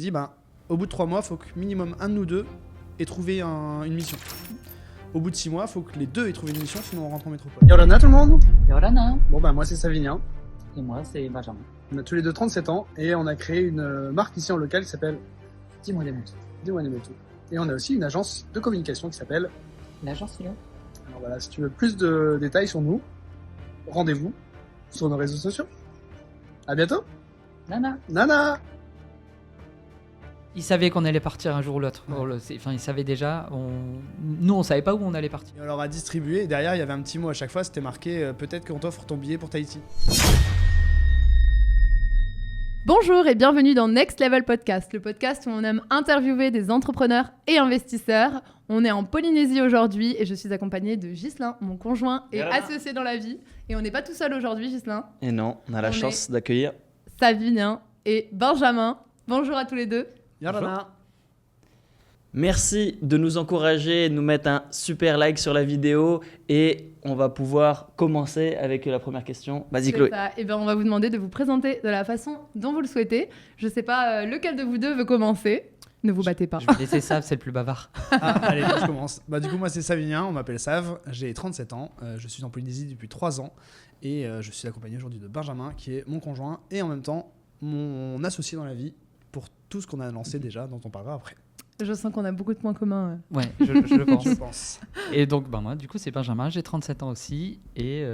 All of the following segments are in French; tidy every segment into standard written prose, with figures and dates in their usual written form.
dit au bout de 3 mois, il faut que minimum un de nous deux ait trouvé une mission. Au bout de 6 mois, il faut que les deux aient trouvé une mission, sinon on rentre en métropole. Yorana tout le monde? Yorana. Bon moi c'est Savinien. Et moi c'est Benjamin. On a tous les deux 37 ans et on a créé une marque ici en local qui s'appelle Dis-moi des mots. Dis-moi des mots. Et on a aussi une agence de communication qui s'appelle L'agence Philo. Alors voilà, si tu veux plus de détails sur nous, rendez-vous sur nos réseaux sociaux. À bientôt. Nana. Il savait qu'on allait partir un jour ou l'autre. Enfin, il savait déjà. Nous, on savait pas où on allait partir. Et on leur a distribué et derrière il y avait un petit mot à chaque fois, c'était marqué peut-être qu'on t'offre ton billet pour Tahiti. Bonjour et bienvenue dans Next Level Podcast, le podcast où on aime interviewer des entrepreneurs et investisseurs. On est en Polynésie aujourd'hui et je suis accompagnée de Ghislain, mon conjoint et associé dans la vie. Et on n'est pas tout seul aujourd'hui, Ghislain. Et non, on a la chance d'accueillir Savinien et Benjamin. Bonjour à tous les deux. Yorana. Merci de nous encourager, de nous mettre un super like sur la vidéo et on va pouvoir commencer avec la première question. Vas-y Chloé. Et bien on va vous demander de vous présenter de la façon dont vous le souhaitez. Je ne sais pas lequel de vous deux veut commencer. Ne vous battez pas. Je vais laisser Sav, c'est le plus bavard. Allez, je commence. Du coup moi c'est Savinien, on m'appelle Sav, j'ai 37 ans, je suis en Polynésie depuis 3 ans et je suis accompagné aujourd'hui de Benjamin qui est mon conjoint et en même temps mon associé dans la vie pour tout ce qu'on a lancé déjà, dont on parlera après. Je sens qu'on a beaucoup de points communs. Ouais, je pense. Je pense. Et donc, moi, du coup, c'est Benjamin, j'ai 37 ans aussi. Et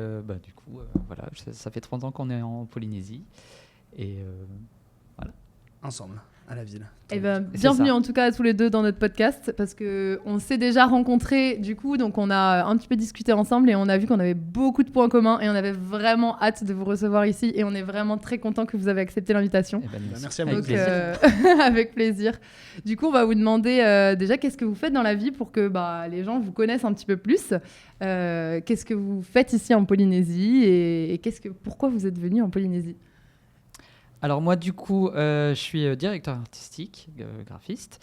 du coup, voilà, ça fait 30 ans qu'on est en Polynésie. Et voilà. Ensemble, à la ville. Et bienvenue en tout cas à tous les deux dans notre podcast parce qu'on s'est déjà rencontrés du coup, donc on a un petit peu discuté ensemble et on a vu qu'on avait beaucoup de points communs et on avait vraiment hâte de vous recevoir ici et on est vraiment très content que vous avez accepté l'invitation. Merci à vous. Donc, avec plaisir. Du coup, on va vous demander déjà qu'est-ce que vous faites dans la vie pour que les gens vous connaissent un petit peu plus. Qu'est-ce que vous faites ici en Polynésie et pourquoi vous êtes venu en Polynésie? Alors moi, du coup, je suis directeur artistique, graphiste.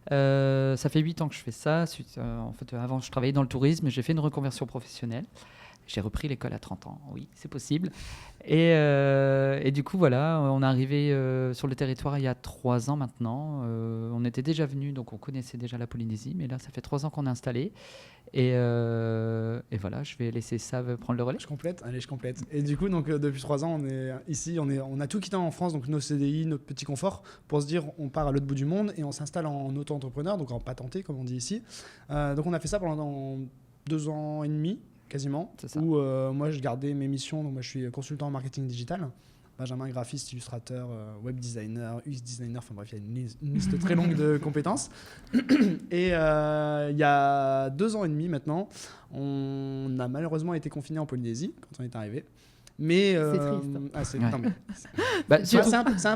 Ça fait 8 ans que je fais ça. En fait, avant, je travaillais dans le tourisme. J'ai fait une reconversion professionnelle. J'ai repris l'école à 30 ans. Oui, c'est possible. Et du coup, voilà, on est arrivé sur le territoire il y a 3 ans maintenant. On était déjà venus, donc on connaissait déjà la Polynésie. Mais là, ça fait 3 ans qu'on est installé. Et voilà, je vais laisser Sav prendre le relais. Je complète. Et du coup, donc, depuis 3 ans, on est ici. On a tout quitté en France, donc nos CDI, notre petit confort, pour se dire on part à l'autre bout du monde et on s'installe en auto-entrepreneur, donc en patenté, comme on dit ici. Donc on a fait ça pendant 2 ans et demi. Quasiment, où moi je gardais mes missions, donc moi je suis consultant en marketing digital, Benjamin graphiste, illustrateur, web designer, UX designer, enfin bref il y a une liste très longue de compétences. Et il y a 2 ans et demi maintenant, on a malheureusement été confiné en Polynésie quand on est arrivé. Mais c'est triste.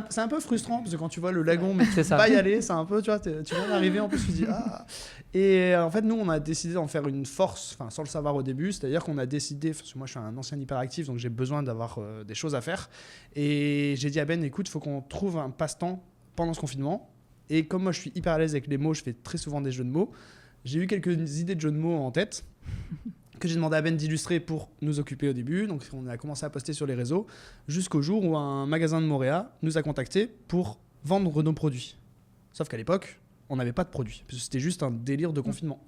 C'est un peu frustrant parce que quand tu vois le lagon mais tu peux pas y aller, c'est un peu tu viens d'arriver en plus tu dis et en fait nous on a décidé d'en faire une force, enfin sans le savoir au début, c'est-à-dire qu'on a décidé, parce que moi je suis un ancien hyperactif donc j'ai besoin d'avoir des choses à faire et j'ai dit à Ben écoute faut qu'on trouve un passe-temps pendant ce confinement et comme moi je suis hyper à l'aise avec les mots, je fais très souvent des jeux de mots, j'ai eu quelques idées de jeux de mots en tête que j'ai demandé à Ben d'illustrer pour nous occuper au début. Donc on a commencé à poster sur les réseaux jusqu'au jour où un magasin de Montréal nous a contactés pour vendre nos produits. Sauf qu'à l'époque, on n'avait pas de produits, parce que c'était juste un délire de confinement.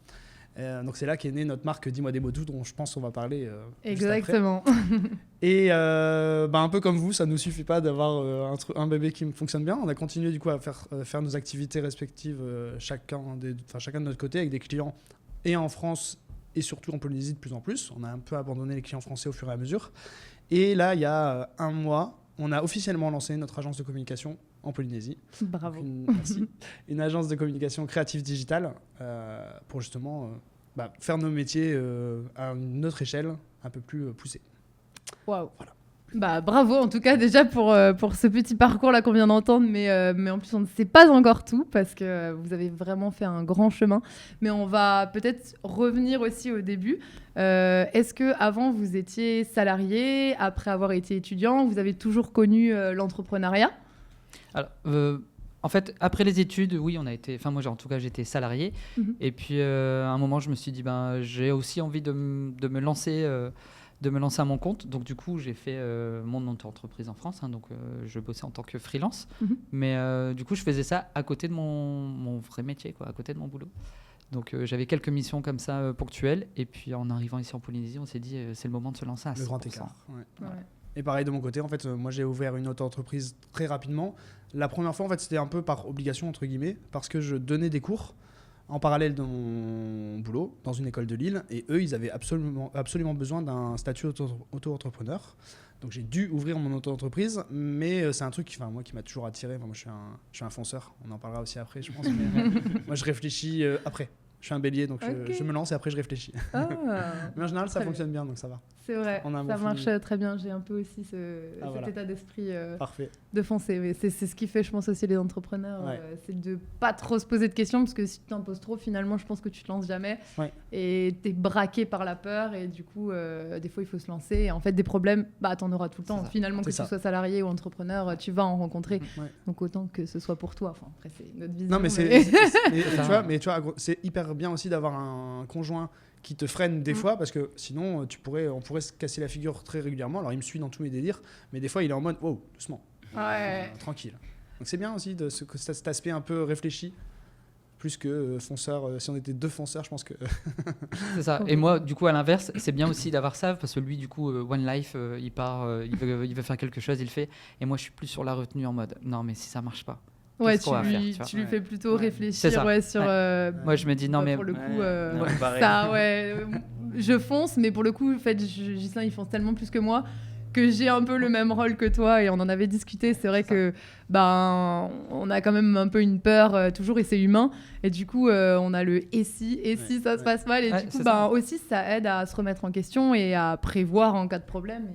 Donc c'est là qu'est née notre marque Dis-moi des mots doux, dont je pense qu'on va parler Exactement. Et un peu comme vous, ça ne nous suffit pas d'avoir un bébé qui fonctionne bien. On a continué du coup à faire nos activités respectives chacun de notre côté avec des clients et en France et surtout en Polynésie de plus en plus. On a un peu abandonné les clients français au fur et à mesure. Et là, il y a 1 mois, on a officiellement lancé notre agence de communication en Polynésie. Bravo. Merci. Une agence de communication créative digitale pour justement faire nos métiers à une autre échelle, un peu plus poussée. Waouh. Voilà. Bravo en tout cas déjà pour ce petit parcours là qu'on vient d'entendre, mais en plus on ne sait pas encore tout parce que vous avez vraiment fait un grand chemin. Mais on va peut-être revenir aussi au début. Est-ce que avant vous étiez salarié, après avoir été étudiant, vous avez toujours connu l'entrepreneuriat? Alors, en fait, après les études, oui, on a été. Enfin, moi, en tout cas, j'étais salarié. Et puis, à un moment, je me suis dit, j'ai aussi envie de me lancer de me lancer à mon compte. Donc du coup, j'ai fait mon auto-entreprise en France. Donc je bossais en tant que freelance. Mais du coup, je faisais ça à côté de mon vrai métier, quoi, à côté de mon boulot. Donc j'avais quelques missions comme ça ponctuelles. Et puis en arrivant ici en Polynésie, on s'est dit c'est le moment de se lancer à 100%. Le grand écart. Et pareil de mon côté, en fait, moi j'ai ouvert une auto-entreprise très rapidement. La première fois, en fait, c'était un peu par obligation, entre guillemets, parce que je donnais des cours en parallèle de mon boulot dans une école de Lille. Et eux, ils avaient absolument besoin d'un statut auto-entrepreneur. Donc j'ai dû ouvrir mon auto-entreprise, mais c'est un truc moi, qui m'a toujours attiré. Moi, je suis un fonceur, on en parlera aussi après, je pense. Mais, moi, je réfléchis après. Je suis un bélier, donc je me lance et après je réfléchis. Mais en général, ça fonctionne bien, donc ça va. C'est vrai, ça marche très bien. J'ai un peu aussi cet état d'esprit de foncer. Mais c'est ce qui fait, je pense, aussi les entrepreneurs. C'est de pas trop se poser de questions, parce que si tu t'en poses trop, finalement, je pense que tu te lances jamais. Et tu es braqué par la peur. Et du coup, des fois, il faut se lancer. Et en fait, des problèmes, t'en auras tout le temps. Finalement, que tu sois salarié ou entrepreneur, tu vas en rencontrer. Donc autant que ce soit pour toi. Enfin, après, c'est notre vision. Non, mais tu vois, c'est hyper bien aussi d'avoir un conjoint qui te freine des fois, parce que sinon on pourrait se casser la figure très régulièrement. Alors il me suit dans tous mes délires, mais des fois il est en mode wow, doucement, tranquille. Donc c'est bien aussi cet aspect un peu réfléchi, plus que fonceur. Si on était deux fonceurs, je pense que c'est ça. Et moi, du coup, à l'inverse, c'est bien aussi d'avoir ça, parce que lui, du coup, One Life, il part, il veut faire quelque chose, il le fait, et moi je suis plus sur la retenue, en mode non, mais si ça marche pas, tu lui fais plutôt réfléchir sur. Moi, je me dis non, mais pour le coup, je fonce, mais pour le coup, en fait, Ghislain, il fonce tellement plus que moi que j'ai un peu le même rôle que toi, et on en avait discuté. C'est vrai que on a quand même un peu une peur toujours, et c'est humain. Et du coup, on a le et si ça se passe mal, et du coup, aussi ça aide à se remettre en question et à prévoir en cas de problème.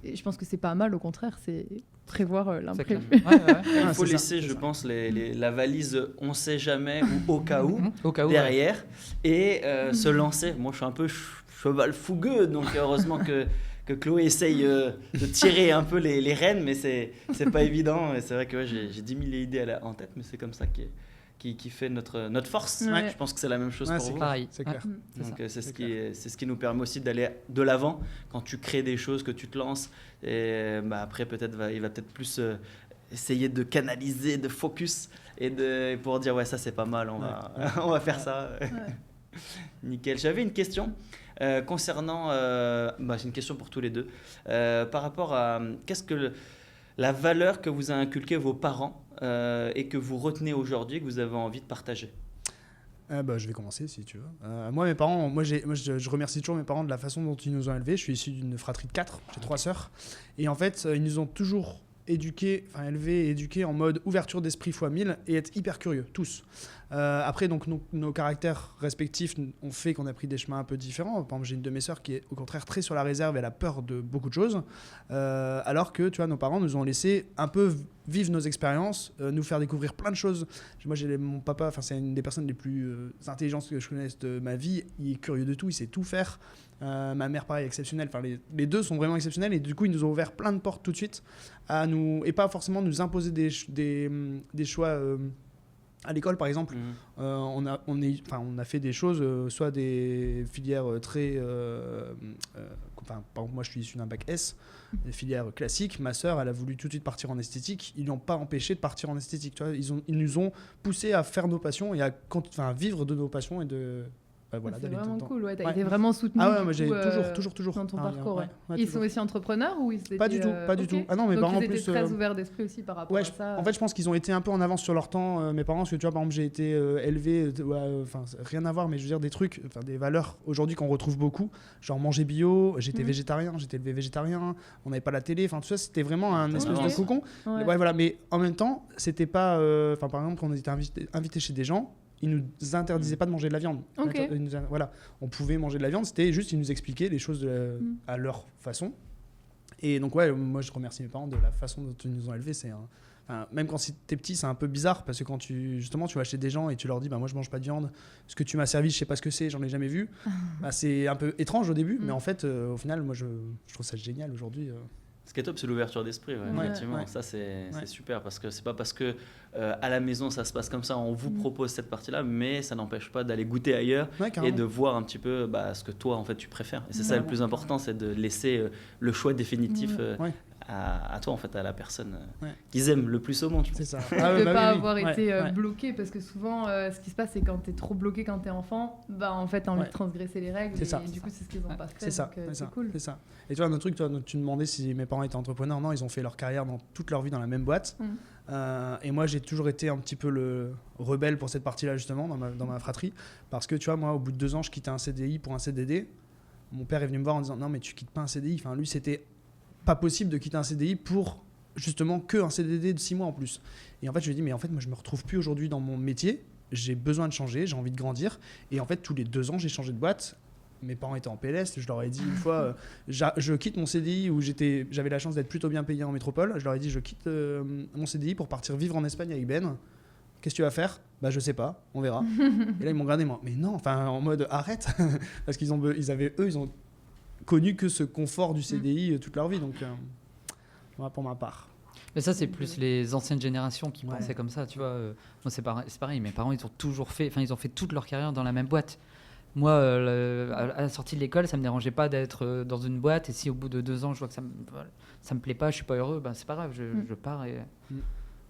Et je pense que c'est pas mal, au contraire, c'est prévoir l'imprévu. Il faut laisser, je pense, la valise on sait jamais ou au cas où derrière, et se lancer. Moi, je suis un peu cheval fougueux, donc heureusement que Chloé essaye de tirer un peu les rênes, mais c'est pas évident. Et c'est vrai que j'ai 10 000 idées en tête, mais c'est comme ça qui fait notre force. Je pense que c'est la même chose pour vous. Pareil. C'est clair. Donc c'est ce qui nous permet aussi d'aller de l'avant quand tu crées des choses, que tu te lances. Et après, il va peut-être plus essayer de canaliser, de focus, et pour dire ça c'est pas mal, on va faire ça. Nickel. J'avais une question concernant, c'est une question pour tous les deux, par rapport à qu'est-ce que la valeur que vous a inculquée vos parents et que vous retenez aujourd'hui, que vous avez envie de partager. Je vais commencer si tu veux. Moi, mes parents, je remercie toujours mes parents de la façon dont ils nous ont élevés. Je suis issu d'une fratrie de 4, j'ai 3 sœurs. Et en fait, ils nous ont toujours élevés et éduqués en mode ouverture d'esprit x 1000 et être hyper curieux, tous. Après, donc, nos caractères respectifs ont fait qu'on a pris des chemins un peu différents. Par exemple, j'ai une de mes sœurs qui est au contraire très sur la réserve, elle a peur de beaucoup de choses. Alors que, tu vois, nos parents nous ont laissé un peu vivre nos expériences, nous faire découvrir plein de choses. Moi, j'ai mon papa, c'est une des personnes les plus intelligentes que je connaisse de ma vie. Il est curieux de tout, il sait tout faire. Ma mère, pareil, exceptionnelle. Les deux sont vraiment exceptionnels, et du coup, ils nous ont ouvert plein de portes tout de suite et pas forcément nous imposer des choix. À l'école, par exemple, on a fait des choses, soit des filières très... par exemple, moi, je suis issu d'un bac S, des filières classiques. Ma sœur, elle a voulu tout de suite partir en esthétique. Ils ne l'ont pas empêché de partir en esthétique. Tu vois, ils nous ont poussé à faire nos passions et à vivre de nos passions et de... c'est vraiment cool, t'as été vraiment soutenu. Moi j'ai toujours dans ton parcours. Ils sont aussi entrepreneurs ou ils étaient... Pas du tout. Ah non, mes parents ils étaient très ouverts d'esprit aussi par rapport à ça. En fait, je pense qu'ils ont été un peu en avance sur leur temps, mes parents, parce que tu vois, par exemple, j'ai été élevé, rien à voir, mais je veux dire des trucs, des valeurs aujourd'hui qu'on retrouve beaucoup, genre manger bio, j'étais végétarien, j'étais élevé végétarien, on n'avait pas la télé, tout ça, c'était vraiment un espèce de cocon. Mais en même temps, c'était pas, par exemple, quand on était invité chez des gens, ils nous interdisaient pas de manger de la viande. On pouvait manger de la viande, c'était juste, ils nous expliquaient les choses à leur façon. Et donc moi je remercie mes parents de la façon dont ils nous ont élevés. Même quand t'es petit, c'est un peu bizarre, parce que quand tu vas chez des gens et tu leur dis moi je mange pas de viande, ce que tu m'as servi je sais pas ce que c'est, j'en ai jamais vu. C'est un peu étrange au début, mais en fait au final moi je trouve ça génial aujourd'hui. Ce qui est top, c'est l'ouverture d'esprit, effectivement. Ça, c'est super, parce que c'est pas parce que à la maison ça se passe comme ça, on vous propose cette partie-là, mais ça n'empêche pas d'aller goûter ailleurs et de voir un petit peu ce que toi en fait tu préfères. Et c'est ça le plus important, c'est de laisser le choix définitif à toi en fait, à la personne qu'ils aiment le plus au monde. C'est ça. De ne pas avoir été bloqué, parce que souvent ce qui se passe, c'est quand tu es trop bloqué quand tu es enfant, en fait tu as envie de transgresser les règles, et du coup c'est ce qu'ils n'ont pas fait. C'est ça, c'est cool. C'est ça. Et tu vois, un autre truc, tu me demandais si mes parents étaient entrepreneurs. Non, ils ont fait leur carrière toute leur vie dans la même boîte. Et moi j'ai toujours été un petit peu le rebelle pour cette partie-là, justement, dans ma fratrie, parce que tu vois, moi au bout de 2 ans je quittais un CDI pour un CDD. Mon père est venu me voir en disant non mais tu quittes pas un CDI, enfin lui c'était pas possible de quitter un CDI pour justement que un CDD de 6 mois en plus. Et en fait je lui ai dit mais en fait moi je me retrouve plus aujourd'hui dans mon métier, j'ai besoin de changer, j'ai envie de grandir. Et en fait tous les 2 ans j'ai changé de boîte. Mes parents étaient en PLS, je leur ai dit une fois je quitte mon CDI où j'avais la chance d'être plutôt bien payé en métropole. Je leur ai dit je quitte mon CDI pour partir vivre en Espagne avec Ben. Qu'est-ce que tu vas faire ? Bah je sais pas, on verra. Et là ils m'ont regardé, moi, mais non, enfin en mode arrête, parce qu'ils ont connu que ce confort du CDI toute leur vie, donc voilà pour ma part. Mais ça c'est plus les anciennes générations qui pensaient comme ça, tu vois. Moi c'est pareil, mes parents ils ont fait toute leur carrière dans la même boîte. Moi, à la sortie de l'école, ça me dérangeait pas d'être dans une boîte, et si au bout de 2 ans je vois que ça me plaît pas, je suis pas heureux, c'est pas grave, je pars et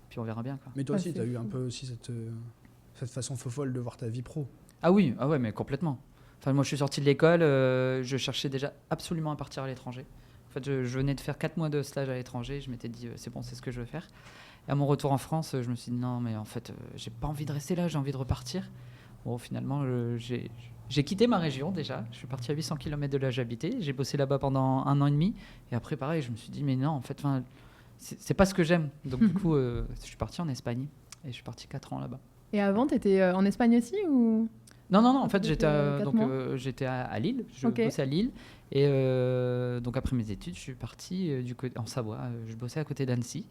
puis on verra bien, quoi. Mais toi aussi, tu as eu un peu aussi cette façon folle de voir ta vie pro. Ah oui, mais complètement. Enfin, moi je suis sorti de l'école, je cherchais déjà absolument à partir à l'étranger. En fait, je venais de faire 4 mois de stage à l'étranger, je m'étais dit c'est bon, c'est ce que je veux faire. Et à mon retour en France, je me suis dit non, mais en fait, j'ai pas envie de rester là, j'ai envie de repartir. Bon, finalement, j'ai quitté ma région déjà. Je suis parti à 800 km de là où j'habitais. J'ai bossé là-bas pendant 1 an et demi. Et après, pareil, je me suis dit, mais non, en fait, c'est pas ce que j'aime. Donc, du coup, je suis parti en Espagne. Et je suis parti 4 ans là-bas. Et avant, tu étais en Espagne aussi ou... Non. En fait, j'étais à Lille. Je bossais à Lille. Et donc, après mes études, je suis parti en Savoie. Je bossais à côté d'Annecy.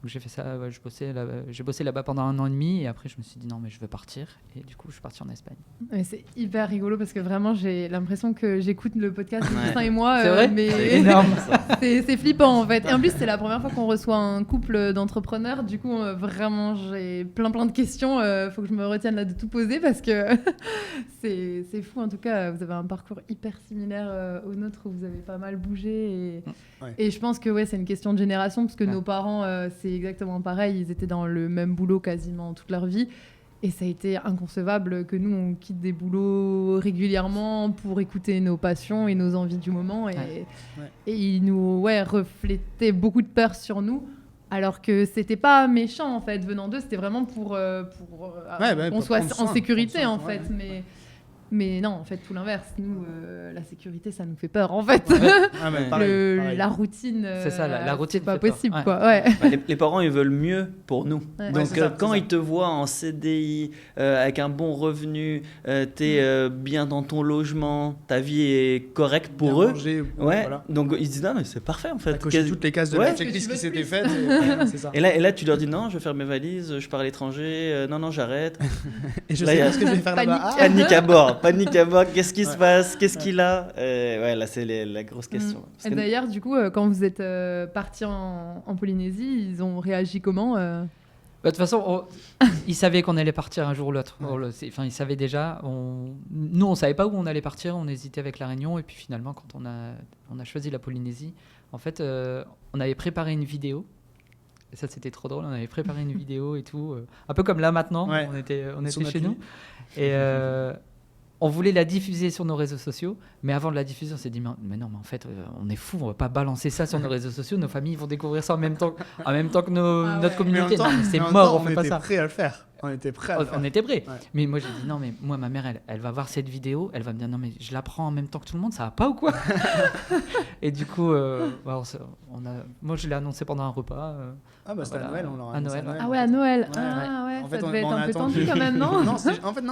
Donc j'ai fait ça, j'ai bossé là-bas pendant 1 an et demi, et après je me suis dit non mais je veux partir, et du coup je suis parti en Espagne. Mais c'est hyper rigolo parce que vraiment j'ai l'impression que j'écoute le podcast de Justin et moi, c'est vrai mais c'est énorme. c'est flippant en fait. Et en plus c'est la première fois qu'on reçoit un couple d'entrepreneurs, du coup vraiment j'ai plein de questions, faut que je me retienne là de tout poser parce que c'est fou. En tout cas vous avez un parcours hyper similaire au nôtre, où vous avez pas mal bougé, et je pense que c'est une question de génération, parce que nos parents c'est exactement pareil, ils étaient dans le même boulot quasiment toute leur vie, et ça a été inconcevable que nous on quitte des boulots régulièrement pour écouter nos passions et nos envies du moment, et ils nous reflétaient beaucoup de peur sur nous, alors que c'était pas méchant en fait venant d'eux, c'était vraiment pour qu'on soit en sécurité en fait, mais non, en fait, tout l'inverse. Nous, la sécurité, ça nous fait peur, en fait. Pareil. La routine, c'est ça, la routine, c'est pas possible, quoi. Les parents, ils veulent mieux pour nous. Donc, quand ils te voient en CDI, avec un bon revenu, t'es bien dans ton logement, ta vie est correcte pour bien eux. Manger, voilà. Donc, ils se disent, non, mais c'est parfait, en fait. Cocher toutes les cases de la checklist qui s'étaient faites. C'est ça. Et là, tu leur dis, non, je vais faire mes valises, je pars à l'étranger, non, j'arrête. Et je sais pas ce que je vais faire là-bas. Panique à bord, qu'est-ce qui se passe, qu'est-ce qu'il a là c'est la grosse question. Et d'ailleurs du coup quand vous êtes partis en Polynésie, ils ont réagi comment De toute façon ils savaient qu'on allait partir un jour ou l'autre. Enfin, ils savaient déjà. Nous on savait pas où on allait partir, on hésitait avec la Réunion, et puis finalement quand on a choisi la Polynésie, en fait on avait préparé une vidéo. Et ça c'était trop drôle, on avait préparé une vidéo et tout, un peu comme là maintenant, on était chez nous, et on voulait la diffuser sur nos réseaux sociaux, mais avant de la diffuser, on s'est dit mais non, mais en fait, on est fous, on va pas balancer ça sur nos réseaux sociaux, nos familles vont découvrir ça en même temps que notre communauté. Non, mais c'est mort, on fait pas ça. On était prêts à le faire. On était prêts. Ouais. Mais moi, j'ai dit non, mais moi, ma mère, elle va voir cette vidéo, elle va me dire non, mais je la prends en même temps que tout le monde, ça va pas ou quoi? Et du coup, moi, je l'ai annoncé pendant un repas. C'était à Noël, on l'aura annoncé. À Noël. En fait, ça devait être un peu tendu quand même, non? En fait,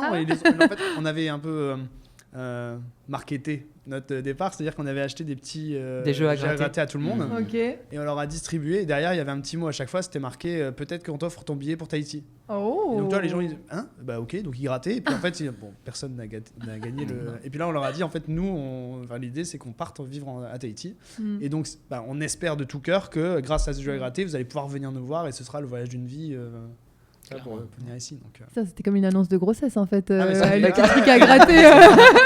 on avait un peu marketé notre départ, c'est-à-dire qu'on avait acheté des petits des jeux à gratter à tout le monde Ok. et on leur a distribué. Et derrière, il y avait un petit mot à chaque fois, c'était marqué peut-être qu'on t'offre ton billet pour Tahiti. Oh. Et donc toi, les gens ils disent hein, bah ok, donc ils grattaient et puis en fait personne n'a gagné le. Et puis là, on leur a dit en fait nous, l'idée c'est qu'on parte vivre à Tahiti et donc on espère de tout cœur que grâce à ce jeu à gratter, vous allez pouvoir venir nous voir et ce sera le voyage d'une vie. Pour venir ici. Donc, Ça, c'était comme une annonce de grossesse en fait. Ah, mais ça, le truc à gratter.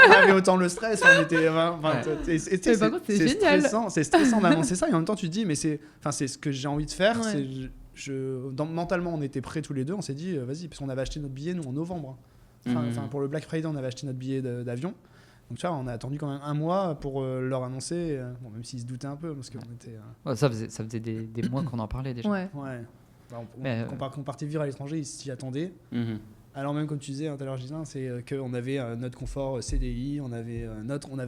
on avait autant le stress, on était. Mais par contre, c'est génial. C'est stressant d'annoncer ça et en même temps, tu te dis, mais c'est ce que j'ai envie de faire. Ouais. Mentalement, on était prêts tous les deux, on s'est dit, vas-y, parce qu'on avait acheté notre billet, nous, en novembre. Pour le Black Friday, on avait acheté notre billet d'avion. Donc, tu vois, on a attendu quand même 1 mois pour leur annoncer, même s'ils se doutaient un peu, parce qu'on était. Ça faisait des mois qu'on en parlait déjà. Ouais. Qu'on partait vivre à l'étranger, ils s'y attendaient. Alors même comme tu disais tout à l'heure, Gislain, c'est qu'on avait notre confort CDI, on avait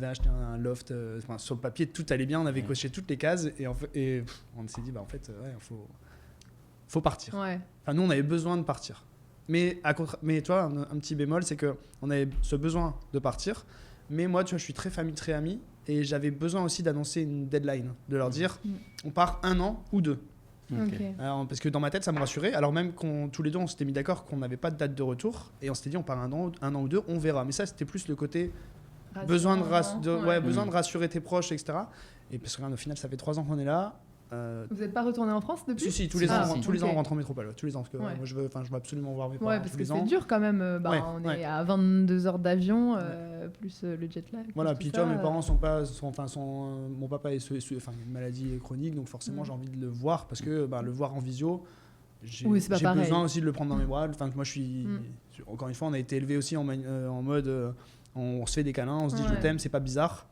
acheté un loft, sur le papier tout allait bien, on avait coché toutes les cases et on s'est dit faut partir. Ouais. Enfin nous on avait besoin de partir. Mais tu vois un petit bémol, c'est que on avait ce besoin de partir, mais moi tu vois je suis très famille, très ami et j'avais besoin aussi d'annoncer une deadline, de leur dire on part 1 an ou 2. Okay. Alors, parce que dans ma tête ça me rassurait, alors même tous les deux on s'était mis d'accord qu'on n'avait pas de date de retour et on s'était dit on part 1 an ou 2, on verra, mais ça c'était plus le côté besoin de rassurer tes proches, etc. Et parce qu'au final ça fait 3 ans qu'on est là. n'êtes pas retourné en France depuis? Si, tous les ans on rentre en métropole, tous les ans, parce que moi je veux absolument voir mes parents. Ouais, parce que c'est dur quand même, on est à 22 heures d'avion, plus le jet lag. Voilà, puis toi, mes parents mon papa est une maladie chronique, donc forcément j'ai envie de le voir, parce que le voir en visio, j'ai besoin aussi de le prendre dans mes bras. Enfin, moi encore une fois, on a été élevé aussi en mode, on se fait des câlins, on se dit je t'aime, c'est pas bizarre.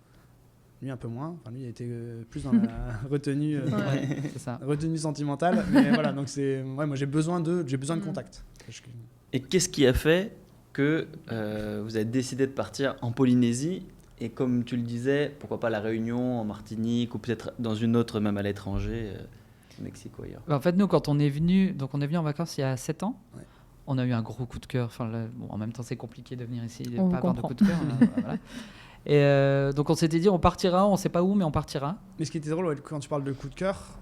Lui un peu moins, lui il a été plus dans la retenue, retenue sentimentale, mais voilà, donc moi j'ai besoin de contact. Et qu'est-ce qui a fait que vous avez décidé de partir en Polynésie et comme tu le disais, pourquoi pas la Réunion, en Martinique ou peut-être dans une autre, même à l'étranger, au Mexique ou ailleurs? En fait nous quand on est venu en vacances il y a 7 ans, on a eu un gros coup de cœur, en même temps c'est compliqué de venir ici et de pas avoir de coup de cœur. Voilà. Et donc on s'était dit on partira, on sait pas où mais on partira. Mais ce qui était drôle quand tu parles de coup de cœur,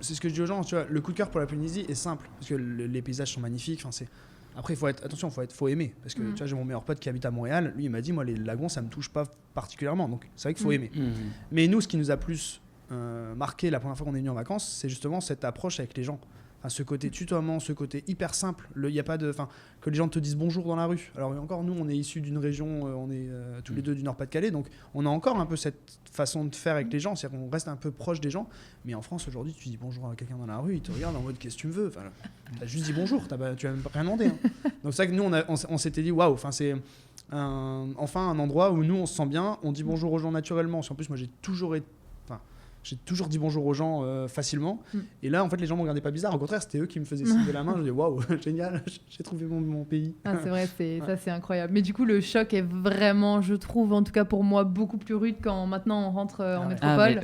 c'est ce que je dis aux gens, tu vois, le coup de cœur pour la Polynésie est simple parce que les paysages sont magnifiques. Après faut aimer parce que tu vois, j'ai mon meilleur pote qui habite à Montréal, lui il m'a dit moi les lagons ça me touche pas particulièrement, donc c'est vrai qu'il faut aimer. Mais nous ce qui nous a plus marqué la première fois qu'on est venu en vacances, c'est justement cette approche avec les gens. Ce côté tutoiement, ce côté hyper simple, y a pas que les gens te disent bonjour dans la rue. Alors encore nous, on est issus d'une région, on est tous les deux du Nord-Pas-de-Calais, donc on a encore un peu cette façon de faire avec les gens, c'est-à-dire qu'on reste un peu proche des gens. Mais en France aujourd'hui, tu dis bonjour à quelqu'un dans la rue, il te regarde en mode qu'est-ce que tu me veux. T'as juste dit bonjour, tu as même pas rien demandé. Donc c'est vrai que nous, on s'était dit waouh, c'est enfin un endroit où nous on se sent bien, on dit bonjour aux gens naturellement. En plus, moi j'ai toujours dit bonjour aux gens facilement. Et là, en fait, les gens ne me regardaient pas bizarre. Au contraire, c'était eux qui me faisaient signe de la main. Je me disais, waouh, génial, j'ai trouvé mon pays. Ah, c'est vrai, ça, c'est incroyable. Mais du coup, le choc est vraiment, je trouve, en tout cas pour moi, beaucoup plus rude quand maintenant on rentre en métropole.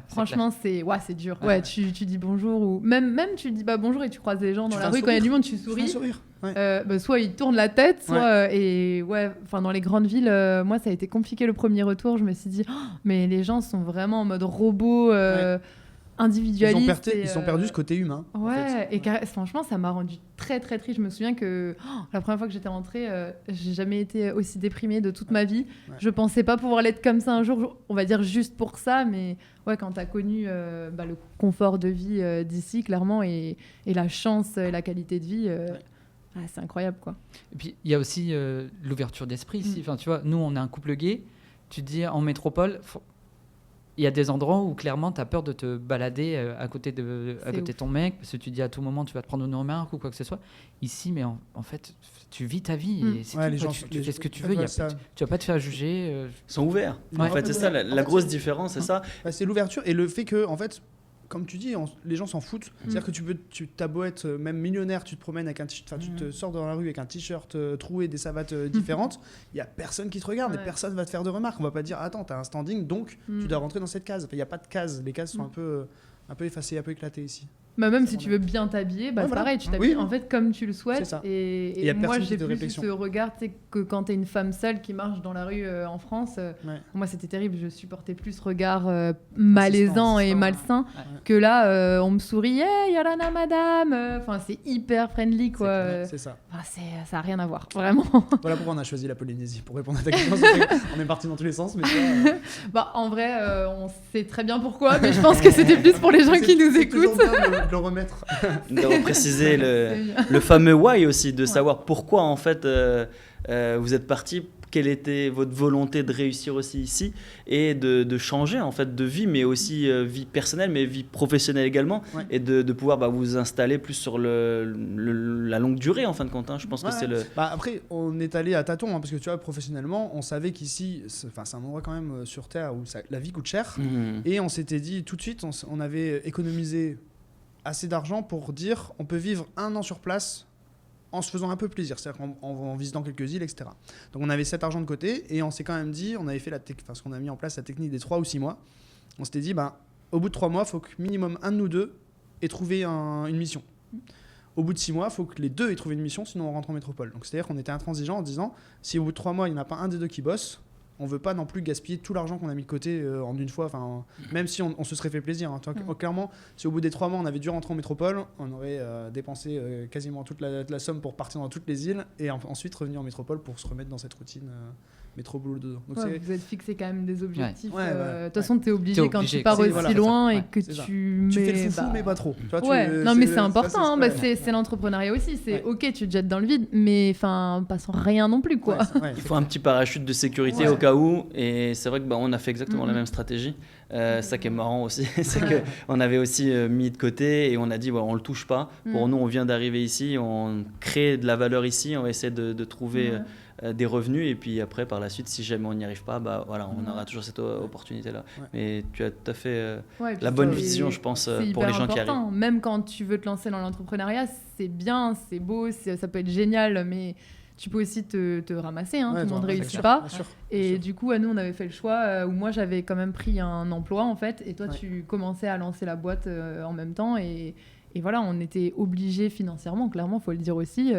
Franchement, c'est dur. Tu dis bonjour ou même tu dis bonjour et tu croises les gens dans la rue. Quand il y a du monde, tu souris. Soit ils tournent la tête, soit dans les grandes villes, moi ça a été compliqué le premier retour. Je me suis dit, mais les gens sont vraiment en mode robot, individualiste. Ils ont perdu ce côté humain. Ouais, en fait. Et franchement, ça m'a rendu très très triste. Je me souviens que la première fois que j'étais rentrée, j'ai jamais été aussi déprimée de toute ma vie. Je pensais pas pouvoir l'être comme ça un jour, on va dire juste pour ça, mais quand t'as connu le confort de vie d'ici, clairement, et la chance, la qualité de vie. C'est incroyable quoi. Et puis il y a aussi l'ouverture d'esprit ici. Enfin, tu vois, nous on est un couple gay. Tu te dis en métropole, il y a des endroits où clairement tu as peur de te balader à côté de ton mec parce que tu dis à tout moment tu vas te prendre une remarque ou quoi que ce soit. Ici, mais en fait, tu vis ta vie et c'est tout, tu fais ce que tu veux. Tu vas pas te faire juger. Ils sont ouverts. En fait, c'est ça la grosse différence, c'est ça. C'est l'ouverture et le fait que en fait. Comme tu dis, les gens s'en foutent. C'est-à-dire que tu t'as beau être même millionnaire, tu te promènes avec tu te sors dans la rue avec un t-shirt troué, des savates différentes, il y a personne qui te regarde et personne va te faire de remarques. On va pas dire attends, t'as un standing donc tu dois rentrer dans cette case. Il y a pas de case. Les cases sont un peu effacées, un peu éclatées ici. Bah même si tu veux bien t'habiller, bah Ouais, c'est voilà. pareil, tu t'habilles Oui. en fait comme tu le C'est souhaites. ça. Et y a moi personne qui j'ai te plus réflexion. ce regard, tu sais, que quand t'es une femme seule qui marche dans la rue en France, Ouais. moi c'était terrible, je supportais plus ce regard malaisant et Insistant, malsain ouais. que là on me sourit, hey, Yolanda madame, enfin c'est hyper friendly quoi. C'est ça. Enfin, ça a rien à voir, vraiment. Voilà pourquoi on a choisi la Polynésie, pour répondre à ta question. On est parti dans tous les sens, mais tu vois, Bah en vrai on sait très bien pourquoi, mais je pense que c'était plus pour les gens qui nous c'est toujours écoutent. bien de le remettre. De préciser C'est bien. le fameux why aussi, de savoir pourquoi en fait vous êtes parti, quelle était votre volonté de réussir aussi ici et de changer en fait de vie, mais aussi vie personnelle, mais vie professionnelle également, Ouais. et de pouvoir vous installer plus sur la longue durée en fin de compte. Hein. Je pense que c'est le... Bah, après, on est allé à tâtons, hein, parce que tu vois, professionnellement, on savait qu'ici, c'est un endroit quand même sur Terre où la vie coûte cher. Mhm. Et on s'était dit tout de suite, on avait économisé assez d'argent pour dire on peut vivre 1 an sur place en se faisant un peu plaisir, c'est-à-dire en visitant quelques îles, etc. Donc on avait cet argent de côté et on s'est quand même dit, on avait fait ce qu'on a mis en place, la technique des 3 ou 6 mois. On s'était dit, au bout de 3 mois, il faut que minimum un de nous deux ait trouvé une mission. Au bout de 6 mois, il faut que les deux aient trouvé une mission, sinon on rentre en métropole. Donc c'est-à-dire qu'on était intransigeant en disant, si au bout de 3 mois, il n'y en a pas un des deux qui bosse, on veut pas non plus gaspiller tout l'argent qu'on a mis de côté en une fois, même si on se serait fait plaisir. Hein. Clairement, si au bout des 3 mois on avait dû rentrer en métropole, on aurait dépensé quasiment toute la somme pour partir dans toutes les îles et ensuite revenir en métropole pour se remettre dans cette routine métro boulot dodo. Donc Ouais, vous êtes fixé quand même des objectifs. Ouais. De toute façon, t'es obligé T'es quand obligé, tu pars c'est- aussi voilà, loin c'est et ça. que Ouais, c'est ça. tu tu mets. fais le foufou, mais pas trop. Tu vois, Ouais, non mais c'est important, ça, hein, ouais. c'est l'entrepreneuriat aussi, c'est Ouais. ok tu te jettes dans le vide, mais pas sans rien non plus quoi. Ouais, Il faut un petit parachute de sécurité Ouais. au cas où, et c'est vrai que on a fait exactement la Mhm. même stratégie. Ça qui est marrant aussi, c'est que on avait aussi mis de côté et on a dit on le touche pas. Pour Mhm. nous, on vient d'arriver ici, on crée de la valeur ici, on va essayer de trouver des revenus, et puis après par la suite, si jamais on n'y arrive pas, on aura toujours cette opportunité là. Ouais. Mais tu as tout à fait Ouais, et puis la bonne c'est- vision, je pense, c'est pour hyper les gens qui important. arrivent. Même quand tu veux te lancer dans l'entrepreneuriat, c'est bien, c'est beau, ça peut être génial, mais tu peux aussi te ramasser, hein, Ouais, tout le toi, monde bien réussit sûr, pas. bien sûr, Et bien sûr. du coup, nous, on avait fait le choix où moi, j'avais quand même pris un emploi, en fait, et toi, Ouais. tu commençais à lancer la boîte en même temps. Et voilà, on était obligés financièrement, clairement, faut le dire aussi.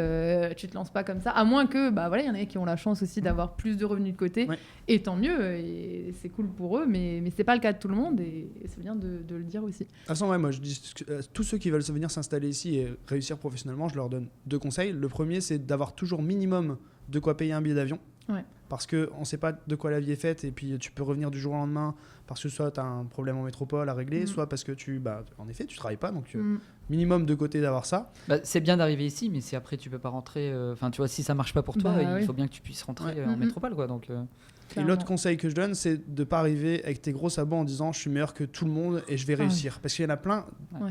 Tu te lances pas comme ça, à moins que, il y en a qui ont la chance aussi d'avoir plus de revenus de côté, Ouais. et tant mieux, et c'est cool pour eux, mais c'est pas le cas de tout le monde, et c'est bien de le dire aussi. De toute façon, moi je dis tous ceux qui veulent venir s'installer ici et réussir professionnellement, je leur donne 2 conseils. Le premier, c'est d'avoir toujours minimum de quoi payer un billet d'avion. Ouais. Parce qu'on ne sait pas de quoi la vie est faite et puis tu peux revenir du jour au lendemain parce que soit tu as un problème en métropole à régler, soit parce que en effet, tu travailles pas. Donc minimum de côté d'avoir ça. C'est bien d'arriver ici, mais si après tu peux pas rentrer, tu vois, si ça marche pas pour toi, il oui. faut bien que tu puisses rentrer Ouais. en métropole, quoi. Donc, Et Clairement. l'autre conseil que je donne, c'est de ne pas arriver avec tes gros sabots en disant je suis meilleur que tout le monde et je vais réussir. Parce qu'il y en a plein. Ouais.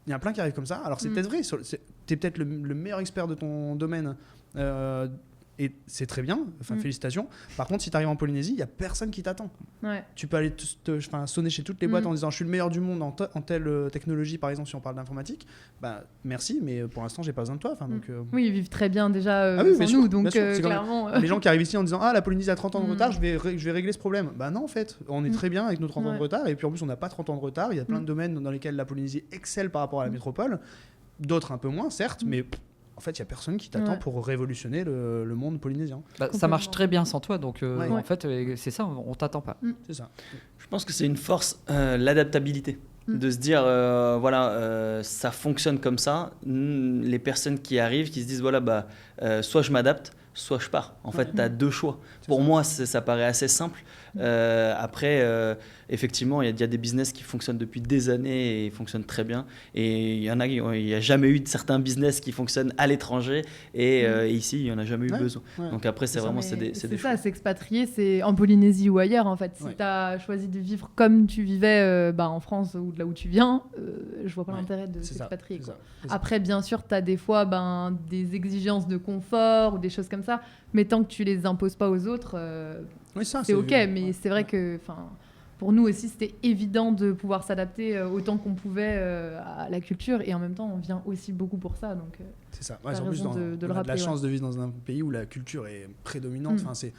Il y en a plein qui arrivent comme ça. Alors c'est peut-être vrai, tu es peut-être le meilleur expert de ton domaine et c'est très bien, félicitations. Par contre, si tu arrives en Polynésie, il n'y a personne qui t'attend. Ouais. Tu peux aller sonner chez toutes les boîtes en disant je suis le meilleur du monde en telle technologie, par exemple, si on parle d'informatique. Merci, mais pour l'instant, j'ai pas besoin de toi. Donc, Oui, ils vivent très bien déjà Ah oui, sans bien nous, sûr, donc bien sûr. C'est quand même- clairement. Les gens qui arrivent ici en disant la Polynésie a 30 ans de retard, je vais régler ce problème. Non, en fait, on est très bien avec nos 30 ans de retard. Et puis en plus, on n'a pas 30 ans de retard. Il y a plein de domaines dans lesquels la Polynésie excelle par rapport à la métropole. D'autres un peu moins, certes, mais en fait, il n'y a personne qui t'attend pour révolutionner le monde polynésien. ça marche très bien sans toi, donc Ouais. en fait, c'est ça, on t'attend pas. C'est ça. Je pense que c'est une force, l'adaptabilité. De se dire, ça fonctionne comme ça. Les personnes qui arrivent, qui se disent, soit je m'adapte, soit je pars. En fait, tu as 2 choix. Pour moi, ça paraît assez simple. Après, effectivement, il y a des business qui fonctionnent depuis des années et fonctionnent très bien. Et il n'y a jamais eu de certains business qui fonctionnent à l'étranger. Et ici, il n'y en a jamais eu besoin. Ouais. Donc après, c'est vraiment des c'est choix. ça, s'expatrier, c'est en Polynésie ou ailleurs, en fait. Si tu as choisi de vivre comme tu vivais en France ou de là où tu viens, je vois pas l'intérêt de s'expatrier. Quoi. Après, bien sûr, tu as des fois des exigences de confort ou des choses comme ça. Mais tant que tu les imposes pas aux autres, c'est ok. Mais c'est vrai que pour nous aussi, c'était évident de pouvoir s'adapter autant qu'on pouvait à la culture. Et en même temps, on vient aussi beaucoup pour ça. Donc, c'est ça. En plus, on a de la chance de vivre dans un pays où la culture est prédominante. C'est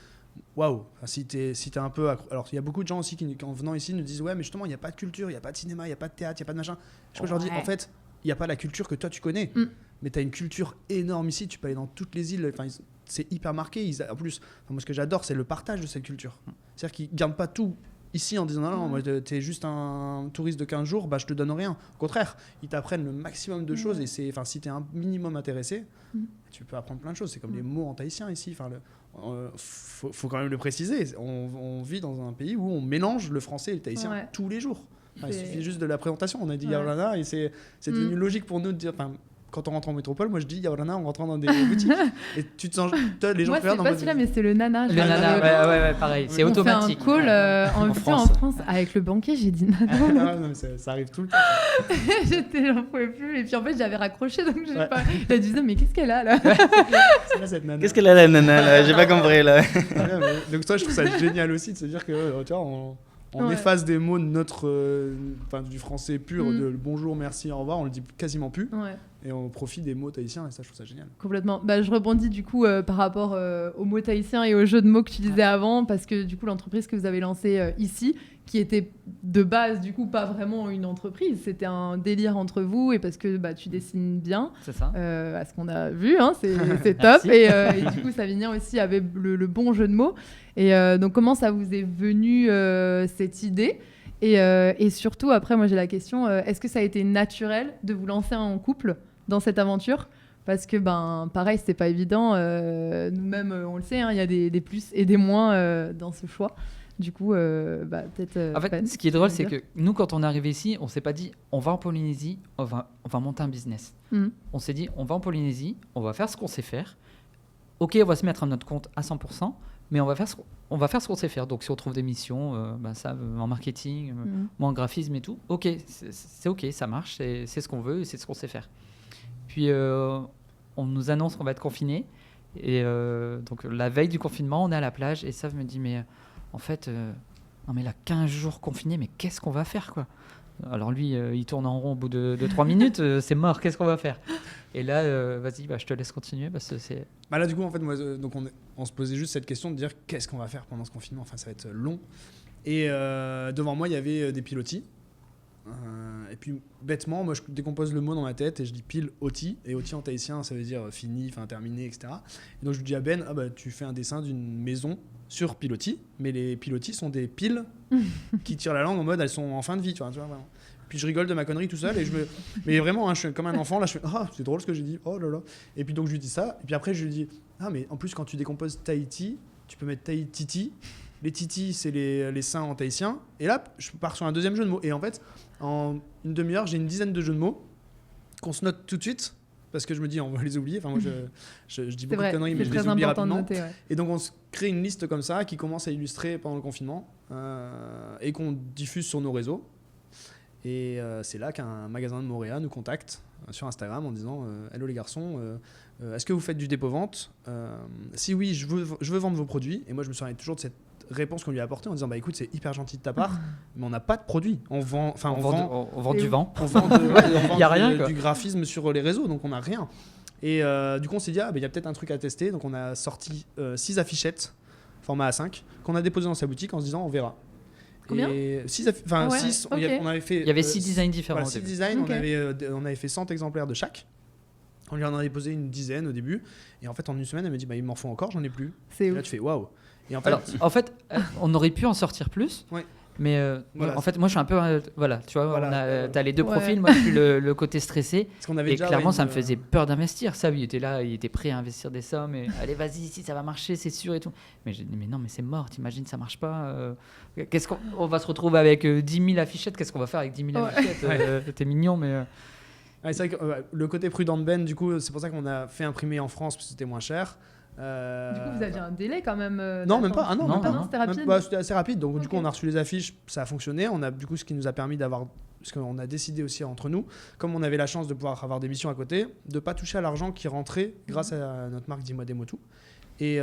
waouh. Si t'es un peu... Alors, il y a beaucoup de gens aussi qui, en venant ici, nous disent ouais, mais justement, il n'y a pas de culture, il n'y a pas de cinéma, il n'y a pas de théâtre, il n'y a pas de machin. Je leur dis, en fait, il n'y a pas la culture que toi tu connais. Mais tu as une culture énorme ici, tu peux aller dans toutes les îles, c'est hyper marqué. En plus, moi ce que j'adore, c'est le partage de cette culture. C'est-à-dire qu'ils ne gardent pas tout ici en disant non, moi t'es juste un touriste de 15 jours, je te donne rien. Au contraire, ils t'apprennent le maximum de choses et si t'es un minimum intéressé, tu peux apprendre plein de choses. C'est comme les mots en tahitien ici. Faut quand même le préciser. On vit dans un pays où on mélange le français et le tahitien tous les jours. Il suffit juste de la présentation. On a dit Yaorana et c'est devenu logique pour nous de dire. Quand on rentre en métropole, moi je dis Yaorana en rentrant dans des boutiques. Et tu te sens. Les gens moi, c'est pas celui-là, mais c'est le nana. Le nana, ouais, pareil. C'est automatique. On fait un call en France. Avec le banquier, j'ai dit nana. Non, mais ça arrive tout le temps. J'en pouvais plus. Et puis en fait, j'avais raccroché, donc j'ai pas. Elle disait, mais qu'est-ce qu'elle a là? C'est là cette nana. Qu'est-ce qu'elle a la nana là? J'ai pas compris là. Donc, toi, je trouve ça génial aussi de se dire que, tu vois, on efface des mots de du français pur, de bonjour, merci, au revoir, on le dit quasiment plus. Et on profite des mots tahitiens et ça, je trouve ça génial. Complètement. Je rebondis du coup par rapport aux mots tahitiens et aux jeux de mots que tu disais avant, parce que du coup, l'entreprise que vous avez lancée ici, qui était de base du coup pas vraiment une entreprise, c'était un délire entre vous et parce que tu dessines bien. C'est ça. À ce qu'on a vu, hein, c'est top. et du coup, Savinien aussi avait le bon jeu de mots. Et donc, comment ça vous est venu cette idée? Et surtout, après, moi j'ai la question, est-ce que ça a été naturel de vous lancer en couple dans cette aventure? Parce que, pareil, c'était pas évident. Nous-mêmes, on le sait, il y a des plus et des moins dans ce choix. Du coup, peut-être. En fait, ce qui est drôle, c'est que nous, quand on est arrivé ici, on s'est pas dit on va en Polynésie, on va monter un business. On s'est dit on va en Polynésie, on va faire ce qu'on sait faire. Ok, on va se mettre à notre compte à 100%, mais on va faire ce qu'on sait faire. Donc, si on trouve des missions, en marketing, moi en graphisme et tout, ok, c'est ok, ça marche, c'est ce qu'on veut et c'est ce qu'on sait faire. Puis, on nous annonce qu'on va être confinés. Et donc, la veille du confinement, on est à la plage et Sav me dit mais en fait, non mais là, 15 jours confinés, mais qu'est-ce qu'on va faire, quoi? Alors lui, il tourne en rond au bout de 3 minutes, c'est mort, qu'est-ce qu'on va faire? Et là, vas-y, je te laisse continuer. Parce que c'est... Là, du coup, en fait, moi, donc on se posait juste cette question de dire qu'est-ce qu'on va faire pendant ce confinement? Enfin, ça va être long. Et devant moi, il y avait des pilotis. Et puis, bêtement, moi, je décompose le mot dans ma tête et je dis pile oti. Et oti en tahitien, ça veut dire fini, terminé, etc. Et donc, je dis à Ben, tu fais un dessin d'une maison sur pilotis, mais les pilotis sont des piles qui tirent la langue en mode elles sont en fin de vie, tu vois vraiment. Puis je rigole de ma connerie tout seul et mais vraiment je suis comme un enfant là, je fais c'est drôle ce que j'ai dit, oh là là. Et puis donc je lui dis ça et puis après je lui dis mais en plus quand tu décomposes Tahiti, tu peux mettre Tahiti. Les titis c'est les seins en tahitien et là je pars sur un deuxième jeu de mots et en fait en une demi-heure j'ai une dizaine de jeux de mots qu'on se note tout de suite. Parce que je me dis, on va les oublier. Enfin, moi, je dis beaucoup de conneries, mais je les oublie rapidement. Noter, Et donc, on se crée une liste comme ça qui commence à illustrer pendant le confinement et qu'on diffuse sur nos réseaux. Et c'est là qu'un magasin de Montréal nous contacte sur Instagram en disant hello les garçons, est-ce que vous faites du dépôt-vente? Si oui, je veux vendre vos produits. Et moi, je me souviens toujours de cette réponse qu'on lui a apportée en disant écoute, c'est hyper gentil de ta part, mais on n'a pas de produit. On vend du vent. On vend y a rien, du graphisme sur les réseaux, donc on n'a rien. Et du coup, on s'est dit il y a peut-être un truc à tester. Donc on a sorti 6 affichettes format A5 qu'on a déposées dans sa boutique en se disant on verra. Combien? 6 okay. On avait fait. Il y avait 6 designs différents. Voilà, 6 designs. Okay. On avait fait 100 exemplaires de chaque. On lui en avait posé une dizaine au début. Et en fait, en une semaine, elle me dit il m'en faut encore, j'en ai plus. Et là, tu fais waouh. Et en fait, on aurait pu en sortir plus. Ouais. Mais en fait, moi, je suis un peu. Tu vois, t'as les deux profils. Moi, je suis le côté stressé. Et clairement, ça me faisait peur d'investir. Ça, il était là, il était prêt à investir des sommes. Et allez, vas-y, si ça va marcher, c'est sûr et tout. Mais j'ai dit, mais non, mais c'est mort. T'imagines, ça marche pas. Qu'est-ce qu'on va se retrouver avec 10 000 affichettes? Qu'est-ce qu'on va faire avec 10 000 affichettes? T'es mignon, mais. C'est vrai que le côté prudent de Ben, du coup, c'est pour ça qu'on a fait imprimer en France parce que c'était moins cher. Du coup, vous aviez un délai quand même. Non, même pas. Non, c'était rapide. C'était assez rapide. Donc, du coup, on a reçu les affiches, ça a fonctionné. On a, du coup, ce qui nous a permis d'avoir. Parce qu'on a décidé aussi entre nous, comme on avait la chance de pouvoir avoir des missions à côté, de ne pas toucher à l'argent qui rentrait grâce à notre marque Dis-moi des mots tout. Et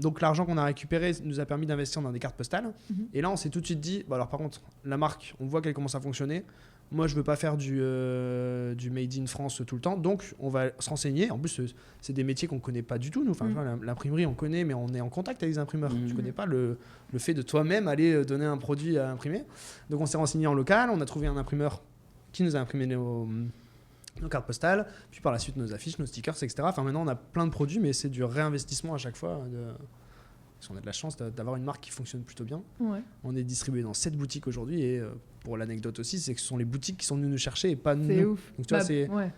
donc, l'argent qu'on a récupéré nous a permis d'investir dans des cartes postales. Et là, on s'est tout de suite dit alors, par contre, la marque, on voit qu'elle commence à fonctionner. Moi, je veux pas faire du made in France tout le temps, donc on va se renseigner. En plus, c'est des métiers qu'on connaît pas du tout. Nous, l'imprimerie, on connaît, mais on est en contact avec les imprimeurs. Tu connais pas le fait de toi-même aller donner un produit à imprimer. Donc, on s'est renseigné en local. On a trouvé un imprimeur qui nous a imprimé nos cartes postales, puis par la suite nos affiches, nos stickers, etc. Enfin, maintenant, on a plein de produits, mais c'est du réinvestissement à chaque fois. Parce qu'on a de la chance d'avoir une marque qui fonctionne plutôt bien. Ouais. On est distribué dans 7 boutiques aujourd'hui, et pour l'anecdote aussi, c'est que ce sont les boutiques qui sont venues nous chercher et pas nous. C'est ouf. Donc, tu vois, c'est... Ouais.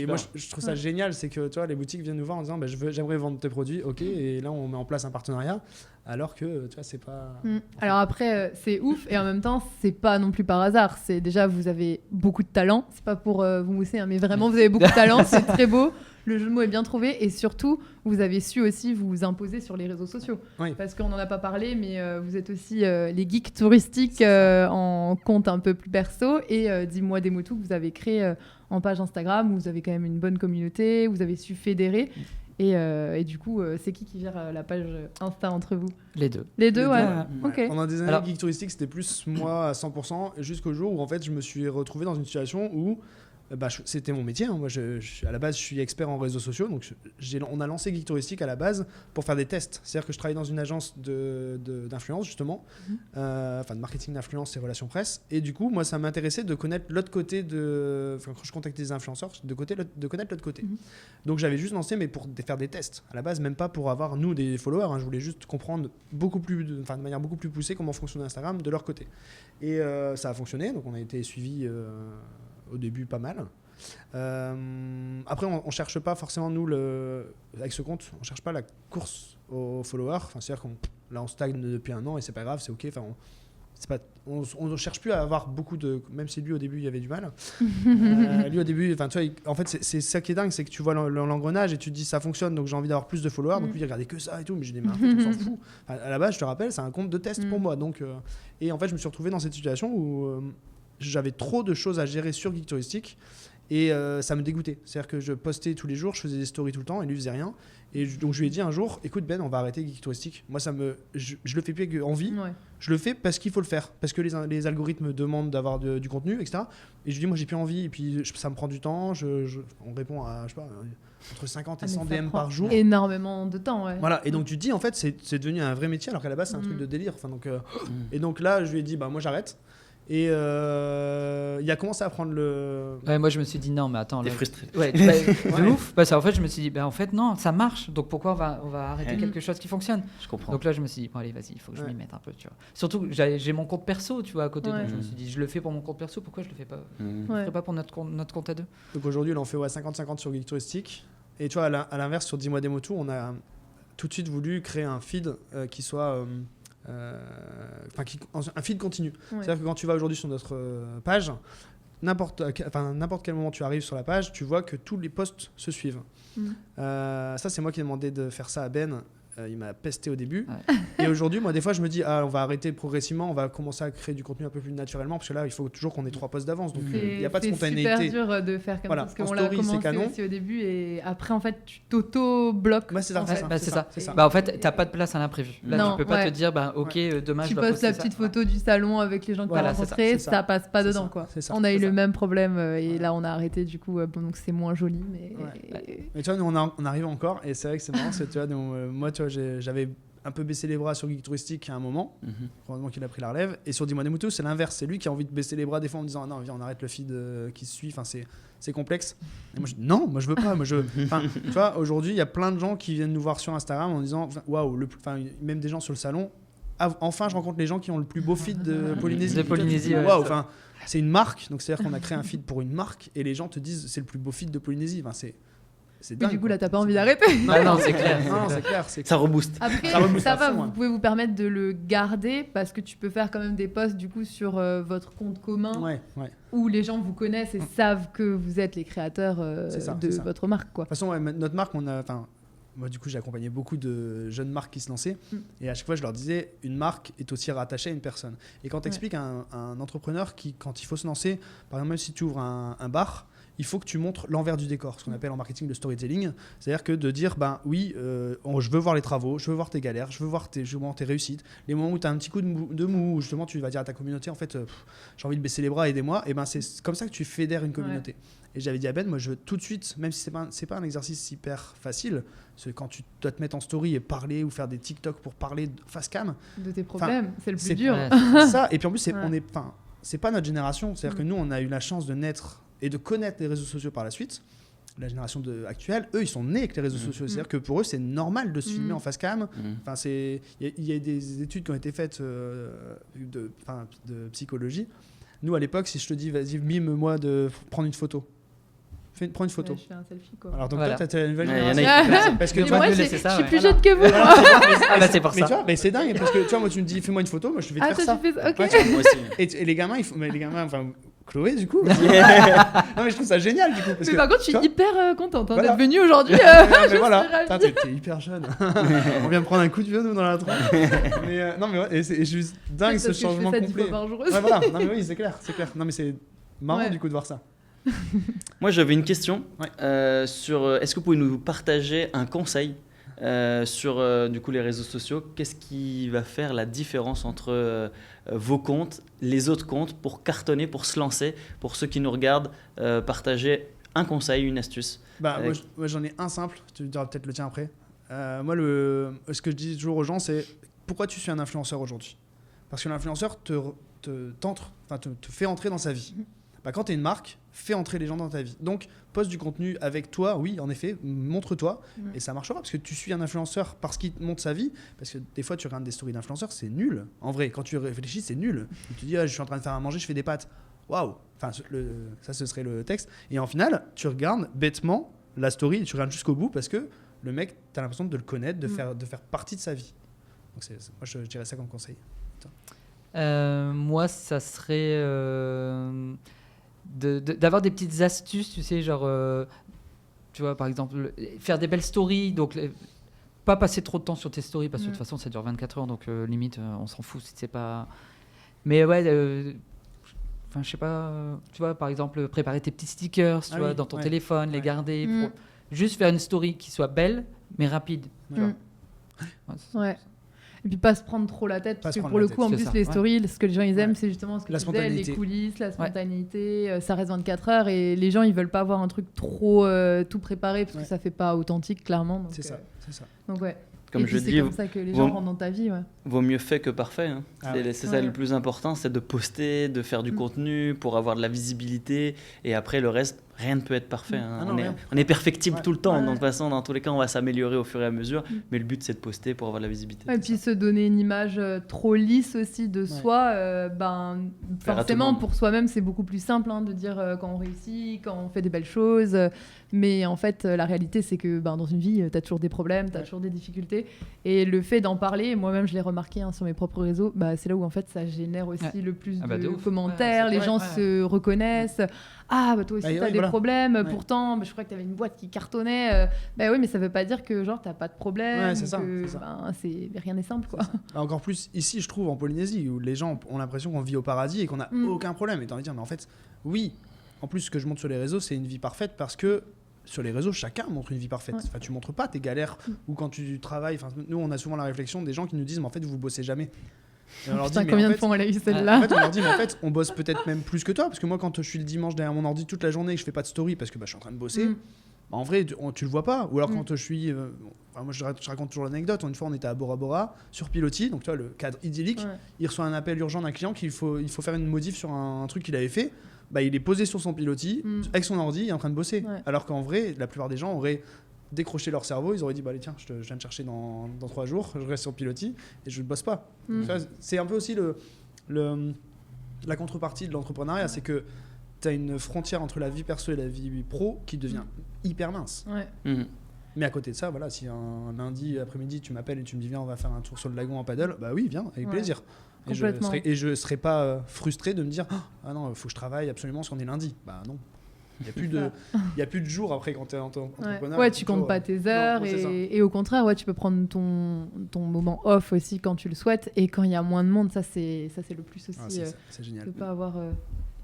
Moi, je trouve ça génial, c'est que tu vois, les boutiques viennent nous voir en disant j'aimerais vendre tes produits, ok, et là on met en place un partenariat, alors que tu vois, c'est pas. Alors après, c'est ouf, et en même temps, c'est pas non plus par hasard. C'est déjà, vous avez beaucoup de talent, c'est pas pour vous mousser, hein, mais vraiment, vous avez beaucoup de talent, c'est très beau. Le jeu de mots est bien trouvé, et surtout, vous avez su aussi vous imposer sur les réseaux sociaux. Oui. Parce qu'on n'en a pas parlé, mais vous êtes aussi les geeks touristiques en compte un peu plus perso, et Dis-moi des mots tout que vous avez créé en page Instagram, où vous avez quand même une bonne communauté, vous avez su fédérer. Et du coup, c'est qui gère la page Insta entre vous ? Les deux. Les deux, ouais. Ok. Pendant des années, Geek Touristique, c'était plus moi à 100%, jusqu'au jour où en fait, je me suis retrouvé dans une situation où c'était mon métier. Hein. Moi, à la base, je suis expert en réseaux sociaux. Donc, on a lancé Geek Touristique à la base pour faire des tests. C'est-à-dire que je travaillais dans une agence d'influence, justement, de marketing d'influence et relations presse. Et du coup, moi, ça m'intéressait de connaître l'autre côté quand je contactais des influenceurs, de connaître l'autre côté. Donc, j'avais juste lancé, mais pour faire des tests. À la base, même pas pour avoir, nous, des followers. Hein. Je voulais juste comprendre de manière beaucoup plus poussée comment fonctionnait Instagram de leur côté. Et ça a fonctionné. Donc, on a été suivis au début pas mal. Après, on cherche pas forcément, nous, avec ce compte, on cherche pas la course aux followers. Enfin, c'est-à-dire on stagne depuis 1 an et c'est pas grave, c'est ok. Enfin, on ne cherche plus à avoir beaucoup de... Même si lui, au début, il y avait du mal. Lui, au début, tu vois, en fait, c'est ça qui est dingue, c'est que tu vois l'engrenage et tu te dis ça fonctionne, donc j'ai envie d'avoir plus de followers. Donc lui, il regardait que ça et tout. Mais je dis, mais en fait, on s'en fout. Enfin, à la base, je te rappelle, c'est un compte de test pour moi. Donc, et en fait, je me suis retrouvé dans cette situation où j'avais trop de choses à gérer sur Geek Touristique. Et ça me dégoûtait. C'est-à-dire que je postais tous les jours, je faisais des stories tout le temps et lui faisait rien. Et donc je lui ai dit un jour, écoute Ben, on va arrêter Geek Touristique. Moi, je le fais plus avec envie. Ouais. Je le fais parce qu'il faut le faire. Parce que les algorithmes demandent d'avoir du contenu, etc. Et je lui dis, moi, j'ai plus envie. Et puis ça me prend du temps. On répond à, je sais pas, entre 50 et 100 DM par jour. Énormément de temps, ouais. Voilà. Et donc tu te dis, en fait, c'est devenu un vrai métier alors qu'à la base, c'est un truc de délire. Enfin, et donc là, je lui ai dit, moi, j'arrête. Et il a commencé à prendre le... Ouais, moi je me suis dit non mais attends. T'es frustré. Ouais, de ouf. En fait je me suis dit en fait non, ça marche. Donc pourquoi on va arrêter quelque chose qui fonctionne ? Je comprends. Donc là je me suis dit bon allez vas-y, il faut que je m'y mette un peu, tu vois. Surtout que j'ai mon compte perso, tu vois, à côté. Donc je me suis dit je le fais pour mon compte perso, pourquoi je le fais pas Je le ferais pas pour notre compte à deux. Donc aujourd'hui on en fait 50-50 sur Geek Touristique. Et tu vois à l'inverse sur Dis-moi des mots tout, on a tout de suite voulu créer un feed qui soit... un feed continu. Ouais. C'est-à-dire que quand tu vas aujourd'hui sur notre page, n'importe quel moment tu arrives sur la page, tu vois que tous les posts se suivent. Ça, c'est moi qui ai demandé de faire ça à Ben. Il m'a pesté au début. Ouais. Et aujourd'hui, moi, des fois, je me dis, on va arrêter progressivement, on va commencer à créer du contenu un peu plus naturellement, parce que là, il faut toujours qu'on ait 3 posts d'avance. Donc, il n'y a pas de spontanéité. C'est super dur de faire comme ça, parce qu'on l'a commencé aussi au début, et après, en fait, tu t'auto-bloques. C'est ça. C'est ça. En fait, tu n'as pas de place à l'imprévu. Là, tu peux pas te dire, ok, demain, je dois poster ça. Tu postes la petite photo du salon avec les gens que tu as rencontrés, ça passe pas dedans. On a eu le même problème, et là, on a arrêté, du coup, donc c'est moins joli. Mais tu vois, nous, on arrive encore, et c'est vrai que c'est marrant, tu vois, moi, tu vois, j'avais un peu baissé les bras sur Geek Touristique à un moment, probablement qu'il a pris la relève, et sur Dis-moi des motos c'est l'inverse, c'est lui qui a envie de baisser les bras des fois en me disant non viens on arrête le feed qui se suit, enfin c'est complexe, et moi je dis non, moi je veux pas, tu vois, aujourd'hui il y a plein de gens qui viennent nous voir sur Instagram en disant waouh, même des gens sur le salon, enfin je rencontre les gens qui ont le plus beau feed de Polynésie. Waouh, enfin c'est une marque, donc c'est à dire qu'on a créé un feed pour une marque et les gens te disent c'est le plus beau feed de Polynésie, enfin c'est dingue. Mais du coup, là, t'as pas envie d'arrêter. Non, c'est clair. C'est clair. Ça rebooste. Après, ça va, vous pouvez vous permettre de le garder parce que tu peux faire quand même des posts du coup sur votre compte commun où les gens vous connaissent et savent que vous êtes les créateurs de votre marque, quoi. De toute façon, notre marque, moi, du coup, j'ai accompagné beaucoup de jeunes marques qui se lançaient. Et à chaque fois, je leur disais, une marque est aussi rattachée à une personne. Et quand tu expliques à un entrepreneur qui, quand il faut se lancer, par exemple, même si tu ouvres un bar, il faut que tu montres l'envers du décor, ce qu'on appelle en marketing le storytelling. C'est-à-dire que de dire, je veux voir les travaux, je veux voir tes galères, je veux voir tes réussites, les moments où tu as un petit coup de mou, où justement tu vas dire à ta communauté, en fait, j'ai envie de baisser les bras, aidez-moi. Et c'est comme ça que tu fédères une communauté. Et j'avais dit à Ben, moi je veux tout de suite, même si c'est pas un exercice hyper facile, parce que quand tu dois te mettre en story et parler ou faire des TikTok pour parler face cam. De tes problèmes, c'est le plus dur. Ça, et puis en plus, c'est pas notre génération. C'est-à-dire que nous, on a eu la chance de naître et de connaître les réseaux sociaux par la suite. La génération actuelle, eux, ils sont nés avec les réseaux sociaux. C'est-à-dire que pour eux, c'est normal de se filmer en face cam. Enfin, il y a des études qui ont été faites de psychologie. Nous, à l'époque, si je te dis, vas-y, mime-moi de prendre une photo. Prends une photo. Je fais un selfie, quoi. Alors, donc Voilà. toi, t'as la nouvelle Ouais, génération. Parce que Mais toi, moi, nous je laisser ça, suis ouais. plus jeune que vous. moi. Ah bah c'est pour mais ça. tu vois, mais c'est dingue parce que tu vois, moi, tu me dis, fais-moi une photo, moi, je vais te Ah, faire toi, ça. tu fais ça. Ok. Ouais, tu vois. Moi aussi. Et les gamins, enfin, Chloé, du coup. Non, mais je trouve ça génial, du coup. Parce Mais que, par contre, je suis tu vois, hyper contente Voilà. d'être venue aujourd'hui. mais Je voilà, suis ravie. Putain, t'es hyper jeune. On vient de prendre un coup de vieux, nous, dans la tronche. Mais non, mais ouais, et c'est juste dingue ce Parce que changement je fais ça 10 complet. fois par jour. Ouais, voilà. Non, mais oui, c'est clair. Non, mais c'est marrant, Ouais. du coup, de voir ça. Moi, j'avais une question Ouais. sur est-ce que vous pouvez nous partager un conseil sur du coup les réseaux sociaux? Qu'est-ce qui va faire la différence entre vos comptes, les autres comptes pour cartonner, pour se lancer? Pour ceux qui nous regardent, partager un conseil, une astuce. Bah, moi, j'en ai un simple. Tu diras peut-être le tien après. Moi, ce que je dis toujours aux gens, c'est pourquoi tu suis un influenceur aujourd'hui? Parce que l'influenceur te fait entrer dans sa vie. Bah, quand tu es une marque, fais entrer les gens dans ta vie. Donc, poste du contenu avec toi, oui, en effet, montre-toi, et ça marchera, parce que tu suis un influenceur parce qu'il te montre sa vie, parce que des fois, tu regardes des stories d'influenceurs, c'est nul. En vrai, quand tu réfléchis, c'est nul. Tu te dis, je suis en train de faire à manger, je fais des pâtes. Waouh. Enfin, ça, ce serait le texte. Et en final, tu regardes bêtement la story, et tu regardes jusqu'au bout, parce que le mec, tu as l'impression de le connaître, de faire partie de sa vie. Donc, moi, je dirais ça comme conseil. Moi, ça serait d'avoir des petites astuces, tu sais, genre, tu vois, par exemple, faire des belles stories, donc pas passer trop de temps sur tes stories, parce que de toute façon, ça dure 24 heures, donc limite, on s'en fout si c'est pas... Mais ouais, enfin, je sais pas, tu vois, par exemple, préparer tes petits stickers, tu vois, dans ton téléphone, les garder, pour juste faire une story qui soit belle, mais rapide, tu vois. Ouais. Et puis pas se prendre trop la tête, parce que pour le coup, en plus, les stories, ce que les gens ils aiment, c'est justement ce que tu disais, les coulisses, la spontanéité, ça reste 24 heures, et les gens ils veulent pas avoir un truc trop tout préparé, parce que ça fait pas authentique, clairement. Donc, c'est ça. Donc ouais. Comme et je c'est dis, comme ça que les gens rentrent dans ta vie. Ouais. Vaut mieux fait que parfait. Hein. C'est ça le plus important, c'est de poster, de faire du contenu pour avoir de la visibilité. Et après, le reste, rien ne peut être parfait. Hein. On est perfectible tout le temps. Donc, de toute façon, dans tous les cas, on va s'améliorer au fur et à mesure. Mais le but, c'est de poster pour avoir de la visibilité. Et puis se donner une image trop lisse aussi de soi. Forcément, pour soi-même, c'est beaucoup plus simple de dire quand on réussit, quand on fait des belles choses. Mais en fait, la réalité, c'est que dans une vie, tu as toujours des problèmes, tu as toujours des difficultés. Et le fait d'en parler, moi-même, je l'ai remarqué sur mes propres réseaux, c'est là où en fait, ça génère aussi le plus de commentaires. Les gens se reconnaissent. Ah, toi aussi, t'as des problèmes. Pourtant, je crois que t'avais une boîte qui cartonnait. Oui, mais ça veut pas dire que genre t'as pas de problème. C'est ça. Rien n'est simple, quoi. Encore plus ici, je trouve, en Polynésie, où les gens ont l'impression qu'on vit au paradis et qu'on n'a aucun problème. Et t'as envie de dire, mais en fait, oui. En plus, ce que je montre sur les réseaux, c'est une vie parfaite parce que sur les réseaux, chacun montre une vie parfaite. Enfin, tu montres pas tes galères ou quand tu travailles. Enfin, nous, on a souvent la réflexion des gens qui nous disent, mais en fait, vous bossez jamais. Et on leur dit, combien de fois on l'a eu celle-là? En fait, on leur dit, mais en fait, on bosse peut-être même plus que toi, parce que moi, quand je suis le dimanche derrière mon ordi toute la journée et que je fais pas de story parce que je suis en train de bosser, en vrai, tu le vois pas. Ou alors quand je suis, moi, je raconte toujours l'anecdote. Une fois, on était à Bora Bora sur Pilotis, donc tu vois le cadre idyllique. Il reçoit un appel urgent d'un client il faut faire une modif sur un truc qu'il avait fait. Il est posé sur son Pilotis avec son ordi, il est en train de bosser. Alors qu'en vrai, la plupart des gens auraient décroché leur cerveau, ils auraient dit allez, tiens, je viens de chercher dans 3 jours, je reste sur Pilotis et je ne bosse pas. C'est un peu aussi la contrepartie de l'entrepreneuriat, c'est que tu as une frontière entre la vie perso et la vie pro qui devient hyper mince. Mais à côté de ça, voilà, si un lundi après-midi tu m'appelles et tu me dis viens, on va faire un tour sur le lagon en paddle, oui, viens, avec plaisir. Et je serais pas frustré de me dire ah non, faut que je travaille absolument parce qu'on est lundi. Non. Il y a plus de jours après quand tu es entrepreneur. Ouais, tu comptes pas tes heures et au contraire, tu peux prendre ton moment off aussi quand tu le souhaites et quand il y a moins de monde, ça c'est le plus aussi. C'est génial. De pas avoir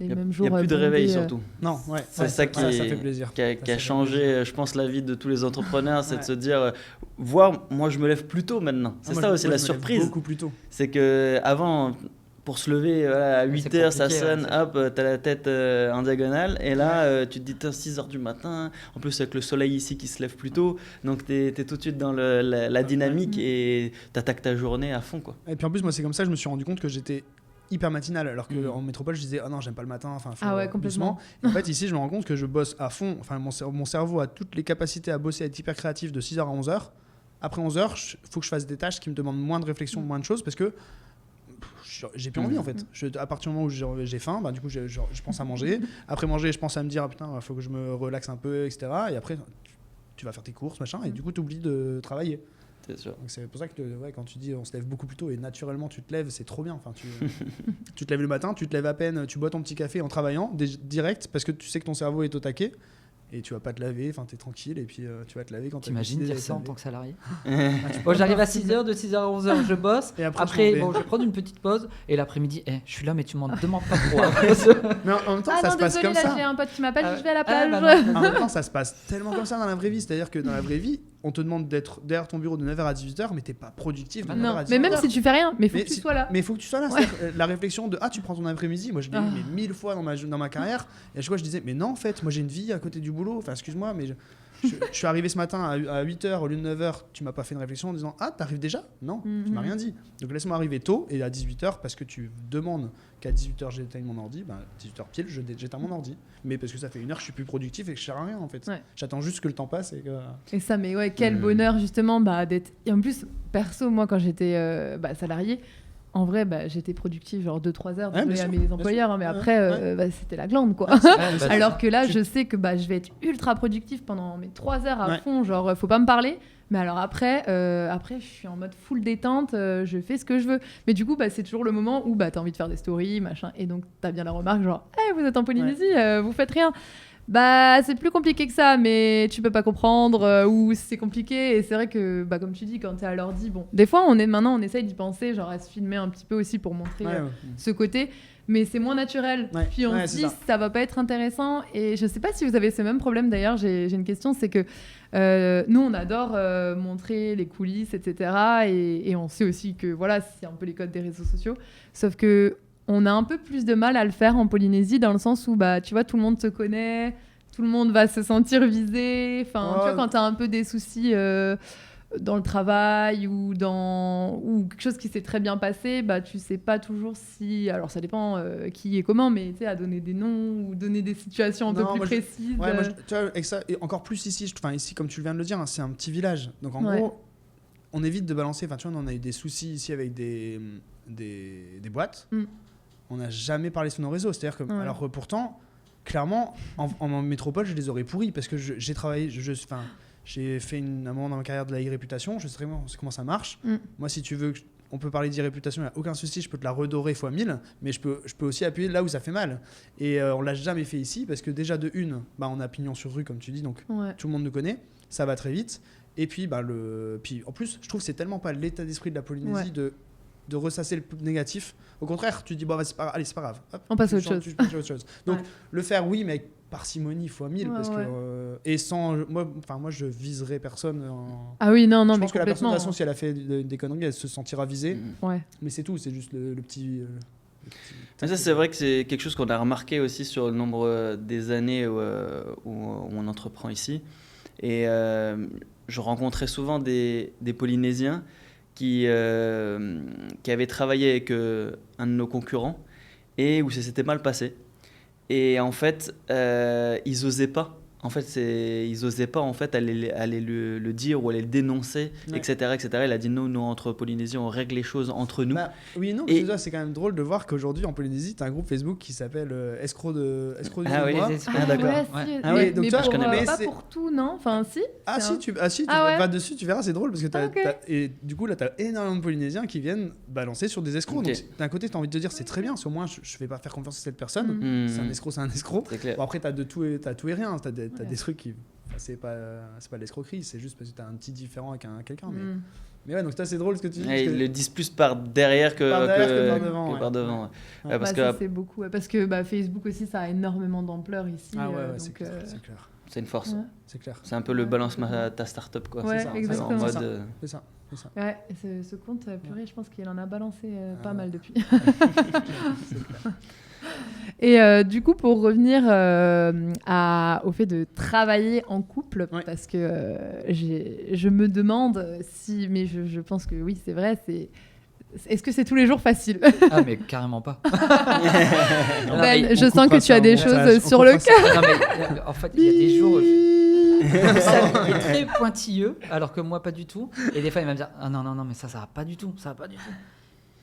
les mêmes jours. Il n'y a plus de réveil surtout. Non, c'est ça qui fait plaisir. Qui a changé, je pense, la vie de tous les entrepreneurs, c'est de se dire, moi je me lève plus tôt maintenant. C'est ça aussi la surprise. Beaucoup plus tôt. C'est que avant, pour se lever à 8h, ça sonne, hop, t'as la tête en diagonale, et là tu te dis 6h du matin, en plus avec le soleil ici qui se lève plus tôt, donc t'es tout de suite dans la dynamique et t'attaques ta journée à fond, quoi. Et puis en plus, moi c'est comme ça, je me suis rendu compte que j'étais hyper matinal, alors qu'en métropole je disais non, j'aime pas le matin, enfin complètement. En fait ici je me rends compte que je bosse à fond, enfin mon cerveau a toutes les capacités à bosser, à être hyper créatif de 6h à 11h. Après 11h, il faut que je fasse des tâches qui me demandent moins de réflexion, moins de choses, parce que j'ai plus envie en fait. À partir du moment où j'ai faim, du coup je pense à manger. Après manger, je pense à me dire putain, il faut que je me relaxe un peu, etc. Et après tu vas faire tes courses, machin, et du coup tu oublies de travailler. C'est sûr. Donc c'est pour ça que quand tu dis on se lève beaucoup plus tôt et naturellement tu te lèves, c'est trop bien. Enfin, tu te lèves le matin, tu te lèves à peine, tu bois ton petit café en travaillant direct parce que tu sais que ton cerveau est au taquet. Et tu vas pas te laver, enfin t'es tranquille et puis tu vas te laver quand t'imagines dire ça en tant que salarié. J'arrive à 6h, de 6h à 11h je bosse, et après je vais prendre une petite pause et l'après-midi je suis là mais tu m'en demandes pas trop. Mais en même temps ça se passe comme ça. J'ai un pote qui m'appelle, je vais à la plage. En même temps ça se passe tellement comme ça dans la vraie vie, c'est-à-dire que dans la vraie vie on te demande d'être derrière ton bureau de 9h à 18h mais t'es pas productif de 9h à 18h. Mais même si tu fais rien, mais faut que tu sois là. Mais faut que tu sois là, la réflexion de tu prends ton après-midi, moi je l'ai eu 1000 fois dans ma carrière et à chaque fois je disais mais non en fait moi j'ai une vie à côté du boulot, enfin excuse-moi mais je suis arrivé ce matin à 8h au lieu de 9h, tu m'as pas fait une réflexion en disant t'arrives déjà ? Non, tu m'as rien dit. Donc laisse-moi arriver tôt et à 18h parce que tu demandes qu'à 18h j'éteigne mon ordi, 18h pile j'éteins mon ordi. Mais parce que ça fait 1 heure que je suis plus productif et que je sers à rien en fait. J'attends juste que le temps passe et ça, mais quel bonheur justement d'être. Et en plus, perso, moi quand j'étais salarié, en vrai, j'étais productive genre 2-3 heures à mes employeurs, mais après, c'était la glande, quoi. Alors que là, je sais que je vais être ultra productive pendant mes 3 heures à fond, genre, faut pas me parler. Mais alors après, je suis en mode full détente, je fais ce que je veux. Mais du coup, c'est toujours le moment où t'as envie de faire des stories, machin, et donc t'as bien la remarque, genre, hey, vous êtes en Polynésie, vous faites rien. C'est plus compliqué que ça, mais tu peux pas comprendre, ou c'est compliqué. Et c'est vrai que, comme tu dis, quand t'es à l'ordi, des fois, on essaye d'y penser, genre à se filmer un petit peu aussi pour montrer ce côté. Mais c'est moins naturel. Puis on se dit, ça va pas être intéressant. Et je sais pas si vous avez ce même problème d'ailleurs. J'ai une question, c'est que nous, on adore montrer les coulisses, etc. Et on sait aussi que c'est un peu les codes des réseaux sociaux. Sauf que on a un peu plus de mal à le faire en Polynésie dans le sens où, tu vois, tout le monde te connaît, tout le monde va se sentir visé. Enfin, tu vois, quand t'as un peu des soucis dans le travail ou quelque chose qui s'est très bien passé, tu sais pas toujours si... Alors, ça dépend qui est comment, mais tu sais, à donner des noms ou donner des situations un peu plus précises. Tu vois, avec ça, et encore plus ici, ici, comme tu viens de le dire, c'est un petit village. Donc, en gros, on évite de balancer... Enfin, tu vois, on a eu des soucis ici avec des boîtes. On n'a jamais parlé sur nos réseaux. C'est-à-dire que, alors pourtant, clairement, en métropole, je les aurais pourris parce que j'ai travaillé, j'ai fait un moment dans ma carrière de la e-réputation, je sais comment ça marche. Moi, si tu veux, on peut parler d'e-réputation, il n'y a aucun souci, je peux te la redorer x 1000, mais je peux aussi appuyer là où ça fait mal. Et on ne l'a jamais fait ici parce que déjà de une, on a pignon sur rue, comme tu dis, donc tout le monde nous connaît, ça va très vite. Et puis, puis en plus, je trouve que c'est tellement pas l'état d'esprit de la Polynésie de ressasser le négatif. Au contraire, tu dis c'est pas grave. Hop, on passe à autre chose. Donc le faire oui, mais avec parcimonie x 1000 parce que et sans moi je viserai personne. Ah oui, non, je pense que la personne de toute façon, si elle a fait des conneries, elle se sentira visée. Mais c'est tout, c'est juste le petit. Mais ça, c'est vrai que c'est quelque chose qu'on a remarqué aussi sur le nombre des années où on entreprend ici. Et je rencontrais souvent des Polynésiens qui avait travaillé avec un de nos concurrents et où ça s'était mal passé. Et en fait, ils osaient pas. En fait, ils osaient pas aller le dire ou aller le dénoncer, etc., etc. Il a dit nous entre Polynésiens, on règle les choses entre nous. C'est quand même drôle de voir qu'aujourd'hui en Polynésie, tu as un groupe Facebook qui s'appelle Escroc du mois. D'accord. Donc mais je connais pas pour tout, non ? Enfin, si. Tu vas dessus, tu verras, c'est drôle parce que et du coup là, tu as énormément de Polynésiens qui viennent balancer sur des escrocs. Donc d'un côté, tu as envie de te dire c'est très bien, au moins je vais pas faire confiance à cette personne. C'est un escroc. Bon, après, tu as tout et rien. T'as des trucs qui... c'est pas de l'escroquerie, c'est juste parce que t'as un petit différent avec quelqu'un. Mais donc ça, c'est drôle ce que tu dis. Ils le disent plus par derrière que par devant. Parce que c'est beaucoup. Parce que Facebook aussi, ça a énormément d'ampleur ici. C'est clair. C'est une force. C'est clair. C'est un peu le balance ta start-up, quoi. Ouais, c'est ça. Exactement. En mode, c'est ça. Ouais, ce compte, purée, je pense qu'il en a balancé pas mal depuis. C'est clair. Et du coup, pour revenir au fait de travailler en couple, parce que je me demande si, mais je pense que oui, c'est vrai, est-ce que c'est tous les jours facile? Ah, mais carrément pas. Ben, je sens que tu as des choses sur le cœur. Non, mais en fait, il y a des jours où ça est très pointilleux, alors que moi, pas du tout. Et des fois, il va me dire ah non, mais ça va pas du tout, ça va pas du tout.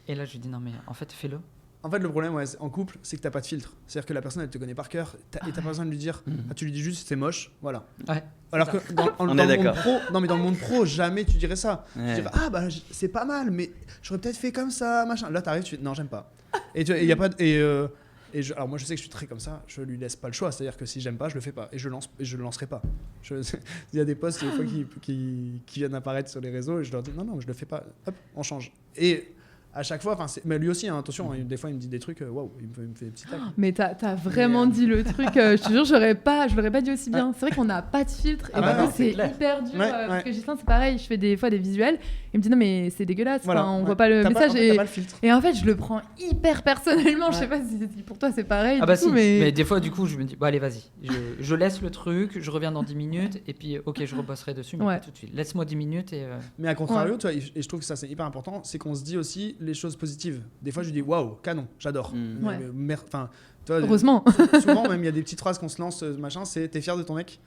Et là, je lui dis non, mais en fait, fais-le. En fait, le problème en couple, c'est que t'as pas de filtre. C'est-à-dire que la personne, elle te connaît par cœur, et t'as pas besoin de lui dire, tu lui dis juste c'est moche, voilà. Ouais. Alors que dans le monde pro, non mais dans le monde pro, jamais tu dirais ça. Ouais. Tu dirais c'est pas mal, mais j'aurais peut-être fait comme ça, machin. Là, t'arrives, tu dis non, j'aime pas. Et il y a pas alors moi je sais que je suis très comme ça, je lui laisse pas le choix, c'est-à-dire que si j'aime pas, je le fais pas et je le lancerai pas. Il y a des posts des fois qui viennent apparaître sur les réseaux et je leur dis non, je le fais pas. Hop, on change. Et à chaque fois, mais lui aussi, hein, attention, des fois il me dit des trucs, waouh, il me fait des petits tacs. Mais t'as vraiment dit le truc, je te jure, je l'aurais pas dit aussi bien. C'est vrai qu'on n'a pas de filtre, et c'est hyper dur. Parce que Gislain, c'est pareil, je fais des fois des visuels, il me dit non, mais c'est dégueulasse, on voit pas le message. T'as pas le filtre. Et en fait, je le prends hyper personnellement, je sais pas si pour toi c'est pareil. Ah bah si, mais des fois, du coup, je me dis, allez, vas-y, je laisse le truc, je reviens dans 10 minutes, et puis, ok, je rebosserai dessus, mais pas tout de suite. Laisse-moi 10 minutes. Mais à contrario, tu vois, et je trouve que ça c'est hyper important, c'est qu'on se dit aussi les choses positives. Des fois, je lui dis waouh, canon, j'adore. Heureusement. Souvent, même il y a des petites phrases qu'on se lance, machin, c'est t'es fier de ton mec,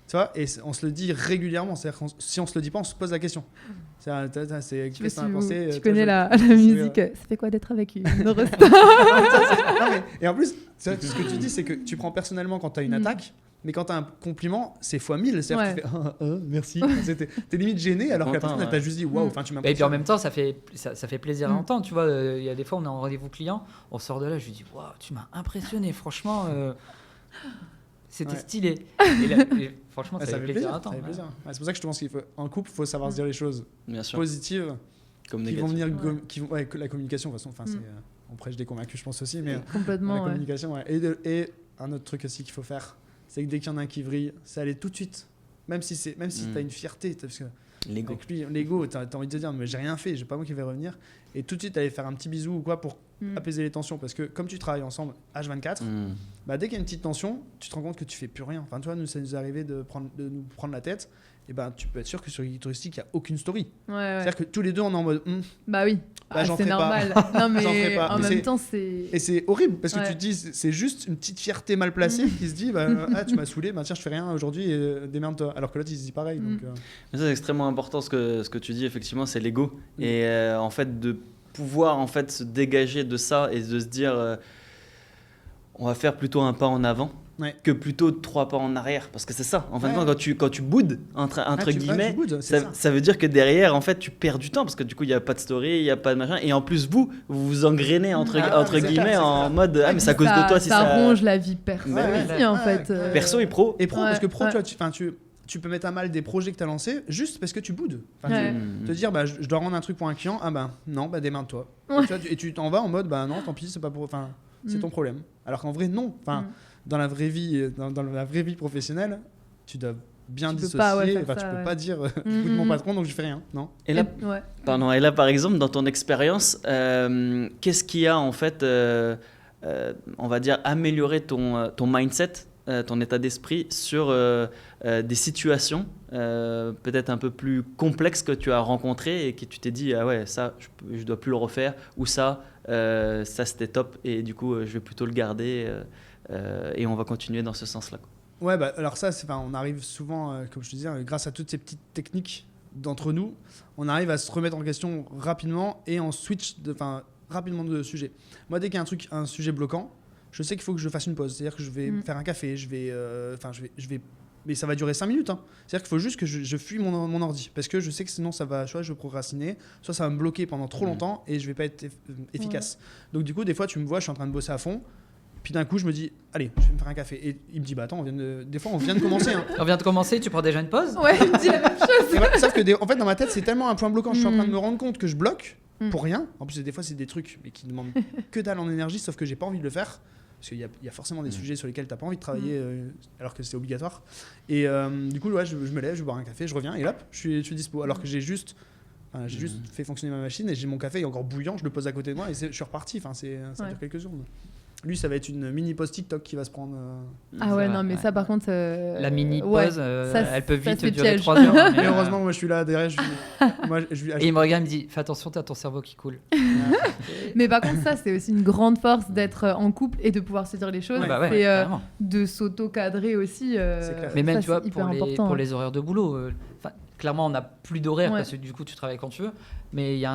tu vois, et on se le dit régulièrement. C'est-à-dire si on se le dit pas, on se pose la question. C'est qu'est-ce que t'en as pensé. Tu connais la musique. Ça fait quoi d'être avec une heureuse? Et en plus, ce que tu dis, c'est que tu prends personnellement quand t'as une attaque. Mais quand t'as un compliment, c'est x1000. C'est-à-dire que tu fais merci. T'es limite gêné alors que la personne elle t'a juste dit waouh, tu m'impressionnes. Et puis en même temps, ça fait plaisir à entendre. Tu vois, il y a des fois, on est en rendez-vous client, on sort de là, je lui dis waouh, tu m'as impressionné, franchement. C'était stylé. Et franchement, ça fait plaisir à entendre. C'est pour ça que je pense qu'en couple, il faut savoir se dire les choses positives comme qui vont venir. La communication, de toute façon, on prêche des convaincus, je pense aussi. Mais complètement. La communication, et un autre truc aussi qu'il faut faire, c'est que dès qu'il y en a un qui vrille, c'est aller tout de suite. Même si t'as une fierté, parce que l'ego, t'as envie de te dire mais j'ai rien fait, j'ai pas moi qui vais revenir, et tout de suite aller faire un petit bisou ou quoi pour apaiser les tensions, parce que comme tu travailles ensemble H24, dès qu'il y a une petite tension, tu te rends compte que tu fais plus rien. Enfin, tu vois, nous ça nous est arrivé de nous prendre la tête, et tu peux être sûr que sur Geek Touristique il y a aucune story. C'est-à-dire que tous les deux on est en mode bah oui. J'en c'est ferai normal. Pas. Non mais en même temps c'est. Et c'est horrible parce que tu te dis c'est juste une petite fierté mal placée qui se dit tu m'as saoulé, tiens je fais rien aujourd'hui, démerde-toi. Alors que l'autre il se dit pareil. Donc, Mais ça, c'est extrêmement important ce que tu dis, effectivement, c'est l'ego. Et en fait de pouvoir en fait se dégager de ça et de se dire on va faire plutôt un pas en avant. Que plutôt 3 pas en arrière, parce que c'est ça en fin de compte, quand tu boudes entre guillemets, ça veut dire que derrière en fait tu perds du temps, parce que du coup il n'y a pas de story, il n'y a pas de machin, et en plus vous vous engrainez entre guillemets en mode mais c'est à cause de toi si ça ronge la vie perso en fait perso et pro parce que pro tu peux mettre à mal des projets que tu as lancés juste parce que tu boudes. Te dire je dois rendre un truc pour un client, non, démerde-toi. Et tu t'en vas en mode non, tant pis, c'est pas pour c'est ton problème. Alors qu'en vrai non, dans la vraie vie, dans la vraie vie professionnelle, tu dois bien dissocier. Tu peux pas dire je boude mon patron donc je fais rien, non. Et là, et là par exemple dans ton expérience, qu'est-ce qui a en fait, on va dire amélioré ton mindset, ton état d'esprit sur des situations peut-être un peu plus complexes que tu as rencontrées et que tu t'es dit ça je dois plus le refaire, ou ça c'était top et du coup je vais plutôt le garder. Et on va continuer dans ce sens-là. Alors ça, on arrive souvent, comme je te disais, grâce à toutes ces petites techniques d'entre nous, on arrive à se remettre en question rapidement et on switch rapidement de sujet. Moi, dès qu'il y a un sujet bloquant, je sais qu'il faut que je fasse une pause. C'est-à-dire que je vais faire un café, je vais mais ça va durer 5 minutes. C'est-à-dire qu'il faut juste que je fuis mon ordi, parce que je sais que sinon ça va, soit je vais procrastiner, soit ça va me bloquer pendant trop longtemps et je vais pas être efficace. Donc du coup, des fois, tu me vois, je suis en train de bosser à fond. Puis d'un coup, je me dis, allez, je vais me faire un café. Et il me dit, attends, des fois, on vient de commencer. On vient de commencer, tu prends déjà une pause? Ouais, il me dit la même chose. Sauf que, en fait, dans ma tête, c'est tellement un point bloquant. Je suis en train de me rendre compte que je bloque pour rien. En plus, des fois, c'est des trucs mais qui demandent que dalle en énergie, sauf que j'ai pas envie de le faire. Parce qu'il y a forcément des sujets sur lesquels t'as pas envie de travailler alors que c'est obligatoire. Et du coup, je me lève, je vais boire un café, je reviens et hop, je suis dispo. Alors que j'ai juste fait fonctionner ma machine et j'ai mon café encore bouillant, je le pose à côté de moi et je suis reparti. Ça dure quelques secondes. Lui, ça va être une mini pause TikTok qui va se prendre. Ah ouais, Ça, non, mais ouais. ça, par contre. La mini ouais, pause, ça, elle peut ça, vite c'est durer piège. 3 heures. Mais heureusement, moi, je suis là derrière. Et il me regarde, il me dit fais attention, t'as ton cerveau qui coule. Mais par contre, ça, c'est aussi une grande force d'être en couple et de pouvoir se dire les choses. Bah ouais, c'est carrément. de s'auto-cadrer aussi. clair. Mais même, ça, tu vois, c'est hyper pour important. pour les horaires de boulot, clairement, on n'a plus d'horaire Ouais. parce que du coup, tu travailles quand tu veux. Mais il y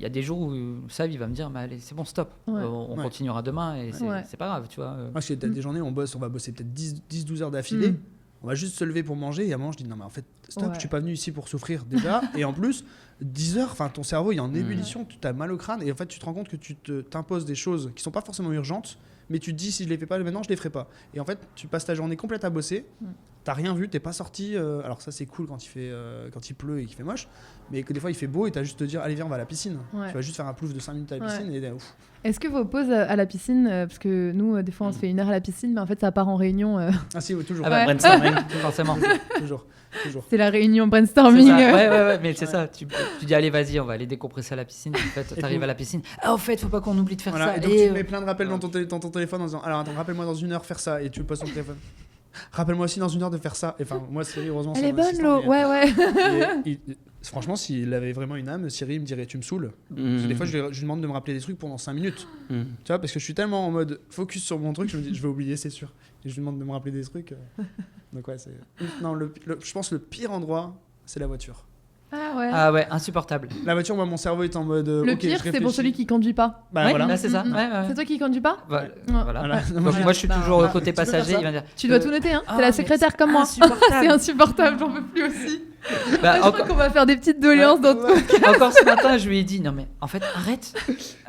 a des jours où Sav, il va me dire mais allez, c'est bon, stop. Ouais. On Ouais. continuera demain et c'est Ouais. c'est pas grave, tu vois. Moi, parce qu'il y a des journées où on va bosser peut-être 10-12 heures d'affilée. Mm. On va juste se lever pour manger et à un moment, je dis non, mais en fait, stop, Ouais. je suis pas venu ici pour souffrir déjà. Et en plus, 10 heures, ton cerveau il est en ébullition, tu as mal au crâne et en fait, tu te rends compte que tu t'imposes des choses qui sont pas forcément urgentes, mais tu te dis si je les fais pas maintenant, je les ferai pas. Et en fait, tu passes ta journée complète à bosser. T'as rien vu, t'es pas sorti. Alors ça c'est cool quand il pleut et qu'il fait moche, mais que des fois il fait beau et t'as juste te dire allez viens on va à la piscine. Ouais. Tu vas juste faire un plouf de 5 minutes à la piscine et ouf. Est-ce que vos pauses à la piscine, parce que nous, des fois, on se fait 1 heure à la piscine, mais en fait, ça part en réunion. Ah si oui, toujours. Ah bah, Ouais. Brainstorming. Forcément. toujours. C'est la réunion C'est brainstorming. ça. Ouais, mais c'est ça. Tu dis allez, vas-y, on va aller décompresser à la piscine. En fait, Et t'arrives puis- à la piscine. Ah, au fait, faut pas qu'on oublie de faire Voilà, ça. et donc Et, tu mets plein de rappels dans ton téléphone en disant alors attends rappelle-moi dans 1 heure faire ça et tu poses ton téléphone. Rappelle-moi aussi dans 1 heure de faire ça. Et enfin moi Siri heureusement Elle c'est est mon bonne, assistant, l'eau. Ouais. franchement s'il avait vraiment une âme Siri il me dirait tu me saoules. Parce que des fois je lui demande de me rappeler des trucs pendant 5 minutes. Tu vois parce que je suis tellement en mode focus sur mon truc je me dis je vais oublier c'est sûr. Et je lui demande de me rappeler des trucs. Donc ouais c'est. Non je pense le pire endroit c'est la voiture. Ah ouais. Ah ouais, insupportable. La voiture moi mon cerveau est en mode. Le ok, pire, je c'est pour réfléchis. celui qui conduit pas. Bah Ouais, voilà. là, c'est ça. Mm, mm. Ouais, ouais. C'est toi qui conduis pas Voilà. Voilà. Donc, Non, moi, je suis bah, toujours bah, côté tu peux faire passager. ça. Il va dire Tu dois tout noter, hein. Ah, T'es la mais secrétaire comme moi. insupportable. C'est insupportable, j'en peux plus aussi. Bah, Je crois qu'on va faire des petites doléances dans tout. Encore ce matin, je lui ai dit non mais en fait arrête,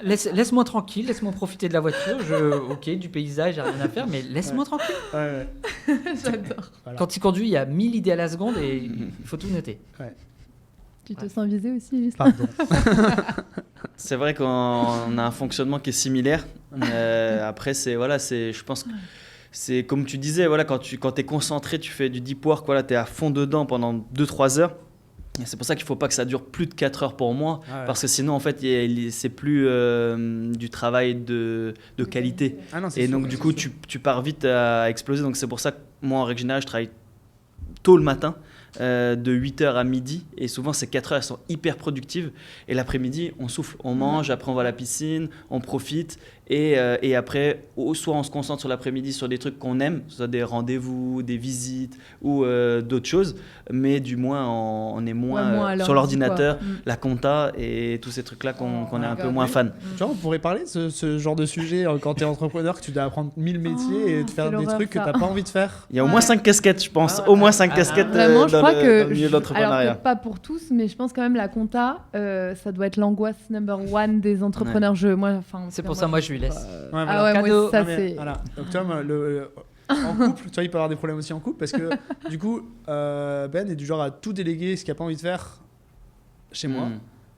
laisse-moi tranquille, laisse-moi profiter de la voiture. Ok, du paysage, j'ai rien à faire, mais laisse-moi tranquille. Ouais. J'adore. Voilà. Quand il conduit, il y a 1000 idées à la seconde et il faut tout noter. Tu te sens visé aussi, Juste Pardon. C'est vrai qu'on a un fonctionnement qui est similaire. Après, je pense que c'est comme tu disais, voilà, quand tu es concentré, tu fais du deep work, voilà, tu es à fond dedans pendant 2-3 heures. Et c'est pour ça qu'il ne faut pas que ça dure plus de 4 heures pour moi, parce que sinon, en fait, c'est plus du travail de qualité. Ah non, c'est Et sûr, donc, ouais, du c'est coup, sûr. tu pars vite à exploser. Donc, c'est pour ça que moi, en règle générale, je travaille tôt le matin. De 8h à midi et souvent ces 4 heures elles sont hyper productives et l'après-midi on souffle, on mange, après on va à la piscine, on profite et après soit on se concentre sur l'après-midi sur des trucs qu'on aime, soit des rendez-vous, des visites ou d'autres choses, mais du moins on est moins à l'heure, sur l'ordinateur, quoi. la compta et tous ces trucs là qu'on est un peu regarde, moins oui. fan. Tu vois, on pourrait parler de ce genre de sujet quand t'es entrepreneur, que tu dois apprendre 1000 métiers et de faire quelle des horreur, trucs que ça. t'as pas envie de faire. Il y a au moins Ouais. 5 casquettes je pense, Ah, au moins 5 casquettes Vraiment, je dans crois le que. milieu de Alors, l'entrepreneuriat. peut-être pas pour tous, mais je pense quand même la compta, ça doit être l'angoisse number one des entrepreneurs. C'est pour ça moi je lui laisse. Ouais, Ah ouais, Cadeau. moi, ça Non, mais c'est. voilà. Donc, tu vois, moi, en couple, tu vois, il peut y avoir des problèmes aussi en couple parce que du coup, Ben est du genre à tout déléguer ce qu'il a pas envie de faire chez moi.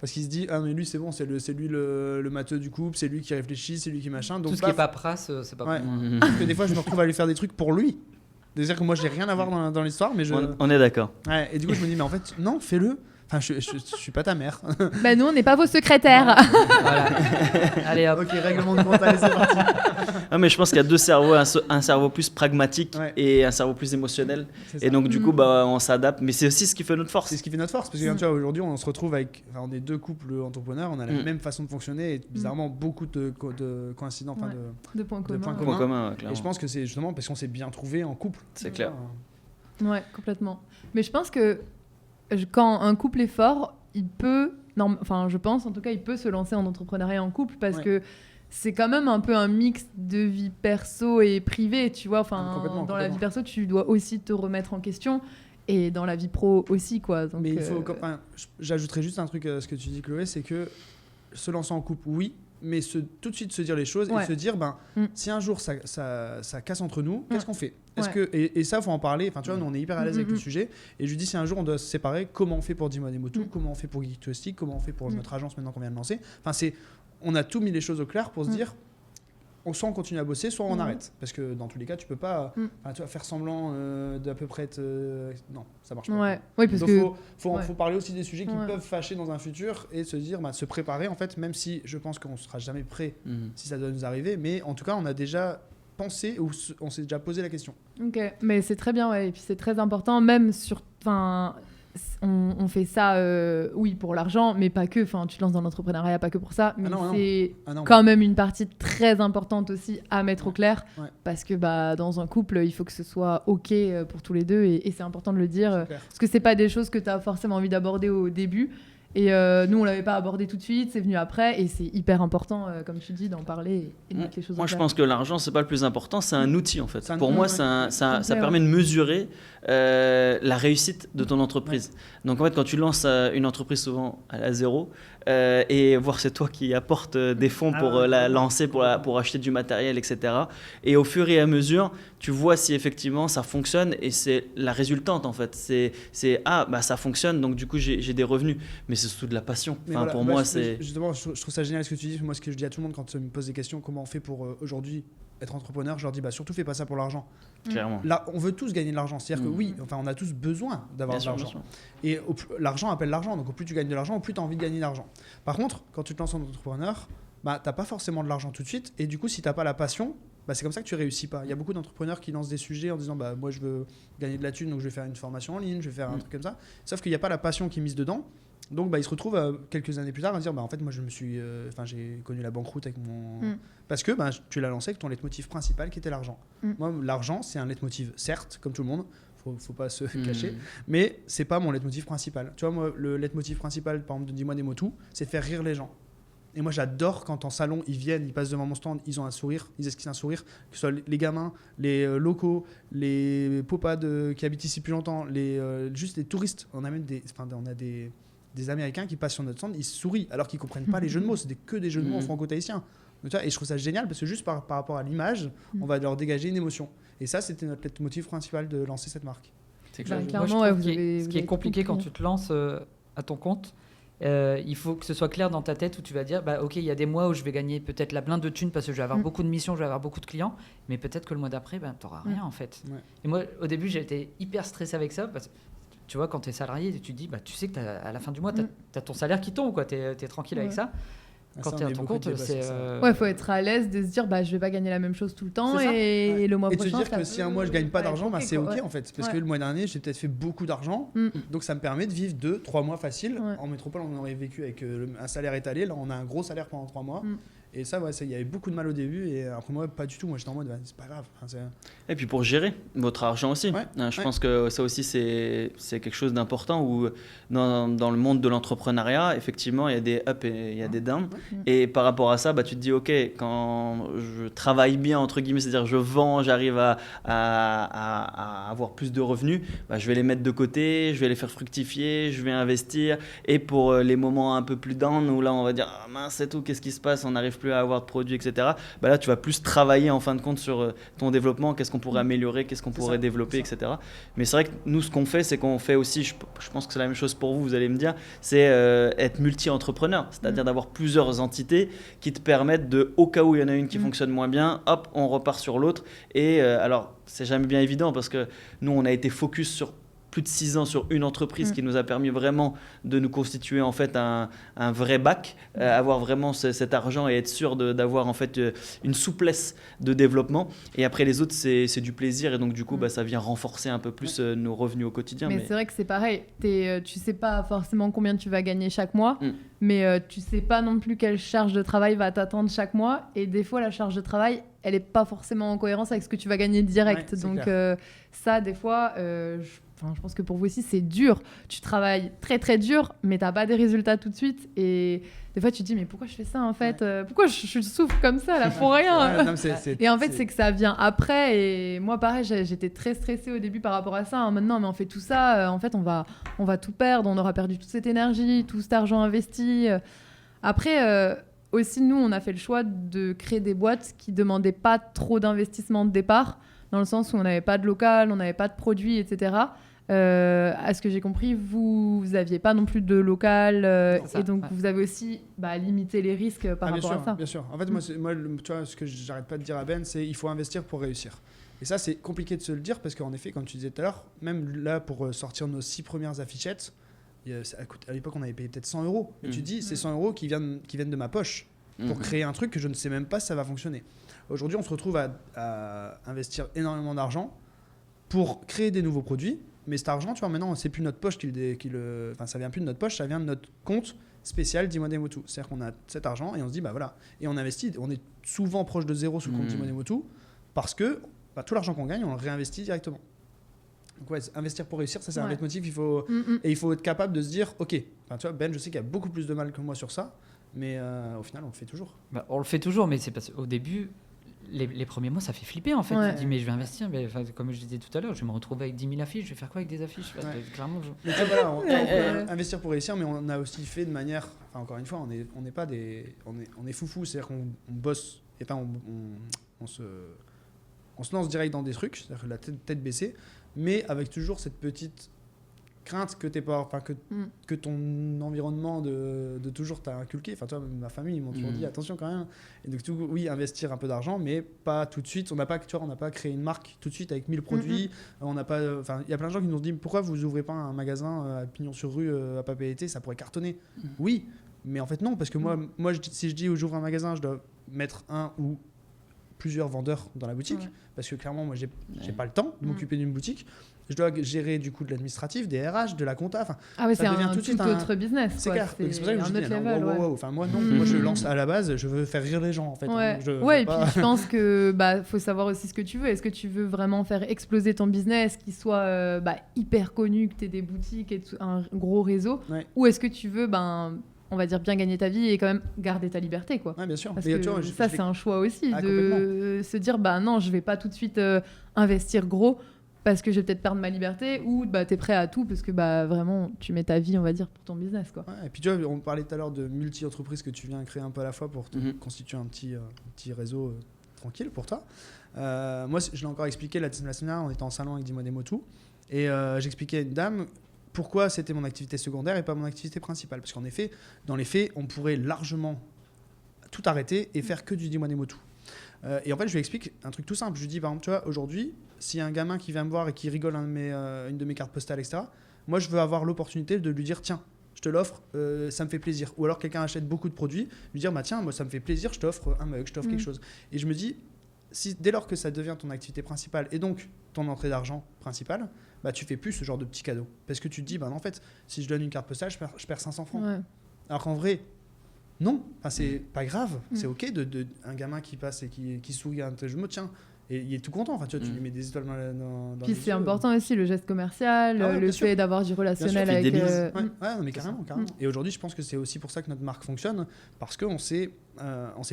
Parce qu'il se dit, ah mais lui c'est bon, c'est lui le matheux du couple, c'est lui qui réfléchit, c'est lui qui machin. Donc Tout ce qui est paperasse, c'est pas Ouais. pour moi. Parce que des fois je me retrouve à lui faire des trucs pour lui. C'est-à-dire que moi j'ai rien à voir dans l'histoire, mais On est d'accord. Ouais, et du coup je me dis, mais en fait, non, fais-le. Enfin, je suis pas ta mère. Bah, nous, on n'est pas vos secrétaires. Voilà. Allez hop. Ok, règlement de compte, allez, c'est parti. Ah, mais je pense qu'il y a deux cerveaux, un cerveau plus pragmatique Ouais. et un cerveau plus émotionnel. C'est ça. Et donc du coup, on s'adapte. Mais c'est aussi ce qui fait notre force. C'est ce qui fait notre force, parce que tu vois, aujourd'hui, on se retrouve avec. Enfin, on est deux couples entrepreneurs, on a la même façon de fonctionner et bizarrement beaucoup de coïncidents, enfin, De points de points communs. communs. Point commun, Et clairement. je pense que c'est justement parce qu'on s'est bien trouvé en couple. C'est clair. Ouais, complètement. Mais je pense que quand un couple est fort, il peut, enfin je pense en tout cas, il peut se lancer en entrepreneuriat en couple parce Ouais. que c'est quand même un peu un mix de vie perso et privée, tu vois. Enfin, Complètement, dans la vie complètement. perso, tu dois aussi te remettre en question et dans la vie pro aussi, quoi. Donc, Mais il faut. Enfin, j'ajouterais juste un truc à ce que tu dis, Chloé, c'est que se lancer en couple, oui, mais tout de suite se dire les choses Ouais. et se dire, Mm. si un jour ça casse entre nous, qu'est-ce qu'on fait? Est-ce Ouais. que, et ça, faut en parler. Enfin, tu vois, nous, on est hyper à l'aise avec le sujet. Et je lui dis, si un jour on doit se séparer, comment on fait pour Dis-moi des mots tout? Comment on fait pour Geek Touristique? Comment on fait pour notre agence maintenant qu'on vient de lancer? Enfin, on a tout mis les choses au clair pour se dire, soit on continue à bosser, soit on arrête. Parce que dans tous les cas, tu peux pas tu vas faire semblant d'à peu près être... non, ça marche pas. Ouais. Oui, parce donc que... faut parler aussi des sujets qui peuvent fâcher dans un futur et se dire, se préparer en fait, même si je pense qu'on sera jamais prêt si ça doit nous arriver, mais en tout cas, on a déjà pensé ou on s'est déjà posé la question. Ok, mais c'est très bien, et puis c'est très important, même sur... On fait ça, oui, pour l'argent, mais pas que. Enfin, tu te lances dans l'entrepreneuriat, pas que pour ça. Mais c'est quand même une partie très importante aussi à mettre au clair. Ouais. Parce que dans un couple, il faut que ce soit OK pour tous les deux. Et c'est important de le dire. Parce que c'est pas des choses que tu as forcément envie d'aborder au début. Et nous, on l'avait pas abordé tout de suite, c'est venu après, et c'est hyper important, comme tu dis, d'en parler et de mettre les choses en place. Moi, je pense que l'argent, c'est pas le plus important, c'est un outil en fait. Pour moi, ça permet de mesurer la réussite de ton entreprise. Ouais. Donc en fait, quand tu lances une entreprise, souvent à la zéro, et voir c'est toi qui apportes des fonds pour la lancer, pour acheter du matériel, etc. Et au fur et à mesure, tu vois si effectivement ça fonctionne, et c'est la résultante en fait. Ça fonctionne, donc du coup j'ai des revenus. Mais c'est surtout de la passion. Enfin, pour moi, c'est... Justement, je trouve ça génial ce que tu dis. Moi, ce que je dis à tout le monde quand ils me posent des questions, comment on fait pour aujourd'hui être entrepreneur, je leur dis surtout fais pas ça pour l'argent. Clairement. Là, on veut tous gagner de l'argent. C'est-à-dire que oui, on a tous besoin d'avoir de l'argent. Et l'argent appelle l'argent. Donc au plus tu gagnes de l'argent, au plus tu as envie de gagner de l'argent. Par contre, quand tu te lances en entrepreneur, t'as pas forcément de l'argent tout de suite. Et du coup, si t'as pas la passion, c'est comme ça que tu réussis pas. Il y a beaucoup d'entrepreneurs qui lancent des sujets en disant moi je veux gagner de la thune, donc je vais faire une formation en ligne, je vais faire un truc comme ça. Sauf qu'il n'y a pas la passion qui est mise dedans. Donc ils se retrouvent quelques années plus tard à dire en fait moi j'ai connu la banqueroute avec mon parce que tu l'as lancé avec ton leitmotiv principal qui était l'argent. Moi l'argent c'est un leitmotiv certes comme tout le monde, faut pas se cacher, mais c'est pas mon leitmotiv principal. Tu vois, moi le leitmotiv principal par exemple de Dis-moi des mots tout, c'est faire rire les gens. Et moi j'adore quand en salon ils viennent, ils passent devant mon stand, ils ont un sourire, ils esquissent un sourire, que ce soit les gamins, les locaux, les popades qui habitent ici plus longtemps, juste les touristes. On a des Américains qui passent sur notre stand, ils sourient alors qu'ils comprennent pas les jeux de mots, c'est que des jeux de mots en franco-tahitien. Et je trouve ça génial parce que juste par rapport à l'image, on va leur dégager une émotion. Et ça, c'était notre leitmotiv principal de lancer cette marque. C'est clair. Ce qui est compliqué quand tu te lances à ton compte, il faut que ce soit clair dans ta tête où tu vas dire ok, il y a des mois où je vais gagner peut-être la blinde de thunes parce que je vais avoir beaucoup de missions, je vais avoir beaucoup de clients, mais peut-être que le mois d'après, tu n'auras rien en fait. Ouais. Et moi, au début, j'ai été hyper stressé avec ça parce que tu vois, quand tu es salarié, tu te dis, tu sais que à la fin du mois, tu as ton salaire qui tombe, tu es tranquille avec ça. Quand tu es à ton compte, c'est... Ouais, il faut être à l'aise de se dire, je vais pas gagner la même chose tout le temps et le mois prochain... Et de se dire que si un mois, je gagne pas d'argent, c'est OK en fait. Parce que le mois dernier, j'ai peut-être fait beaucoup d'argent. Donc ça me permet de vivre 2-3 mois faciles. En métropole, on aurait vécu avec un salaire étalé. Là, on a un gros salaire pendant 3 mois. Et ça, il y avait beaucoup de mal au début. Et après, moi, pas du tout. Moi, j'étais en mode, c'est pas grave. Et puis pour gérer votre argent aussi. Je pense que ça aussi, c'est quelque chose d'important où dans le monde de l'entrepreneuriat, effectivement, il y a des ups et il y a des downs. Et par rapport à ça, tu te dis, OK, quand je travaille bien, entre guillemets, c'est-à-dire je vends, j'arrive à avoir plus de revenus, je vais les mettre de côté, je vais les faire fructifier, je vais investir. Et pour les moments un peu plus down, où là, on va dire, mince, c'est tout, qu'est-ce qui se passe, on n'arrive plus à avoir de produits, etc. Là, tu vas plus travailler en fin de compte sur ton développement, qu'est-ce qu'on pourrait améliorer, qu'est-ce qu'on pourrait développer, etc. Mais c'est vrai que nous, ce qu'on fait, c'est qu'on fait aussi, je pense que c'est la même chose pour vous, vous allez me dire, c'est être multi-entrepreneur, c'est-à-dire d'avoir plusieurs entités qui te permettent de, au cas où il y en a une qui fonctionne moins bien, hop, on repart sur l'autre. Et alors, c'est jamais bien évident parce que nous, on a été focus sur plus de 6 ans sur une entreprise qui nous a permis vraiment de nous constituer en fait un vrai bac, avoir vraiment cet argent et être sûr d'avoir en fait une souplesse de développement. Et après les autres, c'est du plaisir et donc du coup ça vient renforcer un peu plus nos revenus au quotidien. Mais c'est vrai que c'est pareil, tu sais pas forcément combien tu vas gagner chaque mois, mais tu sais pas non plus quelle charge de travail va t'attendre chaque mois, et des fois la charge de travail elle est pas forcément en cohérence avec ce que tu vas gagner direct. Donc ça des fois je pense que pour vous aussi, c'est dur. Tu travailles très, très dur, mais tu n'as pas des résultats tout de suite. Et des fois, tu te dis, mais pourquoi je fais ça, en fait pourquoi je souffre comme ça, là, pour rien Et en fait, c'est que ça vient après. Et moi, pareil, j'étais très stressée au début par rapport à ça. Maintenant, mais on fait tout ça. En fait, on va tout perdre. On aura perdu toute cette énergie, tout cet argent investi. Après... aussi, nous, on a fait le choix de créer des boîtes qui ne demandaient pas trop d'investissement de départ, dans le sens où on n'avait pas de local, on n'avait pas de produits, etc. À ce que j'ai compris, vous n'aviez pas non plus de local ça, et donc ouais. vous avez aussi limité les risques par rapport à ça. Bien sûr. En fait, moi, tu vois, ce que j'arrête pas de dire à Ben, c'est il faut investir pour réussir. Et ça, c'est compliqué de se le dire parce qu'en effet, comme tu disais tout à l'heure, même là, pour sortir nos 6 premières affichettes, à l'époque, on avait payé peut-être 100 €. Et tu dis, c'est 100 € qui viennent de ma poche pour créer un truc que je ne sais même pas si ça va fonctionner. Aujourd'hui, on se retrouve à investir énormément d'argent pour créer des nouveaux produits. Mais cet argent, tu vois, maintenant, c'est plus notre poche enfin, ça vient plus de notre poche, ça vient de notre compte spécial Dimonemotu. C'est-à-dire qu'on a cet argent et on se dit, bah voilà. Et on investit. On est souvent proche de zéro sur le compte Dimonemotu parce que tout l'argent qu'on gagne, on le réinvestit directement. Donc ouais, investir pour réussir, ça c'est un leitmotiv. Et il faut être capable de se dire, ok, enfin, tu vois, Ben, je sais qu'il y a beaucoup plus de mal que moi sur ça, mais au final, on le fait toujours. On le fait toujours, mais c'est parce qu'au début, les premiers mois, ça fait flipper en fait. Ouais. Tu te dis, mais je vais investir, mais comme je disais tout à l'heure, je vais me retrouver avec 10 000 affiches, je vais faire quoi avec des affiches? Clairement, Mais tu vois, voilà, on peut investir pour réussir, mais on a aussi fait de manière, enfin, encore une fois, on n'est pas on est foufou, c'est-à-dire qu'on bosse, et pas on se lance direct dans des trucs, c'est-à-dire que la tête baissée, mais avec toujours cette petite crainte que que ton environnement de toujours t'a inculqué. Enfin, toi, ma famille, ils m'ont toujours dit attention quand même. Et donc, oui, investir un peu d'argent, mais pas tout de suite. On n'a pas créé une marque tout de suite avec 1000 produits. On n'a pas. Enfin, il y a plein de gens qui nous ont dit pourquoi vous ouvrez pas un magasin à Pignon-sur-Rue à Papeete, ça pourrait cartonner. Oui, mais en fait non, parce que moi, si je dis j'ouvre un magasin, je dois mettre un ou plusieurs vendeurs dans la boutique, parce que clairement, moi, j'ai pas le temps de m'occuper d'une boutique. Je dois gérer du coup de l'administratif, des RH, de la compta. Ah ouais, c'est un tout autre business. C'est clair. C'est pour ça que je dis, enfin, moi non, moi je lance à la base, je veux faire rire les gens en fait. Ouais, et puis je pense que faut savoir aussi ce que tu veux. Est-ce que tu veux vraiment faire exploser ton business, qu'il soit hyper connu, que tu aies des boutiques et un gros réseau, ou est-ce que tu veux on va dire bien gagner ta vie et quand même garder ta liberté, quoi. Ouais, bien sûr. Parce que tu vois, ça, c'est un choix aussi de se dire non, je vais pas tout de suite investir gros parce que je vais peut-être perdre ma liberté, ou t'es prêt à tout parce que vraiment tu mets ta vie, on va dire, pour ton business, quoi. Ouais, et puis tu vois, on parlait tout à l'heure de multi-entreprises que tu viens créer un peu à la fois pour te constituer un petit réseau tranquille pour toi. Moi, je l'ai encore expliqué la semaine dernière, on était en salon avec Dimonemotu et j'expliquais à une dame pourquoi c'était mon activité secondaire et pas mon activité principale. Parce qu'en effet, dans les faits, on pourrait largement tout arrêter et faire que du Dimonemotu. Et en fait, je lui explique un truc tout simple. Je lui dis, par exemple, tu vois, aujourd'hui, s'il y a un gamin qui vient me voir et qui rigole une de mes cartes postales, etc., moi, je veux avoir l'opportunité de lui dire, tiens, je te l'offre, ça me fait plaisir. Ou alors, quelqu'un achète beaucoup de produits, lui dire, tiens, moi, ça me fait plaisir, je t'offre un mug, je t'offre quelque chose. Et je me dis, dès lors que ça devient ton activité principale et donc ton entrée d'argent principale, tu fais plus ce genre de petits cadeaux. Parce que tu te dis, en fait, si je donne une carte postale, je perds 500 francs. Ouais. Alors qu'en vrai, non, c'est pas grave. C'est OK un gamin qui passe et qui sourit à un tel jumeau, tiens, et il est tout content. Enfin, tu vois, tu lui mets des étoiles dans puis c'est important aussi, le geste commercial, le fait d'avoir du relationnel avec... mais carrément. Et aujourd'hui, je pense que c'est aussi pour ça que notre marque fonctionne, parce qu'on s'est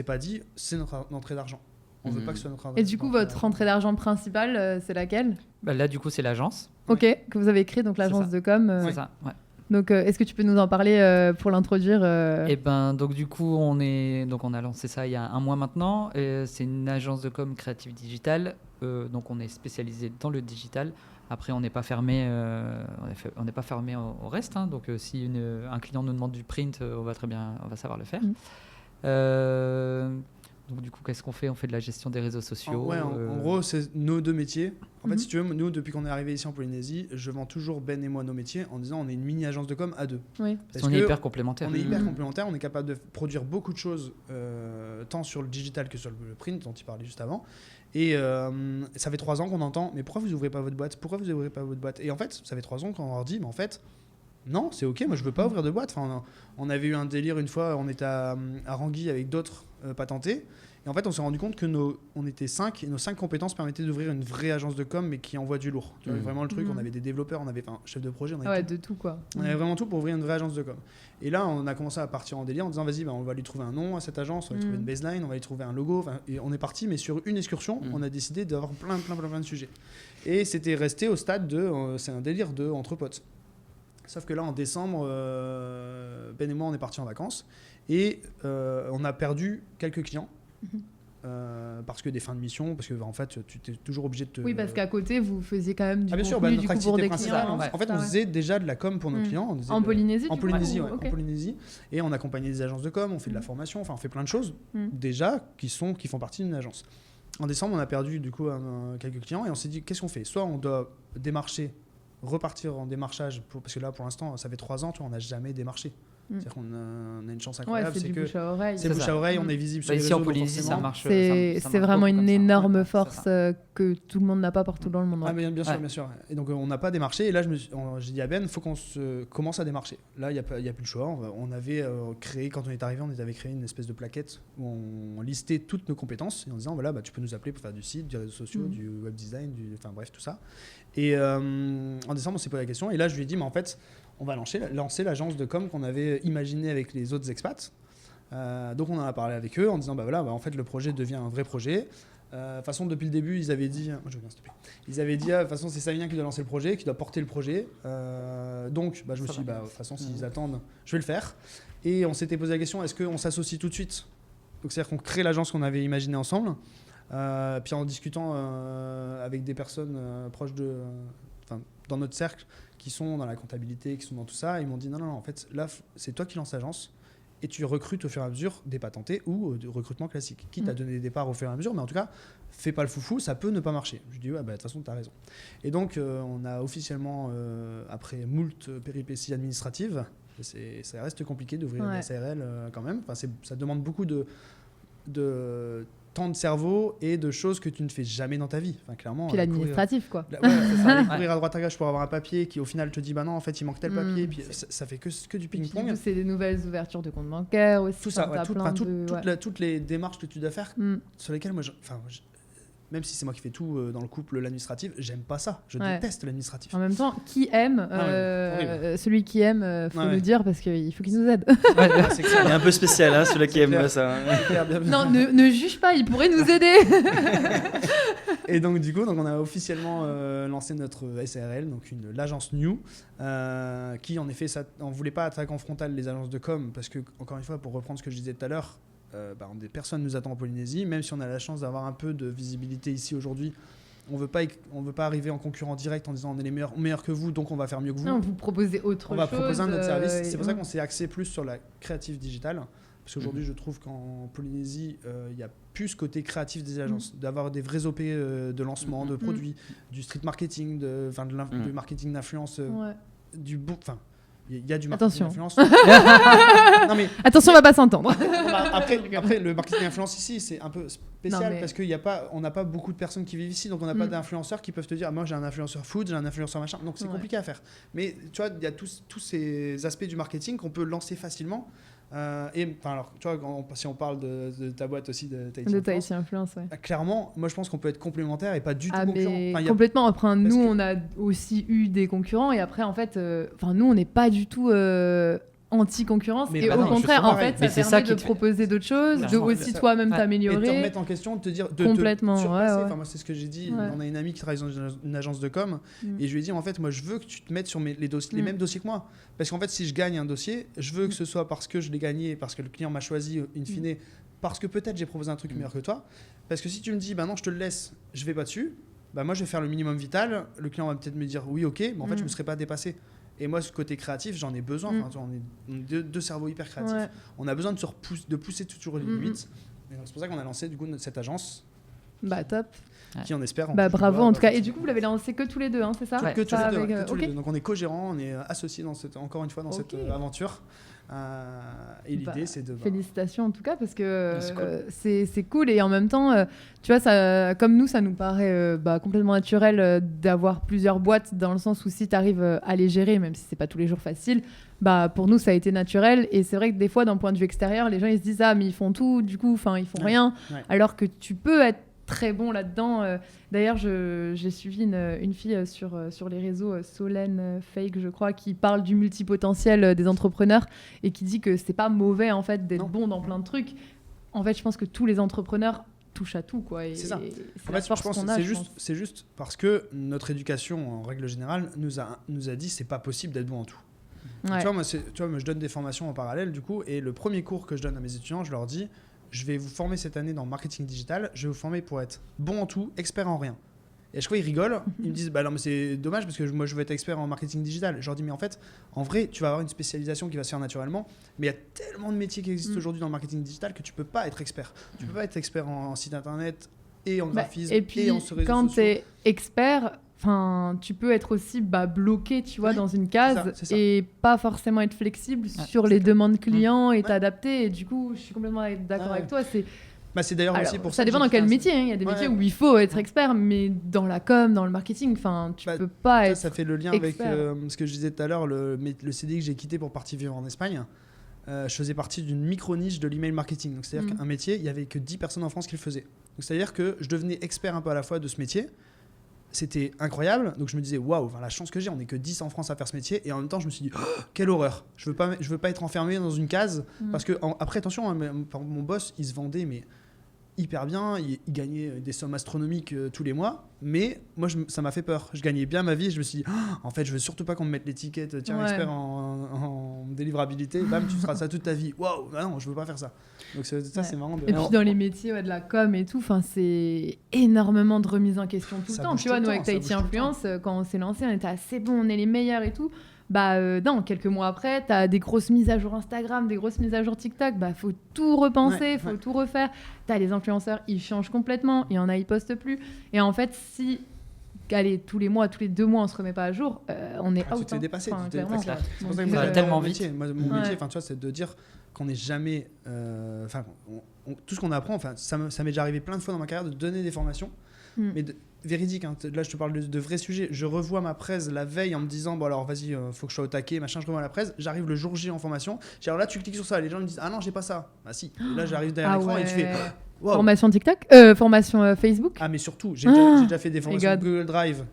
pas dit, c'est notre entrée d'argent. On veut pas que ce soit notre entrée d'argent. Et du coup, votre rentrée d'argent principale, c'est laquelle ? Là, du coup, c'est l'agence. Ok, que vous avez créée, donc l'agence de com. C'est ça, ouais. Donc, est-ce que tu peux nous en parler pour l'introduire Donc du coup, on a lancé ça il y a un mois maintenant. C'est une agence de com créative digitale. Donc, on est spécialisé dans le digital. Après, on n'est pas fermé. On n'est pas fermé au reste. Hein. Donc, si un client nous demande du print, on va savoir le faire. Donc du coup, qu'est-ce qu'on fait ? On fait de la gestion des réseaux sociaux. En gros, c'est nos deux métiers. En fait, si tu veux, nous, depuis qu'on est arrivé ici en Polynésie, je vends toujours Ben et moi nos métiers en disant on est une mini-agence de com à deux. Oui. Parce qu'on est hyper complémentaires. On est hyper complémentaires, on est capable de produire beaucoup de choses, tant sur le digital que sur le print, dont tu parlais juste avant. Et ça fait 3 ans qu'on entend, mais pourquoi vous n'ouvrez pas votre boîte ? Pourquoi vous n'ouvrez pas votre boîte ? Et en fait, ça fait 3 ans qu'on leur dit, mais en fait... Non, c'est OK, moi je veux pas ouvrir de boîte. Enfin, on avait eu un délire une fois, on était à Rangui avec d'autres patentés. Et en fait, on s'est rendu compte que on était 5 et nos 5 compétences permettaient d'ouvrir une vraie agence de com, mais qui envoie du lourd. Tu vois, vraiment le truc, on avait des développeurs, on avait un chef de projet, on avait de tout quoi. On avait vraiment tout pour ouvrir une vraie agence de com. Et là, on a commencé à partir en délire en disant vas-y, on va lui trouver un nom à cette agence, on va lui trouver une baseline, on va lui trouver un logo. Et on est parti, mais sur une excursion, on a décidé d'avoir plein de sujets. Et c'était resté au stade c'est un délire entre potes. Sauf que là, en décembre, Ben et moi, on est partis en vacances et on a perdu quelques clients parce que des fins de mission, parce que en fait, tu es toujours obligé de te... Oui, parce qu'à côté, vous faisiez quand même du bien sûr, contenu notre du coup, pour activité des principale, clients. en fait, on faisait déjà de la com pour nos clients. On faisait En Polynésie, en du Polynésie, coup, ouais, ok. en Polynésie. Et on accompagnait des agences de com, on fait de la formation, enfin, on fait plein de choses déjà qui font partie d'une agence. En décembre, on a perdu du coup quelques clients et on s'est dit, qu'est-ce qu'on fait ? Soit on doit démarcher, repartir en démarchage, parce que là, pour l'instant, ça fait 3 ans, tu vois, on n'a jamais démarché. C'est-à-dire qu'on a une chance incroyable. C'est du bouche à oreille. C'est bouche à oreille, on est visible sur les Ici réseaux. en Polynésie, ça marche. C'est vraiment une énorme force que tout le monde n'a pas partout dans le monde. Ah, bien sûr. Et donc on n'a pas démarché. Et là, j'ai dit à Ben, il faut qu'on commence à démarcher. Là, il n'y a plus le choix. On avait créé, quand on est arrivé, on avait créé une espèce de plaquette où on listait toutes nos compétences et en disant, voilà, tu peux nous appeler pour faire du site, du réseau social, du web design, enfin bref, tout ça. Et en décembre, on s'est posé la question. Et là, je lui ai dit, mais en fait, on va lancer l'agence de com qu'on avait imaginée avec les autres expats. Donc on en a parlé avec eux en disant en fait le projet devient un vrai projet. De toute façon, depuis le début, ils avaient dit, de toute façon c'est Savinien qui doit lancer le projet, qui doit porter le projet. Donc je me suis dit, de toute façon s'ils attendent, je vais le faire. Et on s'était posé la question, est-ce qu'on s'associe tout de suite ? Donc c'est-à-dire qu'on crée l'agence qu'on avait imaginée ensemble. Puis en discutant avec des personnes proches dans notre cercle, qui sont dans la comptabilité, qui sont dans tout ça, ils m'ont dit non, en fait, là, c'est toi qui lances l'agence et tu recrutes au fur et à mesure des patentés ou de recrutement classique. Quitte à donner des départs au fur et à mesure, mais en tout cas, fais pas le foufou, ça peut ne pas marcher. Je dis, de toute façon, tu as raison. Et donc, on a officiellement, après moult péripéties administratives, ça reste compliqué d'ouvrir une SARL quand même. Enfin, ça demande beaucoup de temps de cerveau et de choses que tu ne fais jamais dans ta vie. Enfin, clairement. Puis l'administratif, quoi. Courir à droite à gauche pour avoir un papier qui, au final, te dit, non, en fait, il manque tel papier. Puis ça fait que du ping-pong. C'est des nouvelles ouvertures de compte bancaire aussi. Tout ça, toutes les démarches que tu dois faire, sur lesquelles moi, même si c'est moi qui fais tout dans le couple, l'administratif, j'aime pas ça. Je déteste l'administratif. En même temps, qui aime celui qui aime, faut le dire parce qu'il faut qu'il nous aide. C'est clair. Il est un peu spécial, celui qui aime ça. Non, ne juge pas, il pourrait nous aider. Et donc du coup, on a officiellement lancé notre SARL, donc l'agence New, qui en effet, on voulait pas attaquer en frontal les agences de com parce que, encore une fois, pour reprendre ce que je disais tout à l'heure, personne ne nous attend en Polynésie, même si on a la chance d'avoir un peu de visibilité ici aujourd'hui. On veut pas arriver en concurrent direct en disant on est les meilleurs que vous, donc on va faire mieux que vous. Non, vous proposez autre chose. On va proposer un autre service. C'est pour ça qu'on s'est axé plus sur la créative digitale. Parce qu'aujourd'hui, je trouve qu'en Polynésie, il y a plus ce côté créatif des agences, d'avoir des vrais OP de lancement, de produits, du street marketing, du marketing d'influence, il y a du marketing d'influence. Non, mais... Attention, on va pas s'entendre. Après, le marketing d'influence ici, c'est un peu spécial parce qu'on n'a pas beaucoup de personnes qui vivent ici, donc on n'a pas d'influenceurs qui peuvent te dire moi j'ai un influenceur food, j'ai un influenceur machin, donc c'est compliqué à faire. Mais tu vois, il y a tous ces aspects du marketing qu'on peut lancer facilement. Alors, tu vois, si on parle de ta boîte aussi, de Tahiti Influence, clairement, moi je pense qu'on peut être complémentaires et pas du tout concurrents. Complètement. Après, nous, on a aussi eu des concurrents et après, en fait, nous, on n'est pas du tout anti-concurrence. Et au contraire, en fait, ça permet de proposer d'autres choses, de aussi toi-même t'améliorer. Et de te remettre en question, de te dire, de complètement. te surpasser. Enfin, moi, c'est ce que j'ai dit. On a une amie qui travaille dans une agence de com et je lui ai dit, en fait, moi, je veux que tu te mettes sur les mêmes dossiers que moi. Parce qu'en fait, si je gagne un dossier, je veux que ce soit parce que je l'ai gagné, parce que le client m'a choisi, in fine, parce que peut-être j'ai proposé un truc meilleur que toi. Parce que si tu me dis, non, je te le laisse, je vais pas dessus, moi, je vais faire le minimum vital. Le client va peut-être me dire, oui, ok, mais en fait, je me serais pas dépassé. Et moi, ce côté créatif, j'en ai besoin. On est deux cerveaux hyper créatifs. Ouais. On a besoin de pousser toujours les limites. Et donc, c'est pour ça qu'on a lancé du coup cette agence. Top. Qui on espère. Bravo en tout cas. Et du coup, vous l'avez lancé que tous les deux, c'est ça ? Que tous les deux. Donc on est co-gérants, on est associés encore une fois dans cette aventure. Et l'idée, c'est de... Félicitations en tout cas, parce que c'est cool. Et en même temps, tu vois, ça, comme nous, ça nous paraît complètement naturel d'avoir plusieurs boîtes, dans le sens où si tu arrives à les gérer, même si c'est pas tous les jours facile, pour nous, ça a été naturel. Et c'est vrai que des fois, d'un point de vue extérieur, les gens ils se disent mais ils font tout, du coup, ils font rien. Ouais. Alors que tu peux être très bon là-dedans. D'ailleurs, j'ai suivi une fille sur les réseaux, Solène Fake, je crois, qui parle du multipotentiel des entrepreneurs et qui dit que c'est pas mauvais en fait d'être bon dans plein de trucs. En fait, je pense que tous les entrepreneurs touchent à tout, quoi. Et c'est ça. C'est en fait, je pense que c'est juste parce que notre éducation, en règle générale, nous a dit c'est pas possible d'être bon en tout. Ouais. Tu vois, moi, je donne des formations en parallèle, du coup, et le premier cours que je donne à mes étudiants, je leur dis je vais vous former cette année dans le marketing digital, je vais vous former pour être bon en tout, expert en rien. Et à chaque fois, ils rigolent, ils me disent bah non, mais c'est dommage parce que moi je veux être expert en marketing digital. Je leur dis mais en fait, en vrai, tu vas avoir une spécialisation qui va se faire naturellement, mais il y a tellement de métiers qui existent aujourd'hui dans le marketing digital que tu peux pas être expert. Tu peux pas être expert en site internet et en graphisme et puis, en réseaux quand sociaux. tu es expert, tu peux être aussi bloqué, tu vois, dans une case c'est ça. et pas forcément être flexible sur les demandes clients et t'adapter. Et du coup, je suis complètement d'accord avec toi. C'est d'ailleurs aussi pour ça dépend dans quel métier. Il y a des métiers où il faut être expert, mais dans la com, dans le marketing, tu peux pas être. Ça fait le lien expert. avec ce que je disais tout à l'heure, le CDI que j'ai quitté pour partir vivre en Espagne. Je faisais partie d'une micro-niche de l'email marketing. Donc, c'est-à-dire qu'un métier, il n'y avait que 10 personnes en France qui le faisaient. Donc, c'est-à-dire que je devenais expert un peu à la fois de ce métier. C'était incroyable. Donc, je me disais, waouh, la chance que j'ai, on n'est que 10 en France à faire ce métier. Et en même temps, je me suis dit, oh, quelle horreur. Je veux pas être enfermé dans une case. Parce que, après, attention, hein, mon boss, il se vendait, mais hyper bien, il gagnait des sommes astronomiques tous les mois, mais moi ça m'a fait peur. Je gagnais bien ma vie et je me suis dit en fait je veux surtout pas qu'on me mette l'étiquette expert en délivrabilité, bam tu feras ça toute ta vie. Waouh, non, je veux pas faire ça. Donc ça c'est marrant. Et puis dans les métiers de la com et tout, c'est énormément de remise en question tout le temps. Tu vois, nous avec Tahiti Influence, quand on s'est lancé, on était assez bon, on est les meilleurs et tout. Non, quelques mois après, t'as des grosses mises à jour Instagram, des grosses mises à jour TikTok, faut tout repenser, faut tout refaire. T'as les influenceurs, ils changent complètement, il y en a, ils postent plus. Et en fait, si, tous les mois, tous les 2 mois, on se remet pas à jour, on est out. Tu t'es dépassé, clairement. C'est pour ça ça va tellement vite. Mon métier, tu vois, c'est de dire qu'on n'est jamais, tout ce qu'on apprend, ça m'est déjà arrivé plein de fois dans ma carrière de donner des formations, mais véridique, hein. Là je te parle de vrais sujets. Je revois ma presse la veille en me disant bon alors vas-y, faut que je sois au taquet, machin. Je revois la presse, j'arrive le jour J en formation. Alors là tu cliques sur ça, les gens me disent ah non j'ai pas ça. Bah si. Et là j'arrive derrière l'écran et tu fais wow. Formation TikTok, formation Facebook. Ah mais surtout j'ai déjà fait des formations Google Drive.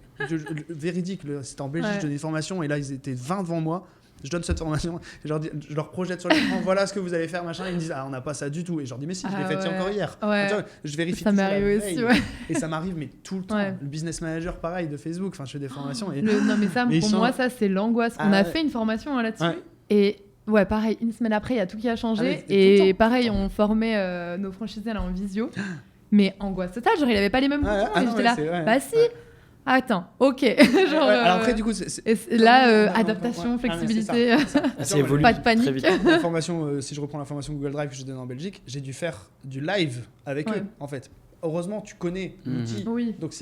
Véridique, c'était en Belgique, je donnais des formations et là ils étaient 20 devant moi. Je donne cette formation, je leur projette sur l'écran, voilà ce que vous allez faire, machin. Ils me disent, on n'a pas ça du tout. Et je leur dis, mais si, je l'ai fait encore hier. Ouais. Tu vois, je vérifie ça tout m'arrive aussi, Et ça m'arrive, mais tout le temps. Ouais. Le business manager, pareil, de Facebook. Enfin, je fais des formations. Non, mais ça, pour moi, ça, c'est l'angoisse. On a fait une formation là-dessus. Ouais. Et ouais, pareil, une semaine après, il y a tout qui a changé. Et pareil, on formait nos franchisés en visio. Mais angoisse totale, genre, il avait pas les mêmes boutons. Et j'étais là, si. Attends, ok. Alors après, du coup, adaptation, flexibilité, c'est évolué pas de panique. très vite. La formation, si je reprends la formation Google Drive que je donne en Belgique, j'ai dû faire du live avec eux, en fait. Heureusement, tu connais l'outil, donc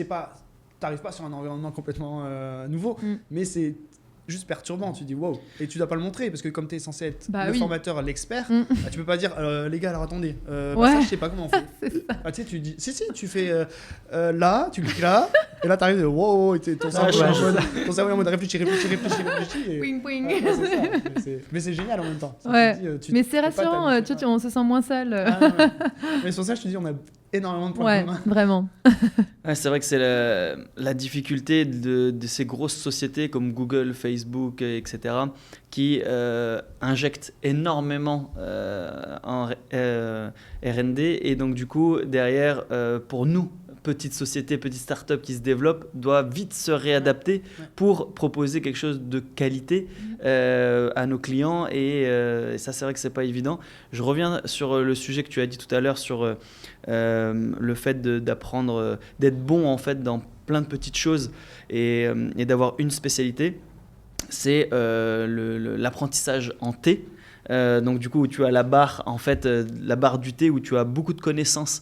t'arrives pas sur un environnement complètement nouveau, mais c'est juste perturbant. Tu dis wow, et tu dois pas le montrer parce que comme tu es censé être le formateur, l'expert, tu peux pas dire les gars alors attendez, ça je sais pas comment on fait. Tu dis si tu fais là, tu cliques là et là t'arrives de wow, et ton cerveau est en mode réfléchis et... Wing wing. Mais c'est génial en même temps. Mais c'est rassurant, on se sent moins seul. Mais sur ça je te dis on a énormément de points communs. Vraiment. C'est vrai que c'est la difficulté de ces grosses sociétés comme Google, Facebook, etc. qui injectent énormément en R&D et donc du coup derrière pour nous petites sociétés, petites startups qui se développent doivent vite se réadapter pour proposer quelque chose de qualité à nos clients et ça c'est vrai que c'est pas évident. Je reviens sur le sujet que tu as dit tout à l'heure sur le fait d'apprendre, d'être bon en fait dans plein de petites choses et d'avoir une spécialité. C'est l'apprentissage en T. Donc du coup où tu as la barre en fait la barre du T où tu as beaucoup de connaissances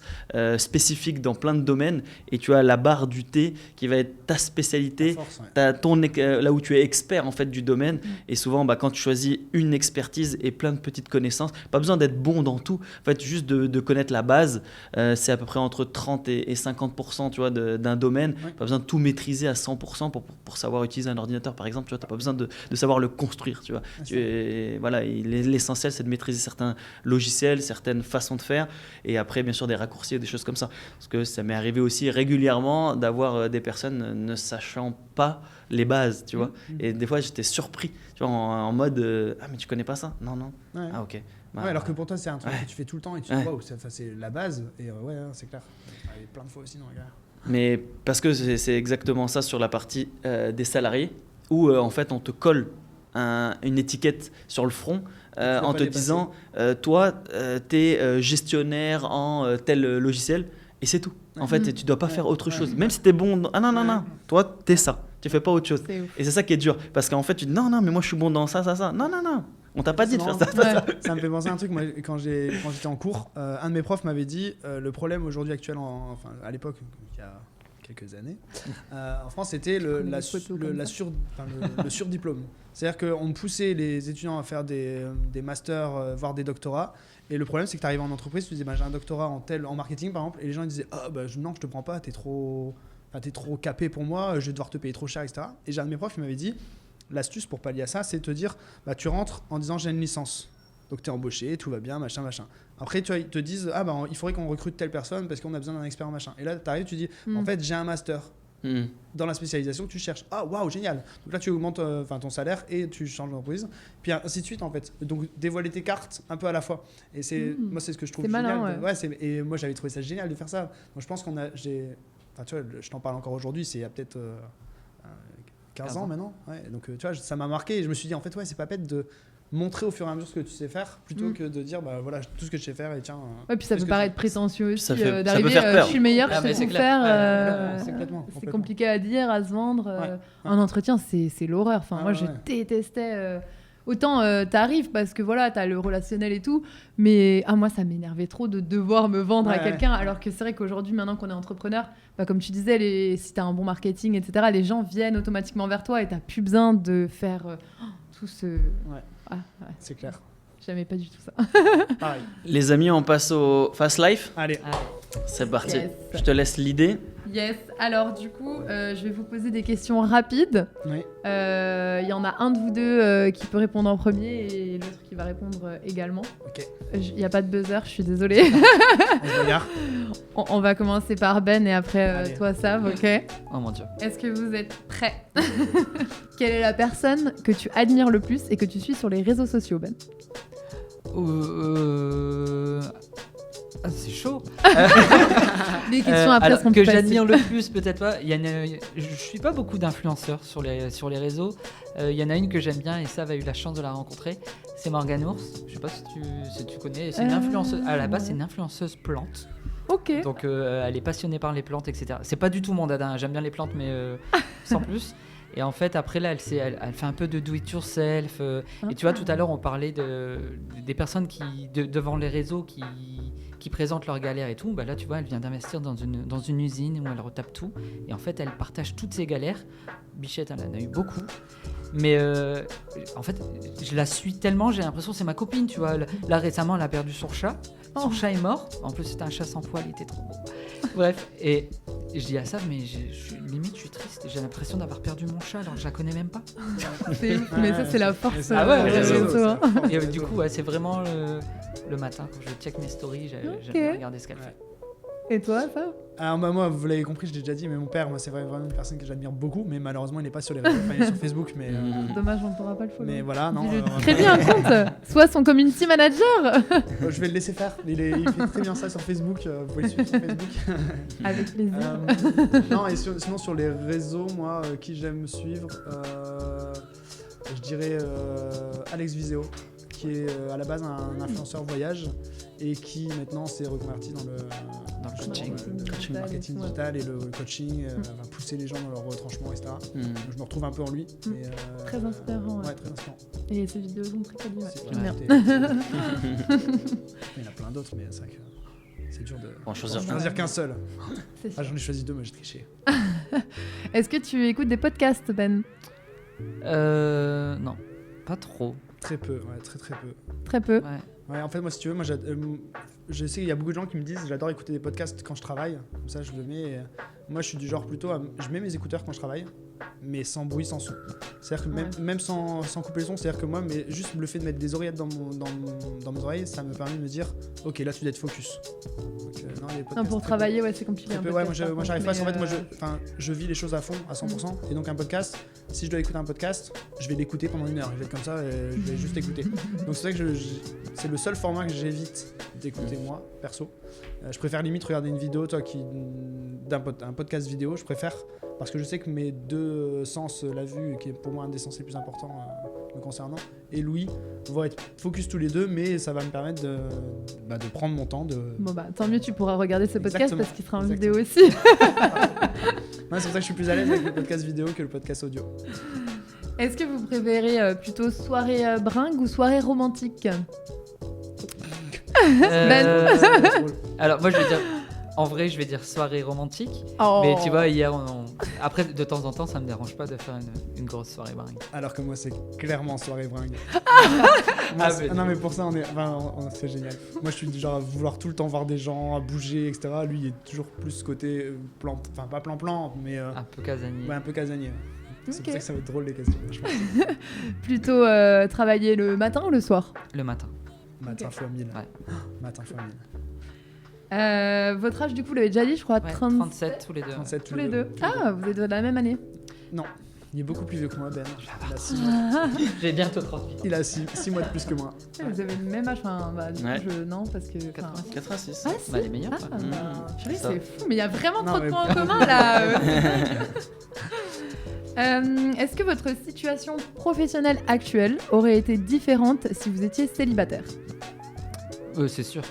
spécifiques dans plein de domaines et tu as la barre du T qui va être ta spécialité, t'as là où tu es expert en fait du domaine et souvent quand tu choisis une expertise et plein de petites connaissances, pas besoin d'être bon dans tout, en fait juste de connaître la base, c'est à peu près entre 30 et 50% tu vois d'un domaine, pas besoin de tout maîtriser à 100% pour savoir utiliser un ordinateur par exemple, tu vois, t'as pas besoin de savoir le construire, tu vois. Voilà, l'essentiel c'est de maîtriser certains logiciels, certaines façons de faire et après bien sûr des raccourcis et des choses comme ça parce que ça m'est arrivé aussi régulièrement d'avoir des personnes ne sachant pas les bases, tu vois, et des fois j'étais surpris, tu vois, en mode ah mais tu connais pas ça, non ah ok. Alors que pour toi c'est un truc que tu fais tout le temps et tu dis waouh, c'est la base et c'est clair, ça arrive plein de fois aussi dans la carrière. Mais parce que c'est exactement ça sur la partie des salariés où en fait on te colle une étiquette sur le front en te disant toi, t'es gestionnaire en tel logiciel et c'est tout. En fait, tu dois pas faire autre chose. Même si t'es bon. Non. Toi, t'es ça. Tu fais pas autre chose. Et c'est ça qui est dur. Parce qu'en fait, tu dis non, mais moi je suis bon dans ça. Non. On t'a pas dit de faire ça. Ça me fait penser à un truc. Moi, quand j'étais en cours, un de mes profs m'avait dit le problème aujourd'hui actuel, à l'époque, il y a quelques années, en France, c'était le surdiplôme. C'est-à-dire qu'on poussait les étudiants à faire des masters, voire des doctorats. Et le problème, c'est que tu arrives en entreprise, tu disais j'ai un doctorat en marketing par exemple, et les gens ils disaient non, je te prends pas, t'es trop capé pour moi, je vais devoir te payer trop cher, etc. Et j'ai un de mes profs qui m'avait dit l'astuce pour pallier à ça, c'est de te dire tu rentres en disant j'ai une licence. Donc tu es embauché, tout va bien, machin. Après, tu vois, ils te disent il faudrait qu'on recrute telle personne parce qu'on a besoin d'un expert, machin. Et là, tu arrives, tu dis en fait, j'ai un master. Dans la spécialisation que tu cherches. Waouh, génial. Donc là, tu augmentes ton salaire et tu changes d'entreprise. Puis ainsi de suite, en fait. Donc dévoiler tes cartes un peu à la fois. Et moi, c'est ce que je trouve génial. Malin, et moi, j'avais trouvé ça génial de faire ça. Donc je pense tu vois, je t'en parle encore aujourd'hui, c'est il y a peut-être 15 ans maintenant. Ouais. Donc tu vois, ça m'a marqué et je me suis dit, en fait, c'est pas bête de montrer au fur et à mesure ce que tu sais faire plutôt que de dire voilà tout ce que je sais faire et tiens puis ça peut paraître prétentieux aussi d'arriver je suis le meilleur, je sais tout faire c'est compliqué à dire, à se vendre en entretien, c'est l'horreur. Moi je détestais autant t'arrives parce que voilà t'as le relationnel et tout, mais moi ça m'énervait trop de devoir me vendre à quelqu'un, alors que c'est vrai qu'aujourd'hui maintenant qu'on est entrepreneur, comme tu disais, si t'as un bon marketing etc, les gens viennent automatiquement vers toi et t'as plus besoin de faire tout ce c'est clair. J'aimais pas du tout ça. Pareil. Les amis, on passe au Fast Life. Allez. C'est parti. Yes. Je te laisse l'idée. Yes. Alors du coup, je vais vous poser des questions rapides. Oui. Il y en a un de vous deux qui peut répondre en premier et l'autre qui va répondre également. Ok. Il n'y a pas de buzzer, je suis désolée. On se regarde. On va commencer par Ben et après toi, Sav, ok? Oh mon Dieu. Est-ce que vous êtes prêts? Quelle est la personne que tu admires le plus et que tu suis sur les réseaux sociaux, Ben? C'est chaud. Les questions après alors, seront que plus faciles. j'admire le plus, peut-être pas. Je suis pas beaucoup d'influenceurs sur les réseaux. Il y en a une que j'aime bien et Sav a eu la chance de la rencontrer. C'est Morgane Ours. Je sais pas si tu connais. C'est une influenceuse. À la base, c'est une influenceuse plante. Ok. Donc elle est passionnée par les plantes, etc. C'est pas du tout mon dada. J'aime bien les plantes, mais sans plus. Et en fait, après là, elle fait un peu de do it yourself. Et tu vois, tout à l'heure, on parlait des personnes devant les réseaux qui présentent leurs galères et tout. Bah là, tu vois, elle vient d'investir dans une usine où elle retape tout. Et en fait, elle partage toutes ses galères. Bichette, elle en a eu beaucoup. Mais en fait, je la suis tellement, j'ai l'impression que c'est ma copine, tu vois. Là, récemment, elle a perdu son chat. Son chat est mort. En plus, c'était un chat sans poil, il était trop beau. Bref, et je dis à ça, mais limite, je suis triste. J'ai l'impression d'avoir perdu mon chat alors que je la connais même pas. C'est ouf, mais ça, c'est la force. Et du coup, c'est vraiment le matin, quand je check mes stories, j'aime bien regarder ce qu'elle fait. Et toi, ça? Alors moi, vous l'avez compris, je l'ai déjà dit, mais mon père, moi, c'est vraiment une personne que j'admire beaucoup, mais malheureusement, il n'est pas sur les réseaux, il est sur Facebook, mais... Dommage, on ne pourra pas le follow. Mais voilà, non... Très bien un compte. Soit son community manager. Je vais le laisser faire, il fait très bien ça sur Facebook, vous pouvez le suivre sur Facebook. Avec plaisir. Non, et sinon, sur les réseaux, moi, qui j'aime suivre, je dirais Alex Viseo, qui est à la base un influenceur voyage et qui maintenant s'est reconverti dans le coaching marketing digital et le coaching, va pousser les gens dans leur retranchement, etc. Donc, je me retrouve un peu en lui. Très inspirant. Ouais, très inspirant. Et ses vidéos sont très quali. J'aime bien. Il y en a plein d'autres, mais c'est vrai que c'est dur de choisir qu'un seul. J'en ai choisi 2, mais j'ai triché. Est-ce que tu écoutes des podcasts, Ben? Non, pas trop. Très peu, ouais, très peu. Très peu. Ouais, en fait, moi, si tu veux, je sais qu'il y a beaucoup de gens qui me disent j'adore écouter des podcasts quand je travaille. Comme ça, je le mets. Et moi, je suis du genre plutôt je mets mes écouteurs quand je travaille, mais sans bruit, sans son. C'est-à-dire que même sans couper le son, c'est-à-dire que moi, mais juste le fait de mettre des oreillettes dans mes oreilles, ça me permet de me dire ok, là, tu dois être focus. Donc, les podcasts, pour travailler, c'est compliqué. Ouais, moi, j'arrive pas. En fait, moi, je vis les choses à fond, à 100%. Et donc, un podcast, si je dois écouter un podcast, je vais l'écouter pendant 1 heure. Je vais être comme ça, je vais juste écouter. Donc, c'est vrai que c'est le seul format que j'évite d'écouter moi, perso. Je préfère limite regarder une vidéo, un podcast vidéo. Je préfère parce que je sais que mes deux sens, la vue, qui est pour moi un des sens les plus importants me concernant, et l'ouïe, vont être focus tous les deux, mais ça va me permettre de prendre mon temps. Bon bah tant mieux, tu pourras regarder ce podcast Exactement. parce qu'il sera en Exactement. vidéo aussi. Ouais, c'est pour ça que je suis plus à l'aise avec le podcast vidéo que le podcast audio. Est-ce que vous préférez plutôt soirée bringue ou soirée romantique? Alors moi je vais dire, en vrai je vais dire soirée romantique, Oh. mais tu vois hier après de temps en temps ça me dérange pas de faire une grosse soirée bringue. Alors que moi, c'est clairement soirée bringue. Ah, Non, mais pour ça, c'est génial. Moi, je suis du genre à vouloir tout le temps voir des gens, à bouger, etc. Lui, il est toujours plus côté plan, enfin pas plan-plan, mais Un peu casanier. ouais, un peu casanier. C'est Ok. pour ça que ça va être drôle les questions, je pense. Plutôt travailler le matin ou le soir? Le matin. Matin fois 1000. Ouais. Matin fois 1000. Votre âge, du coup, vous l'avez déjà dit, je crois, Ouais, 37 tous les deux. 37 tous les deux. Ah, vous êtes de la même année. Non, il est beaucoup plus vieux que moi, Ben. Il a 6 mois, J'ai bientôt 38 ans. il a 6 mois de plus que moi. Vous avez le même âge, enfin, bah, du coup, Ouais. non, parce que. 86. Ah, si. Bah, les meilleurs. Ah, quoi. bah, purée, Ça. c'est fou, mais il y a vraiment Non, trop de mais- points en commun là. Est-ce que votre situation professionnelle actuelle aurait été différente si vous étiez célibataire? C'est sûr.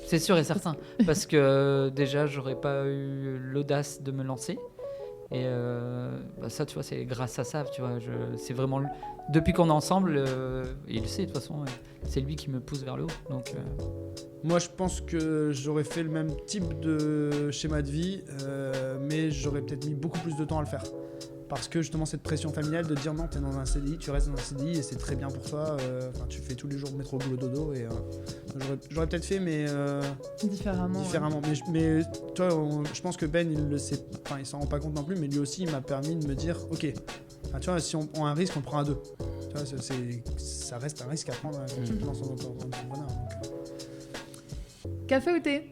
C'est sûr et certain. Parce que déjà, j'aurais pas eu l'audace de me lancer. Et ça, tu vois, c'est grâce à ça, tu vois. C'est vraiment. Depuis qu'on est ensemble, il le sait de toute façon, c'est lui qui me pousse vers le haut. Donc, Moi, je pense que j'aurais fait le même type de schéma de vie, mais j'aurais peut-être mis beaucoup plus de temps à le faire. Parce que justement, cette pression familiale de dire non, t'es dans un CDI, tu restes dans un CDI et c'est très bien pour toi. Tu fais tous les jours métro, boulot, dodo. Et j'aurais peut-être fait, mais Différemment. différemment. Mais toi, je pense que Ben, il le sait, enfin, il s'en rend pas compte non plus, mais lui aussi, il m'a permis de me dire, ok, tu vois, si on prend un risque, on prend à deux. Tu vois, ça reste un risque à prendre quand tu te lances dans l'entrepreneuriat. Café ou thé?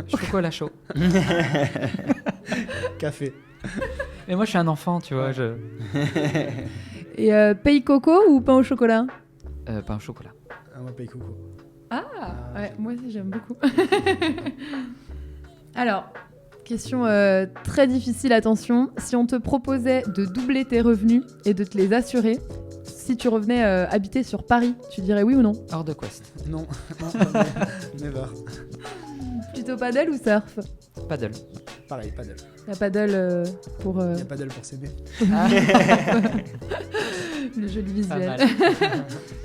chocolat chaud. Café. Mais moi, je suis un enfant, tu vois. Et pays coco ou pain au chocolat? Pas un chocolat. Ah, moi, paye coco. Ah, ouais, moi aussi j'aime beaucoup. Alors, question très difficile, attention. Si on te proposait de doubler tes revenus et de te les assurer, si tu revenais habiter sur Paris, tu dirais oui ou non? Hors de quest. Non, never. Plutôt paddle ou surf? Paddle. Pareil, paddle. La paddle pour Il y a paddle pour s'aimer. le joli Pas visuel. mal.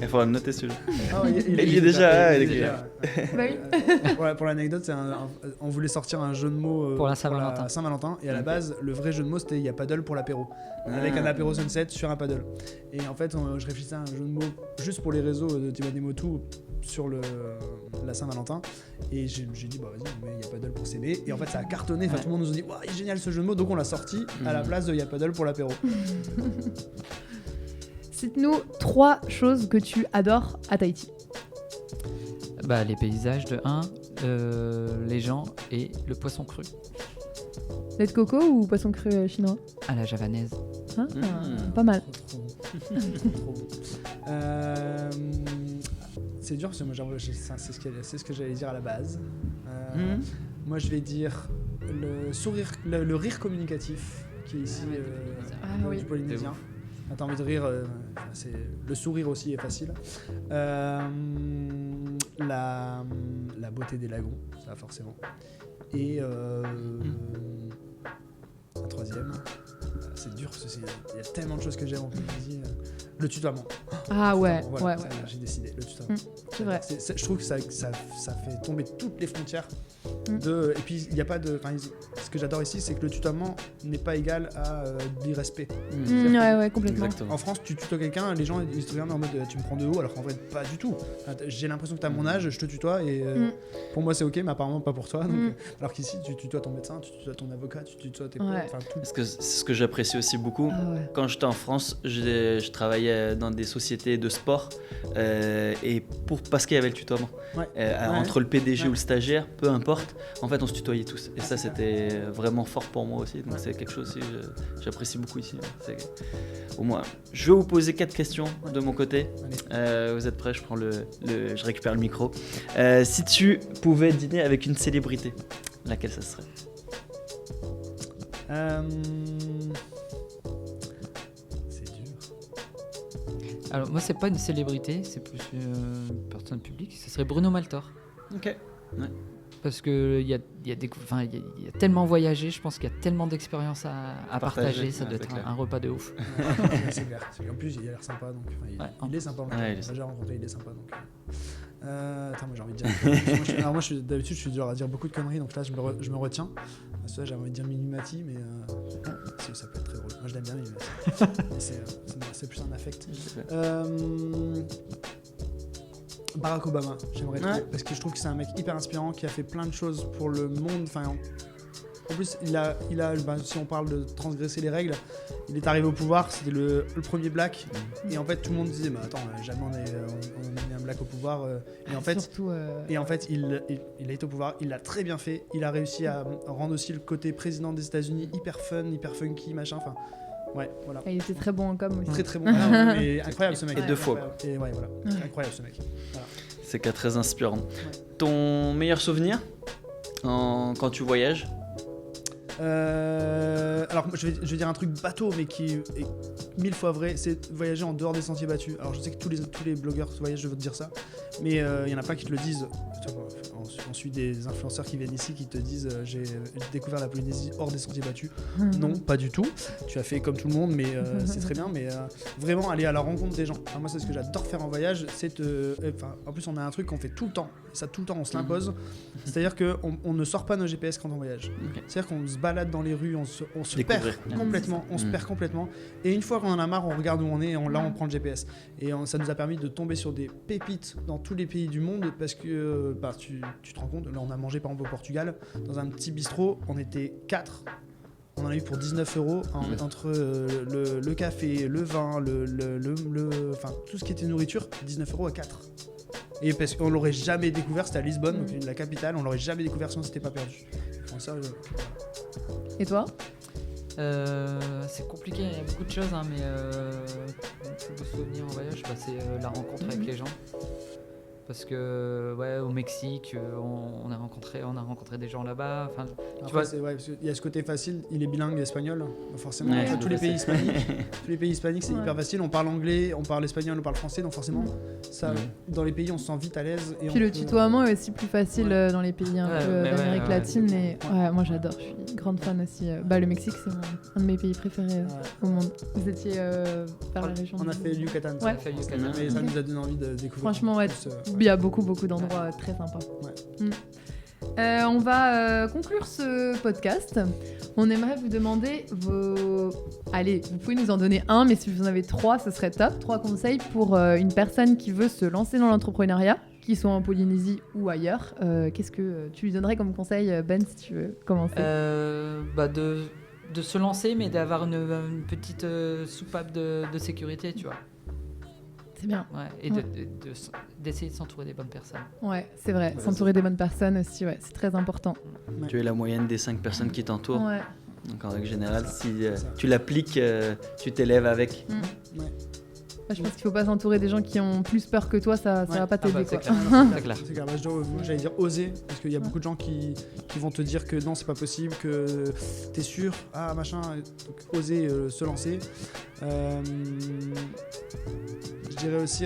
Il faudra le noter celui-là. Ah, Il est déjà, il il est déjà. Bah oui. Pour l'anecdote, on voulait sortir un jeu de mots Pour la Saint-Valentin. Saint-Valentin, et à la base, le vrai jeu de mots, c'était il y a paddle pour l'apéro. Avec un apéro sunset sur un paddle. Et en fait, je réfléchissais à un jeu de mots juste pour les réseaux de Tibanemotu sur la Saint-Valentin. Et j'ai dit, bah vas-y, mais il y a paddle pour s'aimer. Et en fait, ça a cartonné. Enfin, tout le monde nous a dit, waouh, il est génial ce jeu de mots. Donc on l'a sorti à la place de il y a paddle pour l'apéro. Cite-nous 3 choses que tu adores à Tahiti. Bah, les paysages de 1, les gens et le poisson cru. Lait de coco ou poisson cru chinois? À la javanaise. Ah, pas mal. Trop bon. C'est dur parce que moi, c'est ce que j'allais dire à la base. Moi, je vais dire le sourire, le rire communicatif qui est ici oui. du Polynésien. Quand t'as envie de rire, le sourire aussi est facile. La beauté des lagons, ça forcément. Et un troisième, c'est dur parce qu'il y a tellement de choses que j'aime en Polynésie. Le tutoiement. Ah ouais, Voilà, ouais. j'ai décidé, le tutoiement. C'est vrai. Je trouve que ça fait tomber toutes les frontières. Et puis, il n'y a pas de. Ce que j'adore ici, c'est que le tutoiement n'est pas égal à l'irrespect. Ouais, complètement. Exactement. En France, tu tutoies quelqu'un, les gens ils te regardent en mode tu me prends de haut, alors qu'en vrai, pas du tout. J'ai l'impression que tu as mon âge, je te tutoie et pour moi c'est ok, mais apparemment pas pour toi. Donc, alors qu'ici, tu tutoies ton médecin, tu tutoies ton avocat, tu tutoies tes potes, enfin tout. C'est ce que j'apprécie aussi beaucoup. Ah ouais. Quand j'étais en France, je travaillais dans des sociétés de sport et parce qu'il y avait le tutoiement. Entre le PDG ou le stagiaire, peu importe, en fait on se tutoyait tous. Et ça c'était vraiment fort pour moi aussi. Donc c'est quelque chose que j'apprécie beaucoup ici. Au moins, je vais vous poser 4 questions de mon côté. Vous êtes prêts? Je récupère le micro. Si tu pouvais dîner avec une célébrité, laquelle ça serait? C'est dur. Alors moi c'est pas une célébrité, c'est plus une personne publique, ce serait Bruno Maltor. Ok. Ouais. Parce qu'il y a tellement voyagé, je pense qu'il y a tellement d'expériences à partager, ça doit être un repas de ouf. C'est clair. En plus, il a l'air sympa, donc il est sympa. Ouais, j'ai déjà rencontré, il est sympa. Donc, attends, moi j'ai envie de dire. Moi, d'habitude, je suis dur à dire beaucoup de conneries, donc là, je me retiens. Parce que là, j'ai envie de dire Mimimati, mais ça peut être très drôle. Moi, je l'aime bien, Mimimati. C'est plus un affect. Barack Obama, j'aimerais trop, parce que je trouve que c'est un mec hyper inspirant qui a fait plein de choses pour le monde. Enfin, en plus, si on parle de transgresser les règles, il est arrivé au pouvoir, c'était le premier black, et en fait tout le monde disait, mais attends, jamais on a mis un black au pouvoir. Et en fait, il a été au pouvoir, il l'a très bien fait, il a réussi à rendre aussi le côté président des États-Unis hyper fun, hyper funky, machin. Enfin, ouais, voilà. Et il était très bon en com aussi. Très très bon. Et incroyable ce mec. Et 2 fois. Et ouais, voilà. Incroyable ce mec. Voilà. C'est qu'à très inspirant. Ton meilleur souvenir quand tu voyages? Alors je vais dire un truc bateau mais qui est 1000 fois vrai, c'est voyager en dehors des sentiers battus. Alors je sais que tous les blogueurs voyagent, je veux te dire ça, mais il y en a pas qui te le disent. On suit des influenceurs qui viennent ici qui te disent j'ai découvert la Polynésie hors des sentiers battus. Non, pas du tout. Tu as fait comme tout le monde, mais c'est très bien. Mais vraiment aller à la rencontre des gens. Enfin, moi c'est ce que j'adore faire en voyage, en plus on a un truc qu'on fait tout le temps. Ça tout le temps on se l'impose. C'est-à-dire qu'on ne sort pas nos GPS quand on voyage. C'est-à-dire qu'on se balade dans les rues, on se perd complètement, on se perd complètement. Et une fois qu'on en a marre, on regarde où on est, là on prend le GPS. Et ça nous a permis de tomber sur des pépites dans tous les pays du monde parce que tu te rends compte, là on a mangé par exemple au Portugal, dans un petit bistrot, on était 4. On en a eu pour 19 € entre le café, le vin, enfin tout ce qui était nourriture, 19 € à 4. Et parce qu'on l'aurait jamais découvert, c'était à Lisbonne, donc la capitale, on l'aurait jamais découvert si on s'était pas perdu. Enfin, ça, Et toi? C'est compliqué, il y a beaucoup de choses, mais mon plus beau souvenir en voyage, c'est la rencontre avec les gens. Parce que au Mexique, on a rencontré des gens là-bas. Enfin, parce qu'il y a ce côté facile, il est bilingue espagnol, forcément. Tous les pays hispaniques, c'est hyper facile. On parle anglais, on parle espagnol, on parle français, donc forcément, dans les pays, on se sent vite à l'aise. Et puis le tutoiement est aussi plus facile dans les pays un peu d'Amérique latine. Mais moi j'adore, je suis une grande fan aussi. Le Mexique, c'est un de mes pays préférés au monde. Vous étiez vers la région? On a fait Yucatan. Mais ça nous a donné envie de découvrir. Franchement, il y a beaucoup d'endroits très sympas. On va conclure ce podcast. On aimerait vous demander Allez, vous pouvez nous en donner un, mais si vous en avez 3, ce serait top. 3 conseils pour une personne qui veut se lancer dans l'entrepreneuriat, qu'il soit en Polynésie ou ailleurs. Qu'est-ce que tu lui donnerais comme conseil, Ben, si tu veux commencer? De se lancer, mais d'avoir une petite soupape de sécurité, tu vois. C'est bien. Et d'essayer de s'entourer des bonnes personnes. Ouais, c'est vrai. S'entourer des bonnes personnes aussi, c'est très important. Tu es la moyenne des 5 personnes qui t'entourent. Donc en règle générale, si tu l'appliques, tu t'élèves avec. Je pense qu'il ne faut pas s'entourer des gens qui ont plus peur que toi, ça va pas t'aider. C'est clair. C'est clair. J'allais dire oser, parce qu'il y a beaucoup de gens qui vont te dire que non, c'est pas possible, que t'es sûr, machin. Donc oser se lancer. Je dirais aussi,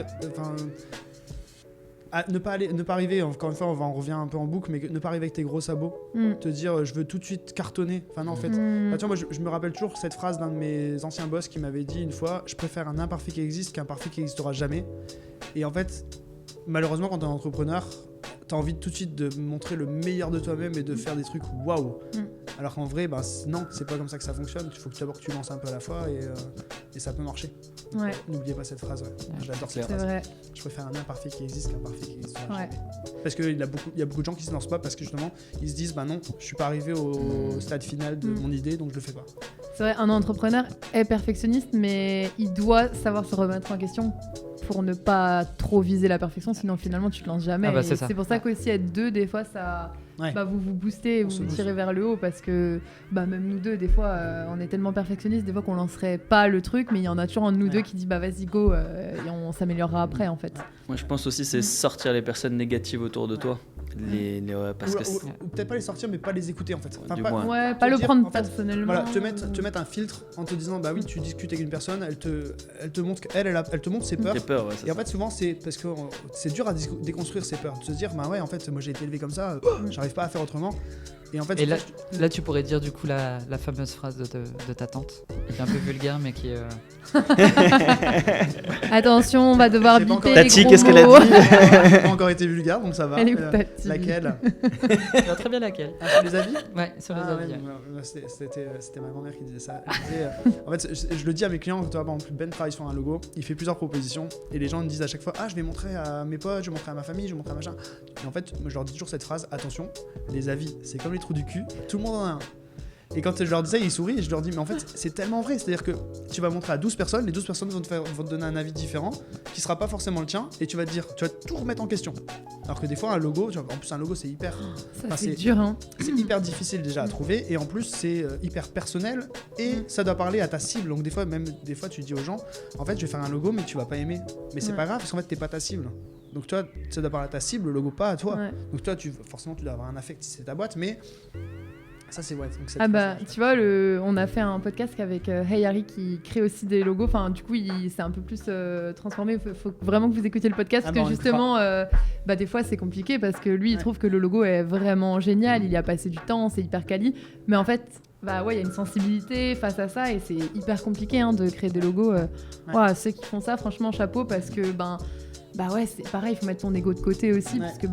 ne pas arriver, encore une fois on revient un peu en boucle, mais ne pas arriver avec tes gros sabots, te dire je veux tout de suite cartonner. Enfin non, en fait, tu vois, moi je me rappelle toujours cette phrase d'un de mes anciens boss qui m'avait dit une fois, je préfère un imparfait qui existe qu'un parfait qui n'existera jamais. Et en fait, malheureusement quand t'es un entrepreneur, t'as envie tout de suite de montrer le meilleur de toi-même et de faire des trucs waouh. Alors qu'en vrai, non, c'est pas comme ça que ça fonctionne. Il faut que d'abord tu lances un peu à la fois et ça peut marcher. Donc, n'oubliez pas cette phrase. J'adore cette phrase. Vrai. Je préfère un imparfait qui existe qu'un parfait qui existe jamais. Parce qu'il y a beaucoup de gens qui se lancent pas parce que justement ils se disent non, je suis pas arrivé au stade final de mon idée, donc je le fais pas. C'est vrai, un entrepreneur est perfectionniste, mais il doit savoir se remettre en question pour ne pas trop viser la perfection, sinon finalement tu te lances jamais. C'est pour ça qu'aussi être deux, des fois ça vous boostez, vous tirez vers le haut, parce que même nous deux, des fois on est tellement perfectionnistes, des fois qu'on lancerait pas le truc, mais il y en a toujours un de nous deux qui dit vas-y go, et on s'améliorera après en fait. Moi je pense aussi c'est sortir les personnes négatives autour de toi parce que ou peut-être pas les sortir, mais pas les écouter en fait. Du pas, moins. Ouais, pas le dire, prendre en fait, personnellement. Voilà, te mettre un filtre en te disant bah oui, tu discutes avec une personne, elle te montre elle te montre ses peurs. Tes peurs, ouais, Et en fait, souvent, c'est parce que c'est dur à déconstruire ses peurs. De se dire, bah ouais, en fait, moi j'ai été élevé comme ça, j'arrive pas à faire autrement. Et en fait, Et là, tu pourrais dire du coup la fameuse phrase de ta tante, qui est un peu vulgaire, mais qui est. Attention, on va devoir J'ai pas biper encore- les Tati, gros qu'est-ce qu'elle a mots. dit elle a pas encore été vulgaire, donc ça va. Elle est où, Tati Laquelle Tu vois très bien laquelle. Sur les avis. Ouais, sur les Ah, avis. ouais, ouais, c'était ma grand-mère qui disait ça. Elle disait, en fait, je le dis à mes clients, toi, par exemple, Ben travaille sur un logo, il fait plusieurs propositions et les gens me disent à chaque fois, ah, je vais montrer à mes potes, je vais montrer à ma famille, je vais montrer à machin. Et en fait, moi, je leur dis toujours cette phrase, attention, les avis, c'est comme les trous du cul, tout le monde en a un. Et quand je leur dis ça, ils sourient et je leur dis, mais en fait, c'est tellement vrai. C'est-à-dire que tu vas montrer à 12 personnes, les 12 personnes vont te donner un avis différent qui sera pas forcément le tien et tu vas tout remettre en question. Alors que des fois, un logo, en plus, un logo, c'est hyper. Ça, c'est dur, hein. C'est hyper difficile déjà à trouver et en plus, c'est hyper personnel et ça doit parler à ta cible. Donc, des fois, tu dis aux gens, en fait, je vais faire un logo, mais tu vas pas aimer. Mais c'est pas grave parce qu'en fait, t'es pas ta cible. Donc, toi, ça doit parler à ta cible, le logo, pas à toi. Ouais. Donc, toi, forcément, tu dois avoir un affect si c'est ta boîte, mais. Ça, c'est ouais. Donc Ah bah, tu vois, on a fait un podcast avec Hey Harry qui crée aussi des logos. Enfin, du coup, il s'est un peu plus transformé. Faut vraiment que vous écoutiez le podcast parce que justement, des fois, c'est compliqué parce que lui, il trouve que le logo est vraiment génial. Il y a passé du temps, c'est hyper quali. Mais en fait, il y a une sensibilité face à ça et c'est hyper compliqué de créer des logos. Ceux qui font ça, franchement, chapeau parce que c'est pareil, il faut mettre ton ego de côté aussi parce que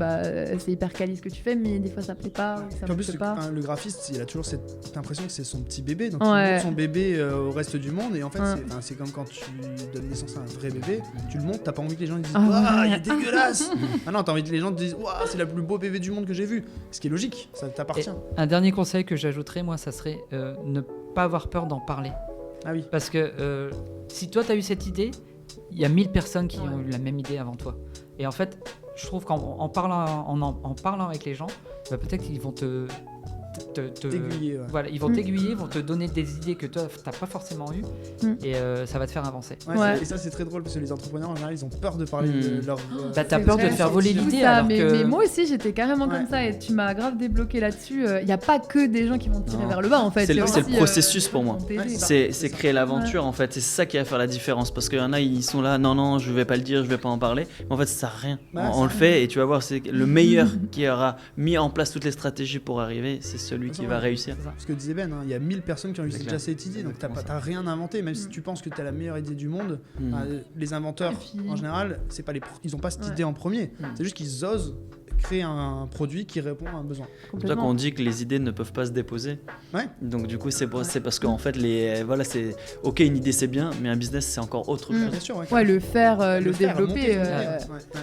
c'est hyper quali ce que tu fais, mais des fois ça plaît pas, ça en me plus, plaît pas. Le graphiste, il a toujours cette impression que c'est son petit bébé, donc il montre son bébé au reste du monde, et en fait, c'est comme quand tu donnes naissance à un vrai bébé, tu le montres, t'as pas envie que les gens disent waouh, il est dégueulasse. Ah non, t'as envie que les gens te disent waouh, c'est le plus beau bébé du monde que j'ai vu, ce qui est logique, ça t'appartient. Et un dernier conseil que j'ajouterais, moi, ça serait ne pas avoir peur d'en parler. Ah oui. Parce que si toi t'as eu cette idée, il y a 1000 personnes qui ont eu la même idée avant toi. Et en fait, je trouve qu'en parlant avec les gens, peut-être qu'ils vont t'aiguiller, voilà, ils vont t'aiguiller, vont te donner des idées que toi t'as pas forcément eues et ça va te faire avancer. Et ça c'est très drôle parce que les entrepreneurs en général ils ont peur de parler de leur. T'as peur de te faire voler l'idée. Mais moi aussi j'étais carrément comme ça et tu m'as grave débloqué là-dessus. Il n'y a pas que des gens qui vont te tirer vers le bas en fait. C'est le processus pour moi. C'est créer l'aventure en fait. C'est ça qui va faire la différence parce qu'il y en a ils sont là, non je vais pas le dire, je vais pas en parler. Mais en fait ça sert à rien. On le fait et tu vas voir c'est le meilleur qui aura mis en place toutes les stratégies pour arriver, c'est celui qui va réussir. Ce que disait Ben, il y a 1000 personnes qui ont eu déjà cette idée, donc t'as rien inventé, même si tu penses que t'as la meilleure idée du monde. Les inventeurs, en général, ils ont pas cette idée en premier, c'est juste qu'ils osent créer un produit qui répond à un besoin. C'est pour ça qu'on dit que les idées ne peuvent pas se déposer. Donc du coup, c'est parce qu'en fait, c'est ok, une idée c'est bien, mais un business c'est encore autre chose. Bien sûr, le faire, le développer.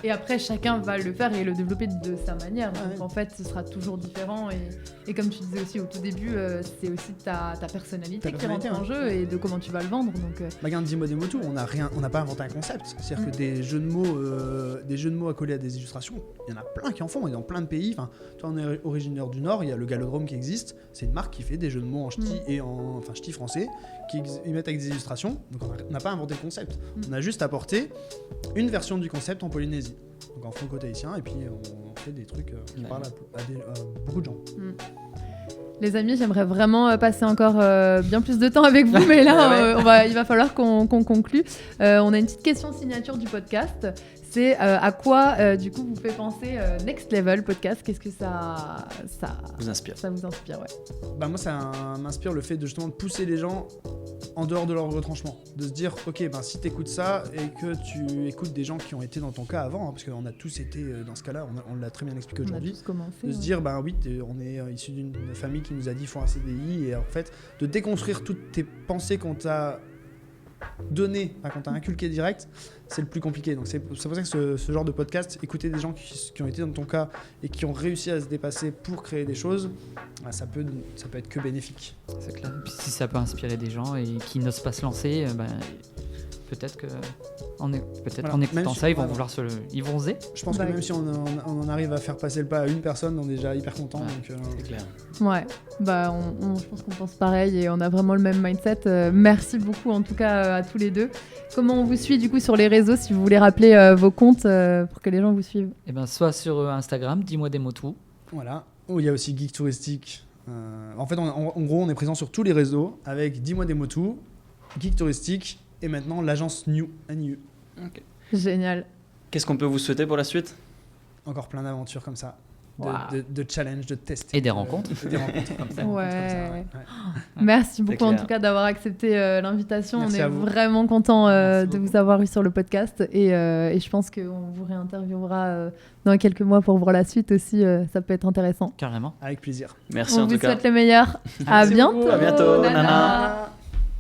Et après, chacun va le faire et le développer de sa manière. Donc en fait, ce sera toujours différent. Et comme tu disais aussi au tout début, c'est aussi ta personnalité qui rentre en jeu et de comment tu vas le vendre. Donc, dis-moi des mots tout. On n'a pas inventé un concept. C'est-à-dire que des jeux de mots accolés à des illustrations, il y en a plein qui en font et dans plein de pays. Enfin, toi, on est originaire du Nord, il y a le Galodrome qui existe. C'est une marque qui fait des jeux de mots en ch'ti et ch'ti français qui mettent avec des illustrations. Donc on n'a pas inventé le concept. On a juste apporté une version du concept en Polynésie. Donc en franco-tahitien et puis on fait des trucs qui parlent à beaucoup de gens. Les amis, j'aimerais vraiment passer encore bien plus de temps avec vous, mais là, il va falloir qu'on conclue. On a une petite question signature du podcast. C'est à quoi, du coup, vous fait penser Next Level Podcast. Qu'est-ce que ça vous inspire? Ça vous inspire, moi, ça m'inspire le fait de justement de pousser les gens en dehors de leur retranchement. De se dire, ok, si tu écoutes ça et que tu écoutes des gens qui ont été dans ton cas avant, parce qu'on a tous été dans ce cas-là, on l'a très bien expliqué aujourd'hui. De se dire, oui, on est issu d'une famille qui nous a dit faut un CDI, et en fait, de déconstruire toutes tes pensées qu'on t'a donné, qu'on t'a inculqué direct, c'est le plus compliqué. Donc c'est pour ça que ce genre de podcast, écouter des gens qui ont été dans ton cas et qui ont réussi à se dépasser pour créer des choses, ça peut être que bénéfique. C'est clair. Puis si ça peut inspirer des gens et qui n'osent pas se lancer, peut-être qu'en Voilà. en écoutant Même ça, ils vont voilà. vouloir ils vont oser. Je pense que même si on en arrive à faire passer le pas à une personne, on est déjà hyper content. Ouais. Donc, C'est clair. Ouais, bah je pense qu'on pense pareil et on a vraiment le même mindset. Merci beaucoup en tout cas à tous les deux. Comment on vous suit du coup sur les réseaux si vous voulez rappeler vos comptes pour que les gens vous suivent? Et ben soit sur Instagram, dis-moi des mots tout. Voilà. Oh, il y a aussi Geek Touristique. En fait, en gros, on est présent sur tous les réseaux avec Dis-moi des mots tout, Geek Touristique et maintenant l'agence NU. Ok. Génial. Qu'est-ce qu'on peut vous souhaiter pour la suite? Encore plein d'aventures comme ça, Wow. de challenges, de tests. Et des rencontres. Des rencontres comme ça. Ouais. Merci beaucoup en clair. tout cas d'avoir accepté l'invitation. Merci on est à vous. vraiment content Merci de beaucoup. vous avoir eu sur le podcast et je pense qu'on vous réinterviewera dans quelques mois pour voir la suite aussi. Ça peut être intéressant. Carrément. Avec plaisir. Merci On en vous tout cas. souhaite le meilleur. À Merci bientôt. beaucoup. À bientôt, Nana. Nana.